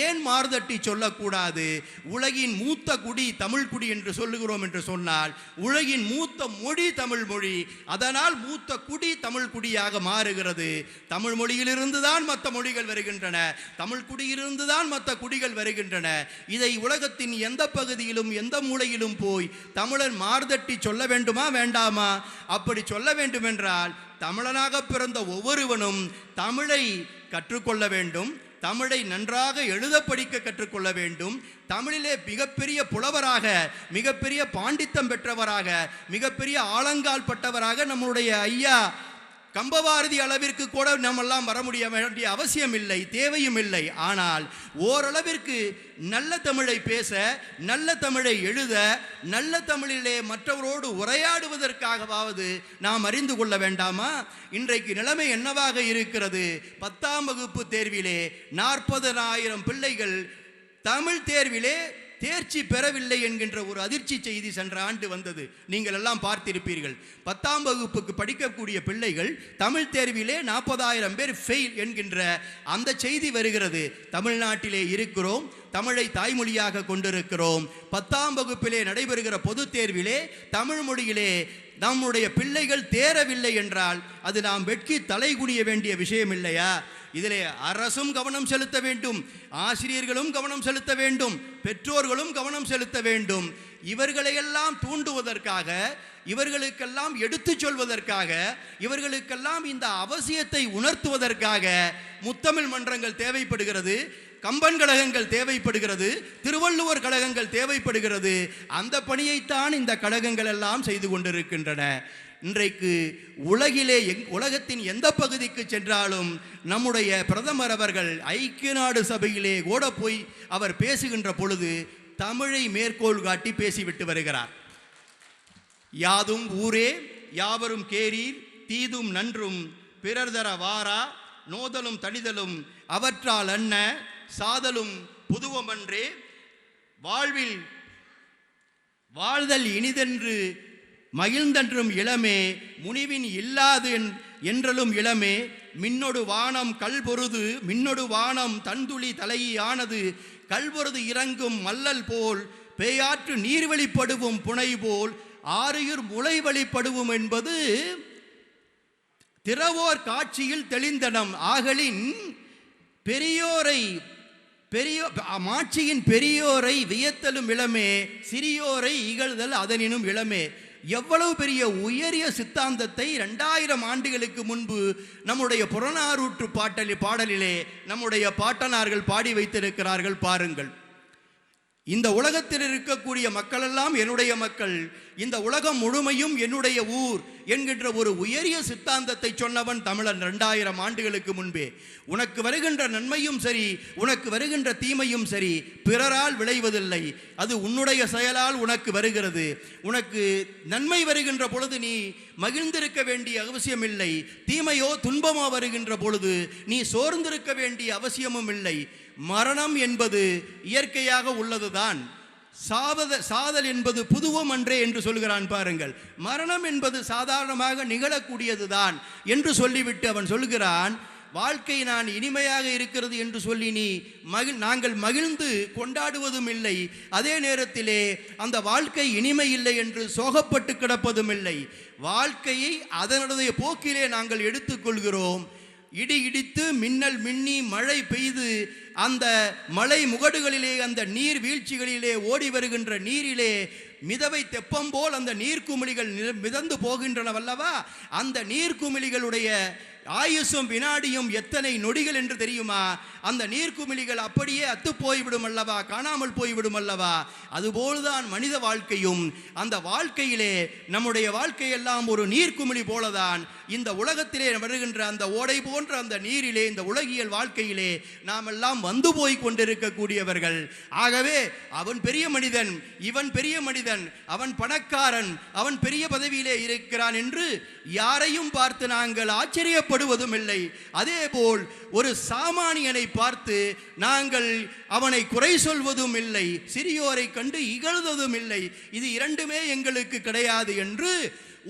ஏன் மார்தட்டி சொல்லக்கூடாது? உலகின் மூத்த குடி தமிழ் குடி என்று சொல்லுகிறோம் என்று சொன்னால், உலகின் மூத்த மொழி தமிழ் மொழி, அதனால் மூத்த குடி தமிழ் குடியாக மாறுகிறது. தமிழ் மொழியிலிருந்து தான் மற்ற மொழிகள் வருகின்றன, தமிழ் குடியிலிருந்து தான் மற்ற குடிகள் வருகின்றன. இதை உலகத்தின் எந்த பகுதியிலும் எந்த மூலையிலும் போய் தமிழன் மார்தட்டி சொல்ல வேண்டுமா வேண்டாமா? அப்படி சொல்ல வேண்டுமென்றால் தமிழனாக பிறந்த ஒவ்வொருவனும் தமிழை கற்றுக்கொள்ள வேண்டும், தமிழை நன்றாக எழுத படிக்க கற்றுக்கொள்ள வேண்டும். தமிழிலே மிகப்பெரிய புலவராக, மிகப்பெரிய பாண்டித்தம் பெற்றவராக, மிகப்பெரிய ஆழங்கால் பட்டவராக நம்முடைய ஐயா கம்பபாரதி அளவிற்கு கூட நம்மெல்லாம் வர முடிய வேண்டிய அவசியம் இல்லை, தேவையும் இல்லை. ஆனால் ஓரளவிற்கு நல்ல தமிழை பேச, நல்ல தமிழை எழுத, நல்ல தமிழிலே மற்றவரோடு உரையாடுவதற்காகவாவது நாம் அறிந்து கொள்ள வேண்டாமா? இன்றைக்கு நிலைமை என்னவாக இருக்கிறது? 10ஆம் வகுப்பு தேர்விலே 40,000 பிள்ளைகள் தமிழ் தேர்விலே தேர்ச்சி பெறவில்லை என்கின்ற ஒரு அதிர்ச்சி செய்தி சென்ற ஆண்டு வந்தது. நீங்கள் எல்லாம் பார்த்திருப்பீர்கள். 10ஆம் வகுப்புக்கு படிக்கக்கூடிய பிள்ளைகள் தமிழ் தேர்விலே 40,000 பேர் ஃபெயில் என்கின்ற அந்த செய்தி வருகிறது. தமிழ்நாட்டிலே இருக்கிறோம், தமிழை தாய்மொழியாக கொண்டிருக்கிறோம். 10ஆம் வகுப்பிலே நடைபெறுகிற பொது தேர்விலே தமிழ் மொழியிலே நம்முடைய பிள்ளைகள் தேரவில்லை என்றால் அது நாம் வெட்கி தலைகுனிய வேண்டிய விஷயம் இல்லையா? இதிலே அரசும் கவனம் செலுத்த வேண்டும், ஆசிரியர்களும் கவனம் செலுத்த வேண்டும், பெற்றோர்களும் கவனம் செலுத்த வேண்டும். இவர்களையெல்லாம் தூண்டுவதற்காக, இவர்களுக்கெல்லாம் எடுத்து சொல்வதற்காக, இவர்களுக்கெல்லாம் இந்த அவசியத்தை உணர்த்துவதற்காக முத்தமிழ் மன்றங்கள் தேவைப்படுகிறது, கம்பன் கழகங்கள் தேவைப்படுகிறது, திருவள்ளுவர் கழகங்கள் தேவைப்படுகிறது. அந்த பணியைத்தான் இந்த கழகங்கள் எல்லாம் செய்து கொண்டிருக்கின்றன. இன்றைக்கு உலகிலே உலகத்தின் எந்த பகுதிக்கு சென்றாலும் நம்முடைய பிரதமர் அவர்கள் ஐக்கிய நாடு சபையிலே கூட போய் அவர் பேசுகின்ற பொழுது தமிழை மேற்கோள் காட்டி பேசிவிட்டு வருகிறார். யாதும் ஊரே யாவரும் கேரீர் தீதும் நன்றும் பிறர் தர வாரா நோதலும் தனிதலும் அவற்றால் அன்ன சாதலும் புதுவமன்றே வாழ்வில் வாழ்தல் இனிதென்று மகிழ்ந்தன்றும் இளமே, முனிவின் இல்லாது என்றலும் இளமே, மின்னொடு வானம் கல்பொருது, மின்னொடு வானம் தன்துளி தலையானது, கல்பொருது இறங்கும் மல்லல் போல், பேயாற்று நீர் வெளிப்படுவும் புனை போல், ஆறுயிர் முளை வழிபடுவும் என்பது திறவோர் காட்சியில் தெளிந்தனம். ஆகலின் மாட்சியின் பெரியோரை வியத்தலும் இளமே, சிறியோரை இகழ்தல் அதனினும் இளமே. எவ்வளவு பெரிய உயரிய சித்தாந்தத்தை 2000 ஆண்டுகளுக்கு முன்பு நம்முடைய புறநானூற்று பாடலிலே நம்முடைய பாட்டனார்கள் பாடி வைத்திருக்கிறார்கள் பாருங்கள். இந்த உலகத்தில் இருக்கக்கூடிய மக்களெல்லாம் என்னுடைய மக்கள், இந்த உலகம் முழுமையும் என்னுடைய ஊர் என்கின்ற ஒரு உயரிய சித்தாந்தத்தை சொன்னவன் தமிழன் 2000 ஆண்டுகளுக்கு முன்பே. உனக்கு வருகின்ற நன்மையும் சரி, உனக்கு வருகின்ற தீமையும் சரி, பிறரால் விளைவதில்லை, அது உன்னுடைய செயலால் உனக்கு வருகிறது. உனக்கு நன்மை வருகின்ற பொழுது நீ மகிழ்ந்திருக்க வேண்டிய அவசியம் இல்லை, தீமையோ துன்பமோ வருகின்ற பொழுது நீ சோர்ந்திருக்க வேண்டிய அவசியமும் இல்லை. மரணம் என்பது இயற்கையாக உள்ளதுதான், சாதல் என்பது புதுவம் அன்றே என்று சொல்கிறான் பாருங்கள். மரணம் என்பது சாதாரணமாக நிகழக்கூடியதுதான் என்று சொல்லிவிட்டு அவன் சொல்கிறான், வாழ்க்கை நான் இனிமையாக இருக்கிறது என்று சொல்லி நாங்கள் மகிழ்ந்து கொண்டாடுவதும் இல்லை, அதே நேரத்திலே அந்த வாழ்க்கை இனிமை இல்லை என்று சோகப்பட்டு கிடப்பதும் இல்லை. வாழ்க்கையை அதனுடைய போக்கிலே நாங்கள் எடுத்துக்கொள்கிறோம். இடி இடித்து மின்னல் மின்னி மழை பெய்து அந்த மலை முகடுகளிலே அந்த நீர் வீழ்ச்சிகளிலே ஓடி வருகின்ற நீரிலே மிதவை தெப்பம் போல் அந்த நீர்க்குமிழிகள் மிதந்து போகின்றனவல்லவா, அந்த நீர்க்குமிழிகளுடைய ஆயுசும் வினாடியும் எத்தனை நொடிகள் என்று தெரியுமா? அந்த நீர்க்குமிழிகள் அப்படியே அத்து போய்விடும் அல்லவா, காணாமல் போய்விடும் அல்லவா. அதுபோல்தான் மனித வாழ்க்கையும். அந்த வாழ்க்கையிலே நம்முடைய வாழ்க்கையெல்லாம் ஒரு நீர்க்குமிழி போலதான். இந்த உலகத்திலே வருகின்ற அந்த ஓடை போன்ற அந்த நீரிலே, இந்த உலகியல் வாழ்க்கையிலே நாம் எல்லாம் வந்து போய் கொண்டிருக்கக்கூடியவர்கள். ஆகவே அவன் பெரிய மனிதன், இவன் பெரிய மனிதன், அவன் பணக்காரன், அவன் பெரிய பதவியிலே இருக்கிறான் என்று யாரையும் பார்த்து நாங்கள் ஆச்சரியப்படுவதும் இல்லை. அதேபோல் ஒரு சாமானியனை பார்த்து நாங்கள் அவனை குறை சொல்வதும் இல்லை, சிறியோரை கண்டு இகழ்வதும் இல்லை. இது இரண்டுமே எங்களுக்கு கிடையாது என்று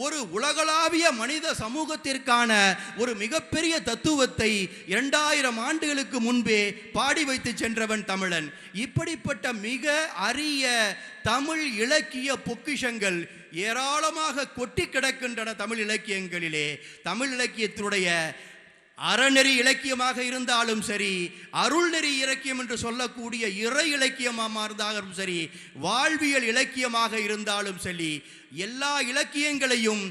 ஒரு உலகளாவிய மனித சமூகத்திற்கான ஒரு மிகப்பெரிய தத்துவத்தை 2000 ஆண்டுகளுக்கு முன்பே பாடி வைத்து சென்றவன் தமிழன். இப்படிப்பட்ட மிக அரிய தமிழ் இலக்கிய பொக்கிஷங்கள் ஏராளமாக கொட்டி கிடக்கின்றன தமிழ் இலக்கியங்களிலே. தமிழ் இலக்கியத்தினுடைய அறநெறி இலக்கியமாக இருந்தாலும் சரி, அருள்நெறி இலக்கியம் என்று சொல்லக்கூடிய இறை இலக்கியமாக இருந்தாலும் சரி, வாழ்வியல் இலக்கியமாக இருந்தாலும் சரி, எல்லா இலக்கியங்களையும்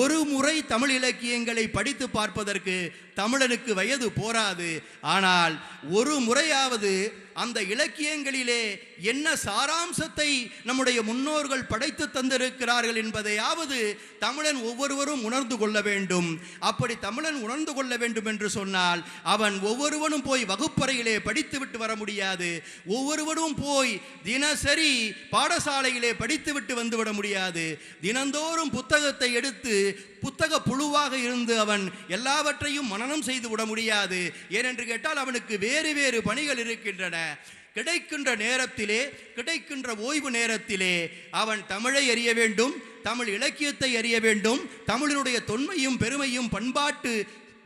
ஒரு முறை தமிழ் இலக்கியங்களை படித்து பார்ப்பதற்கு தமிழனுக்கு வயது போராது. ஆனால் ஒரு முறையாவது அந்த இலக்கியங்களிலே என்ன சாராம்சத்தை நம்முடைய முன்னோர்கள் படைத்து தந்திருக்கிறார்கள் என்பதையாவது தமிழன் ஒவ்வொருவரும் உணர்ந்து கொள்ள வேண்டும். அப்படி தமிழன் உணர்ந்து கொள்ள வேண்டும் என்று சொன்னால் அவன் ஒவ்வொருவனும் போய் வகுப்பறையிலே படித்துவிட்டு வர முடியாது. ஒவ்வொருவனும் போய் தினசரி பாடசாலையிலே படித்துவிட்டு வந்துவிட முடியாது. தினந்தோறும் புத்தகத்தை எடுத்து புத்தக புழுவாக இருந்து அவன் எல்லாவற்றையும் மனனம் செய்து விட முடியாது. ஏனென்று கேட்டால் அவனுக்கு வேறு வேறு பணிகள் இருக்கின்றன. கிடைக்கின்ற நேரத்திலே, கிடைக்கின்ற ஓய்வு நேரத்திலே அவன் தமிழை அறிய வேண்டும், தமிழ் இலக்கியத்தை அறிய வேண்டும், தமிழினுடைய தொன்மையும் பெருமையும் பண்பாட்டு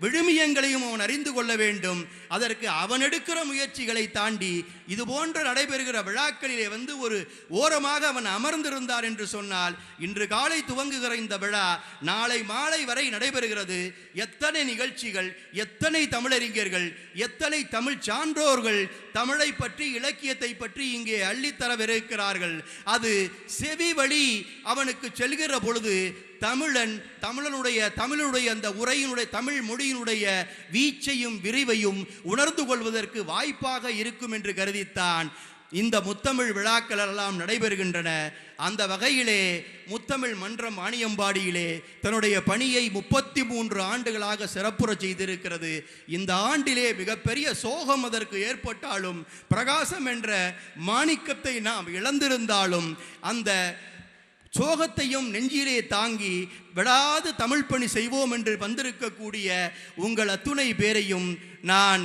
விழுமியங்களையும் அவன் அறிந்து கொள்ள வேண்டும். அதற்கு அவன் எடுக்கிற முயற்சிகளை தாண்டி இது போன்ற நடைபெறுகிற விழாக்களிலே வந்து ஒரு ஓரமாக அவன் அமர்ந்திருந்தார் என்று சொன்னால், இன்று காலை துவங்குகிற இந்த விழா நாளை மாலை வரை நடைபெறுகிறது. எத்தனை நிகழ்ச்சிகள், எத்தனை தமிழறிஞர்கள், எத்தனை தமிழ் சான்றோர்கள் தமிழை பற்றி, இலக்கியத்தை பற்றி இங்கே அள்ளித்தரவிருக்கிறார்கள். அது செவி வழி அவனுக்கு செல்கிற பொழுது தமிழனுடைய அந்த உரையினுடைய, தமிழ் மொழியினுடைய வீச்சையும் விரிவையும் உணர்ந்து கொள்வதற்கு வாய்ப்பாக இருக்கும் என்று கருதித்தான் இந்த முத்தமிழ் விழாக்கள் எல்லாம் நடைபெறுகின்றன. அந்த வகையிலே முத்தமிழ் மன்றம் வாணியம்பாடியிலே தன்னுடைய பணியை 33 ஆண்டுகளாக சிறப்புற செய்திருக்கிறது. இந்த ஆண்டிலே மிகப்பெரிய சோகம் அதற்கு ஏற்பட்டாலும், பிரகாசம் என்ற மாணிக்கத்தை நாம் இழந்திருந்தாலும், அந்த சோகத்தையும் நெஞ்சிலே தாங்கி விடாது தமிழ் பணி செய்வோம் என்று வந்திருக்கக்கூடிய உங்கள் அத்துணை பேரையும் நான்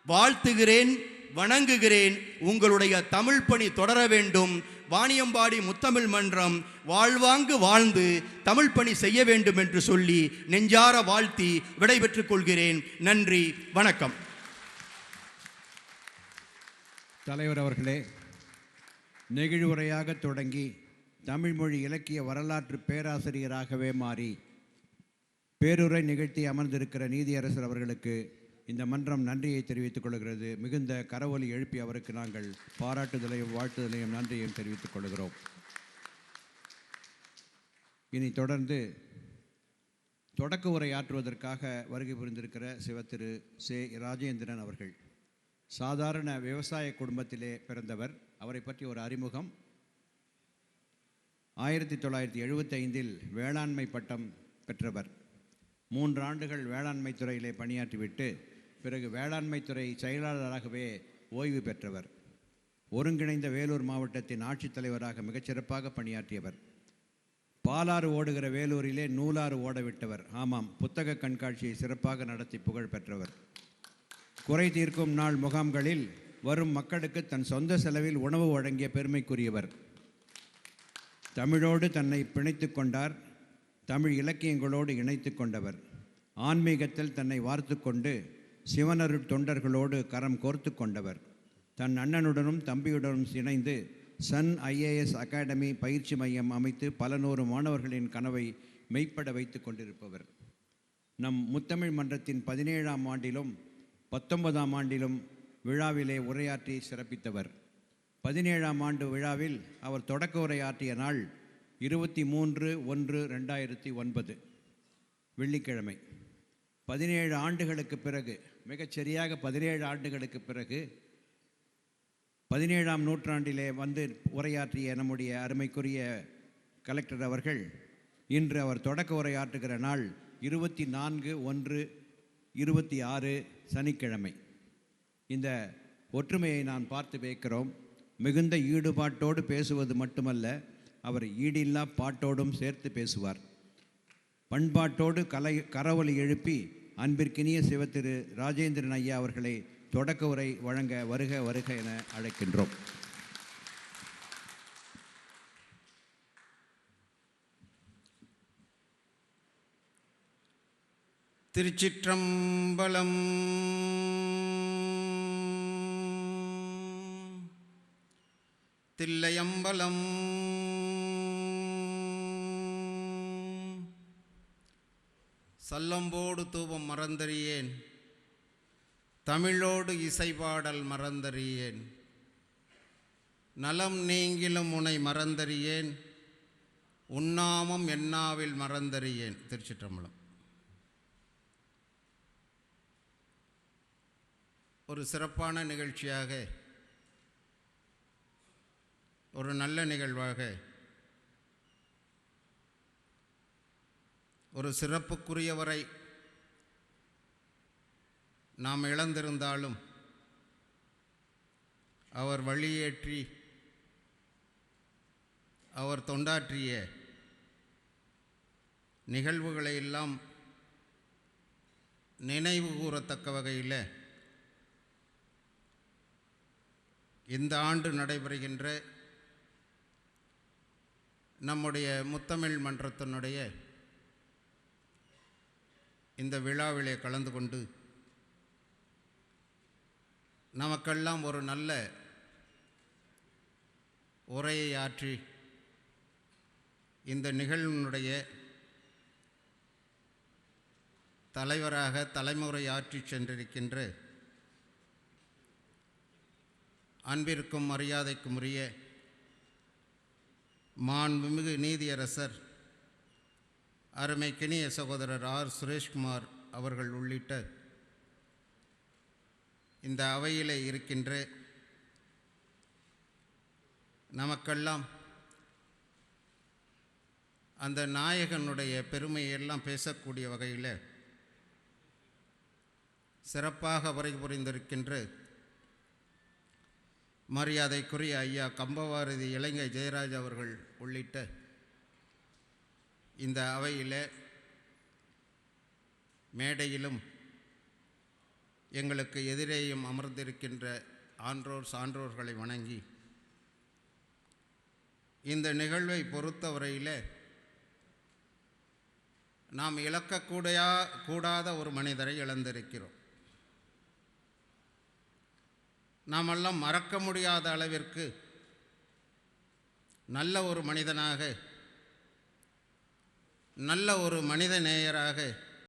வாழ்த்துகிறேன், வணங்குகிறேன். உங்களுடைய தமிழ் பணி தொடர வேண்டும். வாணியம்பாடி முத்தமிழ் மன்றம் வாழ்வாங்கு வாழ்ந்து தமிழ் பணி செய்ய வேண்டும் என்று சொல்லி நெஞ்சார வாழ்த்தி விடைபெற்றுக் கொள்கிறேன். நன்றி, வணக்கம். தலைவர் அவர்களே, நெகிழ்வுரையாக தொடங்கி தமிழ்மொழி இலக்கிய வரலாற்று பேராசிரியராகவே மாறி பேருரை நிகழ்த்தி அமர்ந்திருக்கிற நீதியரசர் அவர்களுக்கு இந்த மன்றம் நன்றியை தெரிவித்துக் கொள்கிறது. மிகுந்த கரவொலி எழுப்பி அவருக்கு நாங்கள் பாராட்டுதலையும் வாழ்த்துதலையும் நன்றியையும் தெரிவித்துக் கொள்கிறோம். இனி தொடர்ந்து தொடக்க உரை ஆற்றுவதற்காக வருகை புரிந்திருக்கிற திரு சே. ராஜேந்திரன் அவர்கள். சாதாரண விவசாய குடும்பத்திலே பிறந்தவர். அவரை பற்றி ஒரு அறிமுகம். 1975 வேளாண்மை பட்டம் பெற்றவர். 3 ஆண்டுகள் வேளாண்மை துறையிலே பணியாற்றிவிட்டு பிறகு வேளாண்மை துறை செயலாளராகவே ஓய்வு பெற்றவர். ஒருங்கிணைந்த வேலூர் மாவட்டத்தின் ஆட்சித்தலைவராக மிகச்சிறப்பாக பணியாற்றியவர். பாலாறு ஓடுகிற வேலூரிலே நூலாறு ஓடவிட்டவர். ஆமாம், புத்தக கண்காட்சியை சிறப்பாக நடத்தி புகழ் பெற்றவர். குறை தீர்க்கும் நாள் முகாம்களில் வரும் மக்களுக்கு தன் சொந்த செலவில் உணவு வழங்கிய பெருமைக்குரியவர். தமிழோடு தன்னை பிணைத்து கொண்டார். தமிழ் இலக்கியங்களோடு இணைத்து கொண்டவர். ஆன்மீகத்தில் தன்னை வார்த்து கொண்டு சிவனருட் தொண்டர்களோடு கரம் கோர்த்து கொண்டவர். தன் அண்ணனுடனும் தம்பியுடனும் இணைந்து சன் IAS அகாடமி பயிற்சி மையம் அமைத்து பல நூறு மாணவர்களின் கனவை மெய்ப்பட வைத்து கொண்டிருப்பவர். நம் முத்தமிழ் மன்றத்தின் 17ஆம் ஆண்டிலும் 19ஆம் ஆண்டிலும் விழாவிலே உரையாற்றி சிறப்பித்தவர். 17ஆம் ஆண்டு விழாவில் அவர் தொடக்க உரையாற்றிய நாள் 23/1/2009 வெள்ளிக்கிழமை. 17 ஆண்டுகளுக்கு பிறகு, மிகச்சரியாக 17 ஆண்டுகளுக்கு பிறகு 17ஆம் நூற்றாண்டிலே வந்து உரையாற்றிய நம்முடைய அருமைக்குரிய கலெக்டர் அவர்கள் இன்று அவர் தொடக்க உரையாற்றுகிற நாள் 24/1/26 சனிக்கிழமை. இந்த ஒற்றுமையை நான் பார்த்து வைக்கிறோம். மிகுந்த ஈடுபாட்டோடு பேசுவது மட்டுமல்ல, அவர் ஈடில்லா பாட்டோடும் சேர்த்து பேசுவார். பண்பாட்டோடு கரவொலி எழுப்பி அன்பிற்கினிய திரு ராஜேந்திரன் ஐயா அவர்களை தொடக்க உரை வழங்க வருக வருக என அழைக்கின்றோம். திருச்சிற்றம்பலம். தில்லையம்பலம். சல்லம்போடு தூபம் மறந்தறியேன், தமிழோடு இசைபாடல் மறந்தறியேன், நலம் நீங்கிலும் உனை மறந்தறியேன், உன்னாமம் என்னாவில் மறந்தறியேன். திருச்சிற்றம்பலம். ஒரு சிறப்பான நிகழ்ச்சியாக, ஒரு நல்ல நிகழ்வாக, ஒரு சிறப்புக்குரியவரை நாம் இழந்திருந்தாலும் அவர் வழியேற்றி அவர் தொண்டாற்றிய நிகழ்வுகளை எல்லாம் நினைவு கூறத்தக்க வகையில் இந்த ஆண்டு நடைபெறுகின்ற நம்முடைய முத்தமிழ் மன்றத்தினுடைய இந்த விழாவிலே கலந்து கொண்டு நமக்கெல்லாம் ஒரு நல்ல உரையை ஆற்றி இந்த நிகழ்வினுடைய தலைவராக தலைமுறை ஆற்றி சென்றிருக்கின்ற அன்பிற்கும் மரியாதைக்கும் உரிய மாண்புமிகு நீதியரசர் அருமைக்கினிய சகோதரர் R. சுரேஷ்குமார் அவர்கள் உள்ளிட்ட இந்த அவையிலே இருக்கின்ற நமக்கெல்லாம் அந்த நாயகனுடைய பெருமையெல்லாம் பேசக்கூடிய வகையில் சிறப்பாக உரை புரிந்திருக்கின்ற மரியாதைக்குரிய ஐயா கம்பவாரதி இலங்கை ஜெயராஜ் அவர்கள் உள்ளிட்ட இந்த அவையில் மேடையிலும் எங்களுக்கு எதிரேயும் அமர்ந்திருக்கின்ற ஆன்றோர் சான்றோர்களை வணங்கி இந்த நிகழ்வை பொறுத்தவரையில் நாம் கூடாத ஒரு மனிதரை இழந்திருக்கிறோம். நாமெல்லாம் மறக்க முடியாத அளவிற்கு நல்ல ஒரு மனிதனாக, நல்ல ஒரு மனித நேயராக